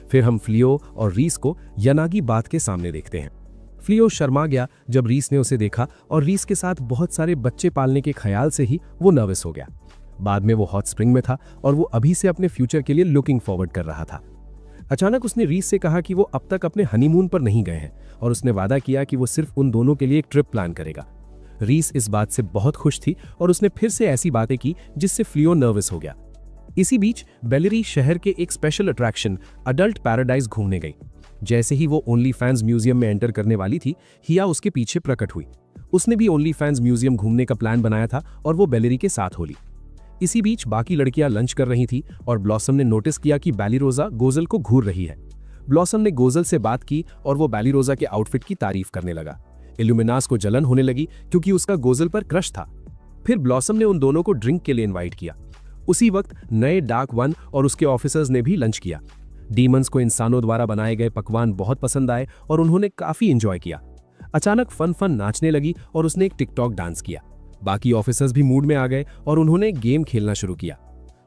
फिर हम फ्लियो और रीस को यनागी बात के सामने देखते हैं। फ्लियो शर्मा गया जब रीस ने उसे देखा और रीस के साथ बहुत सारे बच्चे पालने के ख्याल से ही वो नर्वस हो गया। बाद में वो हॉट स्प्रिंग में था और वो अभी से अपने फ्यूचर के लिए लुकिंग फॉरवर्ड कर रहा था। अचानक उसने रीस से कहा कि वो अब तक अपने हनीमून पर नहीं गए हैं और उसने वादा किया कि वो सिर्फ उन दोनों के लिए एक ट्रिप प्लान करेगा। रीस इस बात से बहुत खुश थी और उसने फिर से ऐसी बातें की जिससे फ्लियो नर्वस हो गया। इसी बीच बेलेरी शहर के एक स्पेशल अट्रैक्शन अडल्ट पैराडाइज घूमने गई। जैसे ही वो ओनली फैंस म्यूजियम में एंटर करने वाली थी, हिया उसके पीछे प्रकट हुई। उसने भी ओनली फैंस म्यूजियम घूमने का प्लान बनाया था और वो बेलेरी के साथ हो ली। इसी बीच बाकी लड़कियां लंच कर रही थी और ब्लॉसम ने नोटिस किया कि बैलीरोजा गोजल को घूर रही है। ब्लॉसम ने गोजल से बात की और वो बैलीरोजा के आउटफिट की तारीफ करने लगा। इल्यूमिनास को जलन होने लगी क्योंकि उसका गोजल पर क्रश था। फिर ब्लॉसम ने उन दोनों को ड्रिंक के लिए इनवाइट किया। उसी वक्त नए डार्क वन और उसके ऑफिसर्स ने भी लंच किया। डीमंस को इंसानों द्वारा बनाए गए पकवान बहुत पसंद आए और उन्होंने काफी एंजॉय किया। अचानक फन नाचने लगी और उसने एक टिकटॉक डांस किया। बाकी ऑफिसर्स भी मूड में आ गए और उन्होंने गेम खेलना शुरू किया।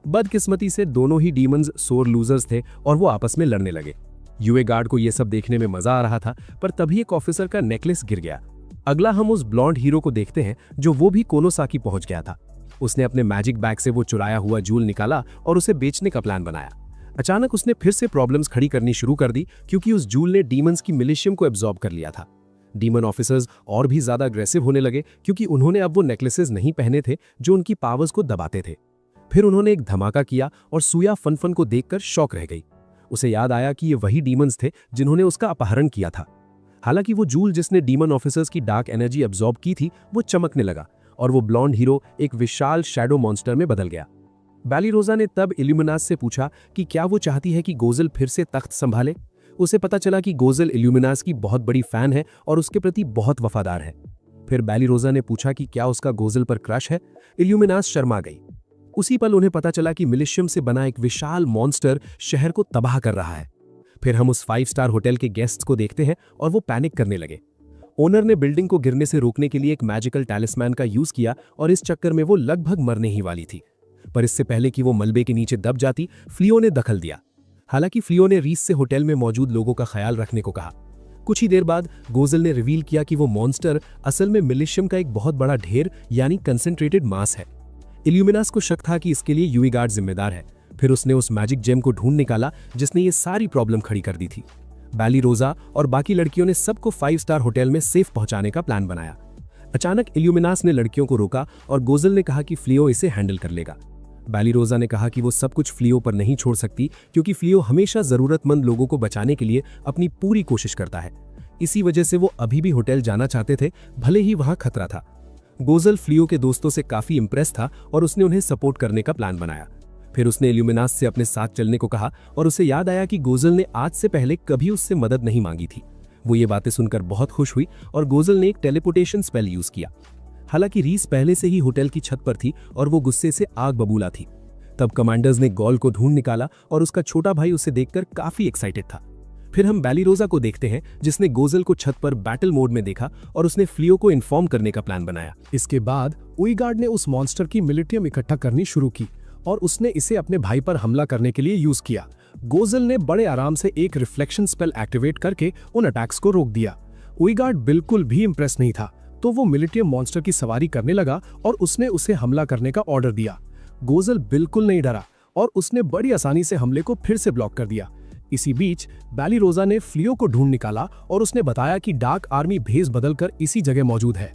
बदकिस्मती से दोनों ही डीमंस सोर लूजर्स थे और वो आपस में लड़ने लगे। यूए गार्ड को यह सब देखने में मजा आ रहा था, पर तभी एक ऑफिसर का नेकलेस गिर गया। अगला हम उस ब्लॉन्ड हीरो को देखते हैं जो वो भी कोनोसाकी पहुंच गया था। उसने अपने मैजिक बैग से वो चुराया हुआ जूल निकाला और उसे बेचने का प्लान बनाया। अचानक उसने फिर से प्रॉब्लम्स खड़ी करनी शुरू कर दी क्योंकि उस जूल ने डीमंस की मिलिशियम को एब्जॉर्ब कर लिया था। डीमन ऑफिसर्स और भी ज्यादा अग्रेसिव होने लगे क्योंकि उन्होंने अब वो नेकलेसेस नहीं पहने थे जो उनकी पावर्स को दबाते थे। फिर उन्होंने एक धमाका किया और सुया फन को देखकर शॉक रह गई। उसे याद आया कि ये वही डीमंस थे जिन्होंने उसका अपहरण किया था। हालांकि वो जूल जिसने डीमन ऑफिसर्स की डार्क एनर्जी एब्जॉर्ब की थी वो चमकने लगा और वो ब्लॉन्ड हीरो एक विशाल शैडो मॉन्स्टर में बदल गया। बैलीरोजा ने तब इल्यूमिनास से पूछा कि क्या वो चाहती है कि गोजल फिर से तख्त संभाले। उसे पता चला कि गोजल इल्यूमिनास की बहुत बड़ी फैन है और उसके प्रति बहुत वफादार है। फिर बैलीरोजा ने पूछा कि क्या उसका गोजल पर क्रश है। इल्यूमिनास शर्मा गई। उसी पल उन्हें पता चला कि मिलिशियम से बना एक विशाल मॉन्स्टर शहर को तबाह कर रहा है। फिर हम उस 5 स्टार होटल के गेस्ट्स को देखते हैं और वो पैनिक करने लगे। ओनर ने बिल्डिंग को गिरने से रोकने के लिए एक मैजिकल टैलिस्मैन का यूज किया और इस चक्कर में वो लगभग मरने ही वाली थी। पर इससे पहले कि वो मलबे के नीचे दब जाती, फ्लियो ने दखल दिया। हालांकि फ्लियो ने रीस से होटल में मौजूद लोगों का ख्याल रखने को कहा। कुछ ही देर बाद गोजल ने रिवील किया कि वो मॉन्स्टर असल में मिलिशियम का एक बहुत बड़ा ढेर यानी कंसेंट्रेटेड मास है। इल्यूमिनास को शक था कि इसके लिए यूई गार्ड जिम्मेदार है। फिर उसने उस मैजिक जेम को ढूंढ निकाला जिसने ये सारी प्रॉब्लम खड़ी कर दी थी। बैलीरोजा और बाकी लड़कियों ने सबको 5 स्टार होटल में सेफ पहुंचाने का प्लान बनाया। अचानक इल्यूमिनास ने लड़कियों को रोका और गोजल ने कहा कि फ्लियो इसे हैंडल कर लेगा। बैलीरोजा ने कहा कि वो सब कुछ फ्लियो पर नहीं छोड़ सकती क्योंकि फ्लियो हमेशा जरूरतमंद लोगों को बचाने के लिए अपनी पूरी कोशिश करता है। इसी वजह से वो अभी भी होटल जाना चाहते थे, भले ही वहां खतरा था। गोजल फ्लियो के दोस्तों से काफी इंप्रेस था और उसने उन्हें सपोर्ट करने का प्लान बनाया। फिर उसने इल्यूमिनास से अपने साथ चलने को कहा और उसे याद आया कि गोजल ने आज से पहले कभी उससे मदद नहीं मांगी थी। वो ये बातें सुनकर बहुत खुश हुई और गोजल ने एक टेलीपोर्टेशन स्पेल यूज किया। हालांकि रीस पहले से ही होटल की छत पर थी और वो गुस्से से आग बबूला थी। तब कमांडर्स ने गॉल को ढूंढ निकाला और उसका छोटा भाई उसे देखकर काफी एक्साइटेड था। फिर हम बैलीरोजा को देखते हैं जिसने गोजल को छत पर बैटल मोड में देखा और उसने फ्लियो को इन्फॉर्म करने का प्लान बनाया। इसके बाद उईगार्ड ने उस मॉन्स्टर की मिलिटियम इकट्ठा करनी शुरू की और उसने इसे अपने भाई पर हमला करने के लिए यूज किया। गोजल ने बड़े आराम से एक रिफ्लेक्शन स्पेल एक्टिवेट करके उन अटैक्स को रोक दिया। उईगार्ड बिल्कुल भी इंप्रेस नहीं था, तो वो मिलिटियम मॉन्स्टर की सवारी करने लगा और उसने उसे हमला करने का ऑर्डर दिया। गोजल बिल्कुल नहीं डरा और उसने बड़ी आसानी से हमले को फिर से ब्लॉक कर दिया। इसी बीच बैलीरोजा ने फ्लियो को ढूंढ निकाला और उसने बताया कि डार्क आर्मी भेस बदलकर इसी जगह मौजूद है।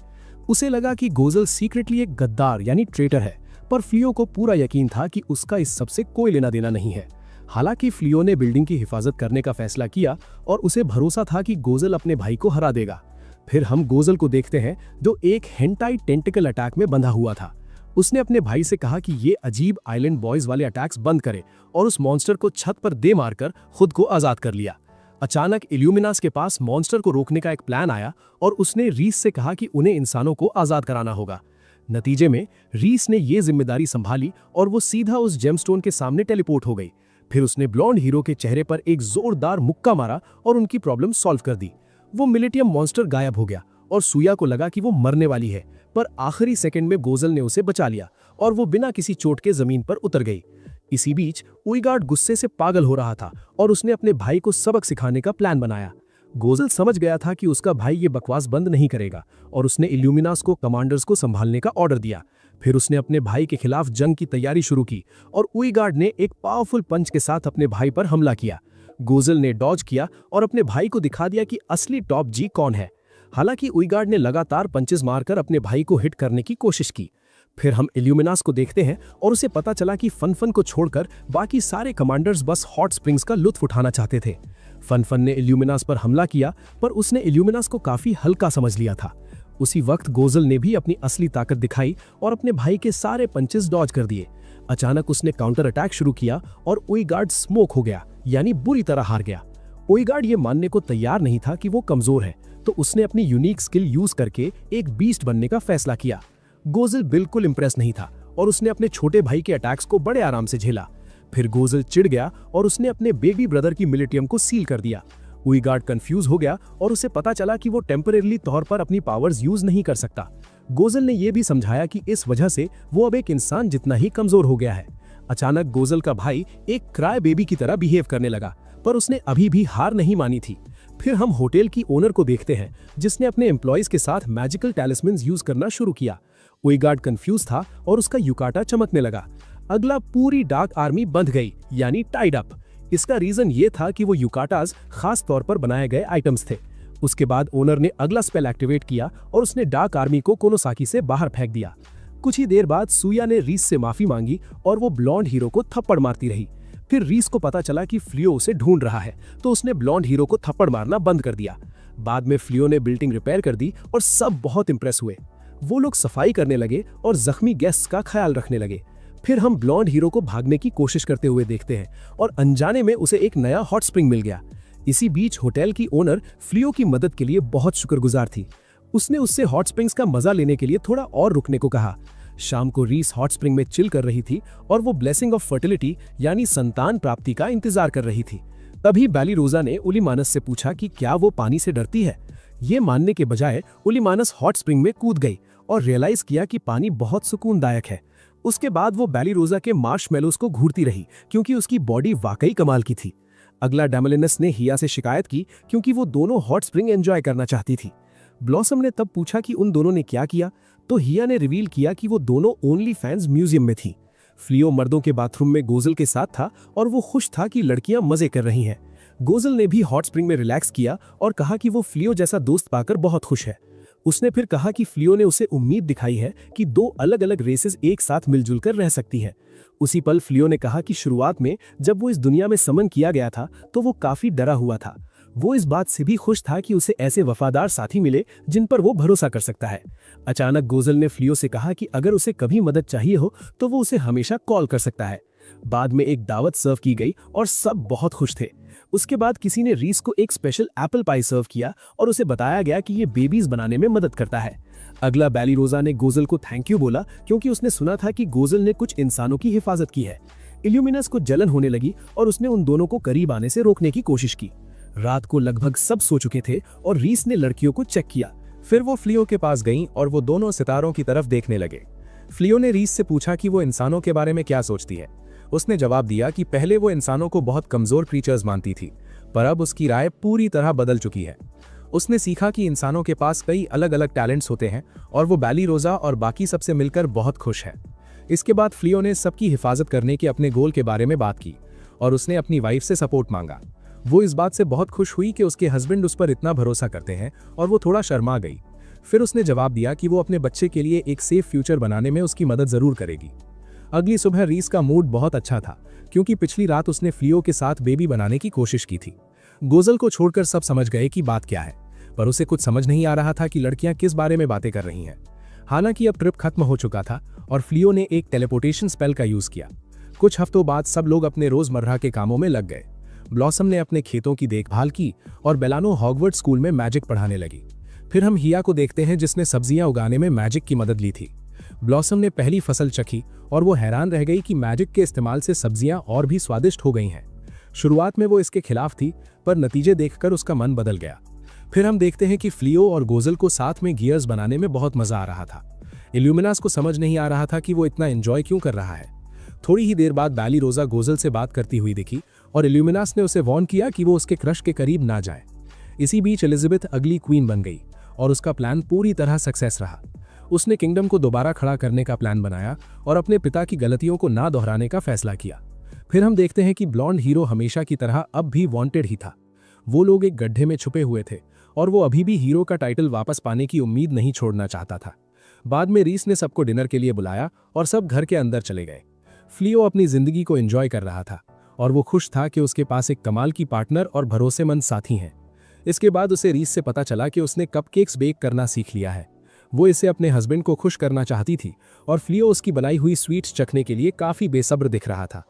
उसे लगा कि गोजल सीक्रेटली एक गद्दार यानी ट्रेटर है, पर फ्लियो को पूरा यकीन था कि उसका इस सब से कोई लेना देना नहीं है। हालांकि फ्लियो ने बिल्डिंग की हिफाजत करने का फैसला किया और उसे भरोसा था कि गोजल अपने भाई को हरा देगा। फिर हम गोजल को देखते हैं जो एक हेंटाई टेंटिकल अटैक में बंधा हुआ था। उसने अपने भाई से कहा कि ये अजीब आइलैंड बॉयज वाले अटैक्स बंद करे और उस मॉन्स्टर को छत पर दे मारकर खुद को आजाद कर लिया। अचानक इल्यूमिनास के पास मॉन्स्टर को रोकने का एक प्लान आया और उसने रीस से कहा कि उन्हें इंसानों को आजाद कराना होगा। नतीजे में रीस ने ये जिम्मेदारी संभाली और वो सीधा उस जेमस्टोन के सामने टेलीपोर्ट हो गई। फिर उसने ब्लॉन्ड हीरो के चेहरे पर एक जोरदार मुक्का मारा और उनकी प्रॉब्लम सॉल्व कर दी। वो मिलेटियम मॉन्स्टर गायब हो गया और सूया को लगा कि वो मरने वाली है, पर आखिरी सेकंड में गोजल ने उसे बचा लिया और वो बिना किसी चोट के जमीन पर उतर गई। इसी बीच उइगार्ड गुस्से से पागल हो रहा था और उसने अपने भाई को सबक सिखाने का प्लान बनाया। गोजल समझ गया था कि उसका भाई ये बकवास बंद नहीं करेगा और उसने इल्यूमिनास को कमांडर्स को संभालने का ऑर्डर दिया। फिर उसने अपने भाई के खिलाफ जंग की तैयारी शुरू की और उइगार्ड ने एक पावरफुल पंच के साथ अपने भाई पर हमला किया। गोजल ने डॉज किया और अपने भाई को दिखा दिया कि असली टॉप जी कौन है। हालांकि उइगार्ड ने लगातार पंचेस मारकर अपने भाई को हिट करने की कोशिश की। फिर हम इल्यूमिनास को देखते हैं और उसे पता चला कि फनफन को छोड़कर बाकी सारे कमांडर्स बस हॉट स्प्रिंग्स का लुत्फ उठाना चाहते थे। फनफन ने इल्यूमिनास पर हमला किया, पर उसने इल्यूमिनास को काफी हल्का समझ लिया था। उसी वक्त गोजल ने भी अपनी असली ताकत दिखाई और अपने भाई के सारे पंचेस डॉज कर दिए। अचानक उसने काउंटर अटैक शुरू किया और उइगार्ड स्मोक हो गया, यानी बुरी तरह हार गया। उइगार्ड ये मानने को तैयार नहीं था कि वो कमजोर है, तो उसने अपनी यूनिक स्किल यूज करके एक बीस्ट बनने का फैसला किया। गोजल बिल्कुल इंप्रेस नहीं था और उसने अपने छोटे भाई के अटैक्स को बड़े आराम से झेला। फिर गोजल चिढ़ गया और उसने अपने बेबी ब्रदर की मिलिटियम को सील कर दिया। उइगार्ड कंफ्यूज हो गया और उसे पता चला कि वो टेम्परेरी तौर पर अपनी पावर्स यूज नहीं कर सकता। गोजल ने यह भी समझाया कि इस वजह से वो अब एक इंसान जितना ही कमजोर हो गया है। अचानक गोजल का भाई एक क्राई बेबी की तरह बिहेव करने लगा, पर उसने अभी भी हार नहीं मानी थी। फिर हम होटल की ओनर को देखते हैं, जिसने अपने एम्प्लॉयज के साथ मैजिकल टैलिस्मन्स यूज करना शुरू किया। उइगार्ड कंफ्यूज था और उसका युकाटा चमकने लगा। अगला पूरी डार्क आर्मी बंध गई, यानी टाइड अप। इसका रीजन ये था कि वो युकाटास खास तौर पर बनाए गए आइटम्स थे। उसके बाद ओनर ने अगला स्पेल एक्टिवेट किया और उसने डार्क आर्मी को कोनोसाकी से बाहर फेंक दिया। कुछ ही देर बाद सूया ने रीस से माफी मांगी और वो ब्लॉन्ड हीरो को थप्पड़ मारती रही। फिर रीस को पता चला कि फ्लियो उसे ढूंढ रहा है, तो उसने ब्लॉन्ड हीरो को थप्पड़ मारना बंद कर दिया। बाद में फ्लियो ने बिल्डिंग रिपेयर कर दी और सब बहुत इंप्रेस हुए। वो लोग सफाई करने लगे और जख्मी गेस्ट्स का ख्याल रखने लगे। फिर हम ब्लॉन्ड हीरो को भागने की कोशिश करते हुए देखते हैं और अनजाने में उसे एक नया हॉट स्प्रिंग मिल गया। इसी बीच होटल की ओनर फ्लियो की मदद के लिए बहुत शुक्रगुजार थी। उसने उससे हॉट स्प्रिंग्स का मजा लेने के लिए थोड़ा और रुकने को कहा। शाम को रीस हॉट स्प्रिंग में चिल कर रही थी और वो ब्लेसिंग ऑफ फर्टिलिटी यानी संतान प्राप्ति का इंतजार कर रही थी। तभी बैलीरोजा ने उलिमानस से पूछा कि क्या वो पानी से डरती है। ये मानने के बजाय उलिमानस हॉट स्प्रिंग में कूद गई और रियलाइज किया कि पानी बहुत सुकूनदायक है। उसके बाद वो बैलीरोजा के मार्शमेलोस को घूरती रही, क्योंकि उसकी बॉडी वाकई कमाल की थी। अगला डैमलिनस ने हिया से शिकायत की, क्योंकि वो दोनों हॉट स्प्रिंग एंजॉय करना चाहती थी। ब्लॉसम ने तब पूछा कि उन दोनों ने क्या किया, तो हिया ने रिवील किया कि वो दोनों ओनली फैंस म्यूजियम में थी। फ्लियो मर्दों के बाथरूम में गोजल के साथ था और वो खुश था कि लड़कियां मजे कर रही हैं। गोजल ने भी हॉट स्प्रिंग में रिलैक्स किया और कहा कि वो फ्लियो जैसा दोस्त पाकर बहुत खुश है। उसने फिर कहा कि फ्लियो ने उसे उम्मीद दिखाई है कि दो अलग अलग रेसेस एक साथ मिलजुल कर रह सकती हैं। उसी पल फ्लियो ने कहा कि शुरुआत में जब वो इस दुनिया में समन किया गया था तो वो काफी डरा हुआ था। वो इस बात से भी खुश था कि उसे ऐसे वफादार साथी मिले जिन पर वो भरोसा कर सकता है। अचानक गोजल ने फ्लियो से कहा कि अगर उसे कभी मदद चाहिए हो तो वो उसे हमेशा कॉल कर सकता है। बाद में एक दावत सर्व की गई और सब बहुत खुश थे। उसके बाद किसी ने रीस को एक स्पेशल एप्पल पाई सर्व किया और उसे बताया गया कि ये बेबीज बनाने में मदद करता है। अगला बैलीरोजा ने गोजल को थैंक यू बोला, क्योंकि उसने सुना था कि गोजल ने कुछ इंसानों की हिफाजत की है। इल्यूमिनस को जलन होने लगी और उसने उन दोनों को करीब आने से रोकने की कोशिश की। रात को लगभग सब सो चुके थे और रीस ने लड़कियों को चेक किया। फिर वो फ्लियो के पास गईं और वो दोनों सितारों की तरफ देखने लगे। फ्लियो ने रीस से पूछा कि वो इंसानों के बारे में क्या सोचती है। उसने जवाब दिया कि पहले वो इंसानों को बहुत कमजोर क्रीचर्स मानती थी, पर अब उसकी राय पूरी तरह बदल चुकी है। उसने सीखा कि इंसानों के पास कई अलग अलग टैलेंट्स होते हैं और वो बैलीरोजा और बाकी सबसे मिलकर बहुत खुश है। इसके बाद फ्लियो ने सबकी हिफाजत करने के अपने गोल के बारे में बात की और उसने अपनी वाइफ से सपोर्ट मांगा। वो इस बात से बहुत खुश हुई कि उसके हस्बैंड उस पर इतना भरोसा करते हैं और वो थोड़ा शर्मा गई। फिर उसने जवाब दिया कि वो अपने बच्चे के लिए एक सेफ फ्यूचर बनाने में उसकी मदद जरूर करेगी। अगली सुबह रीस का मूड बहुत अच्छा था, क्योंकि पिछली रात उसने फ्लियो के साथ बेबी बनाने की कोशिश की थी। गोजल को छोड़कर सब समझ गए कि बात क्या है, पर उसे कुछ समझ नहीं आ रहा था कि लड़कियां किस बारे में बातें कर रही हैं। हालांकि अब ट्रिप खत्म हो चुका था और फ्लियो ने एक टेलीपोर्टेशन स्पेल का यूज किया। कुछ हफ्तों बाद सब लोग अपने रोजमर्रा के कामों में लग गए। ब्लॉसम ने अपने खेतों की देखभाल की और बेलानो हॉगवर्ट्स स्कूल में मैजिक पढ़ाने लगी। फिर हम हिया को देखते हैं, जिसने सब्जियां उगाने में मैजिक की मदद ली थी। ब्लॉसम ने पहली फसल चखी और वो हैरान रह गई कि मैजिक के इस्तेमाल से सब्जियां और भी स्वादिष्ट हो गई हैं। शुरुआत में वो इसके खिलाफ थी, पर नतीजे देखकर उसका मन बदल गया। फिर हम देखते हैं कि फ्लियो और गोजल को साथ में गियर्स बनाने में बहुत मजा आ रहा था। इल्यूमिनास को समझ नहीं आ रहा था कि वो इतना एंजॉय क्यों कर रहा है। थोड़ी ही देर बाद बैली रोजा गोजल से बात करती हुई दिखी और इल्यूमिनास ने उसे वार्न किया कि वो उसके क्रश के करीब ना जाए। इसी बीच एलिजाबेथ अगली क्वीन बन गई और उसका प्लान पूरी तरह सक्सेस रहा। उसने किंगडम को दोबारा खड़ा करने का प्लान बनाया और अपने पिता की गलतियों को ना दोहराने का फैसला किया। फिर हम देखते हैं कि ब्लॉन्ड हीरो हमेशा की तरह अब भी वांटेड ही था। वो लोग एक गड्ढे में छुपे हुए थे और वो अभी भी हीरो का टाइटल वापस पाने की उम्मीद नहीं छोड़ना चाहता था। बाद में रीस ने सबको डिनर के लिए बुलाया और सब घर के अंदर चले गए। फ्लियो अपनी जिंदगी को एंजॉय कर रहा था और वो खुश था कि उसके पास एक कमाल की पार्टनर और भरोसेमंद साथी हैं। इसके बाद उसे रीस से पता चला कि उसने कपकेक्स बेक करना सीख लिया है। वो इसे अपने हस्बैंड को खुश करना चाहती थी और फ्लियो उसकी बनाई हुई स्वीट्स चखने के लिए काफी बेसब्र दिख रहा था।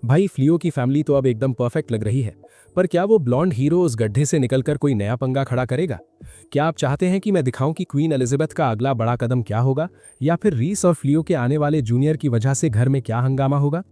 भाई, फ्लियो की फैमिली तो अब एकदम परफेक्ट लग रही है, पर क्या वो ब्लॉन्ड हीरो उस गड्ढे से निकलकर कोई नया पंगा खड़ा करेगा? क्या आप चाहते हैं कि मैं दिखाऊं कि क्वीन एलिजाबेथ का अगला बड़ा कदम क्या होगा, या फिर रीस और फ्लियो के आने वाले जूनियर की वजह से घर में क्या हंगामा होगा?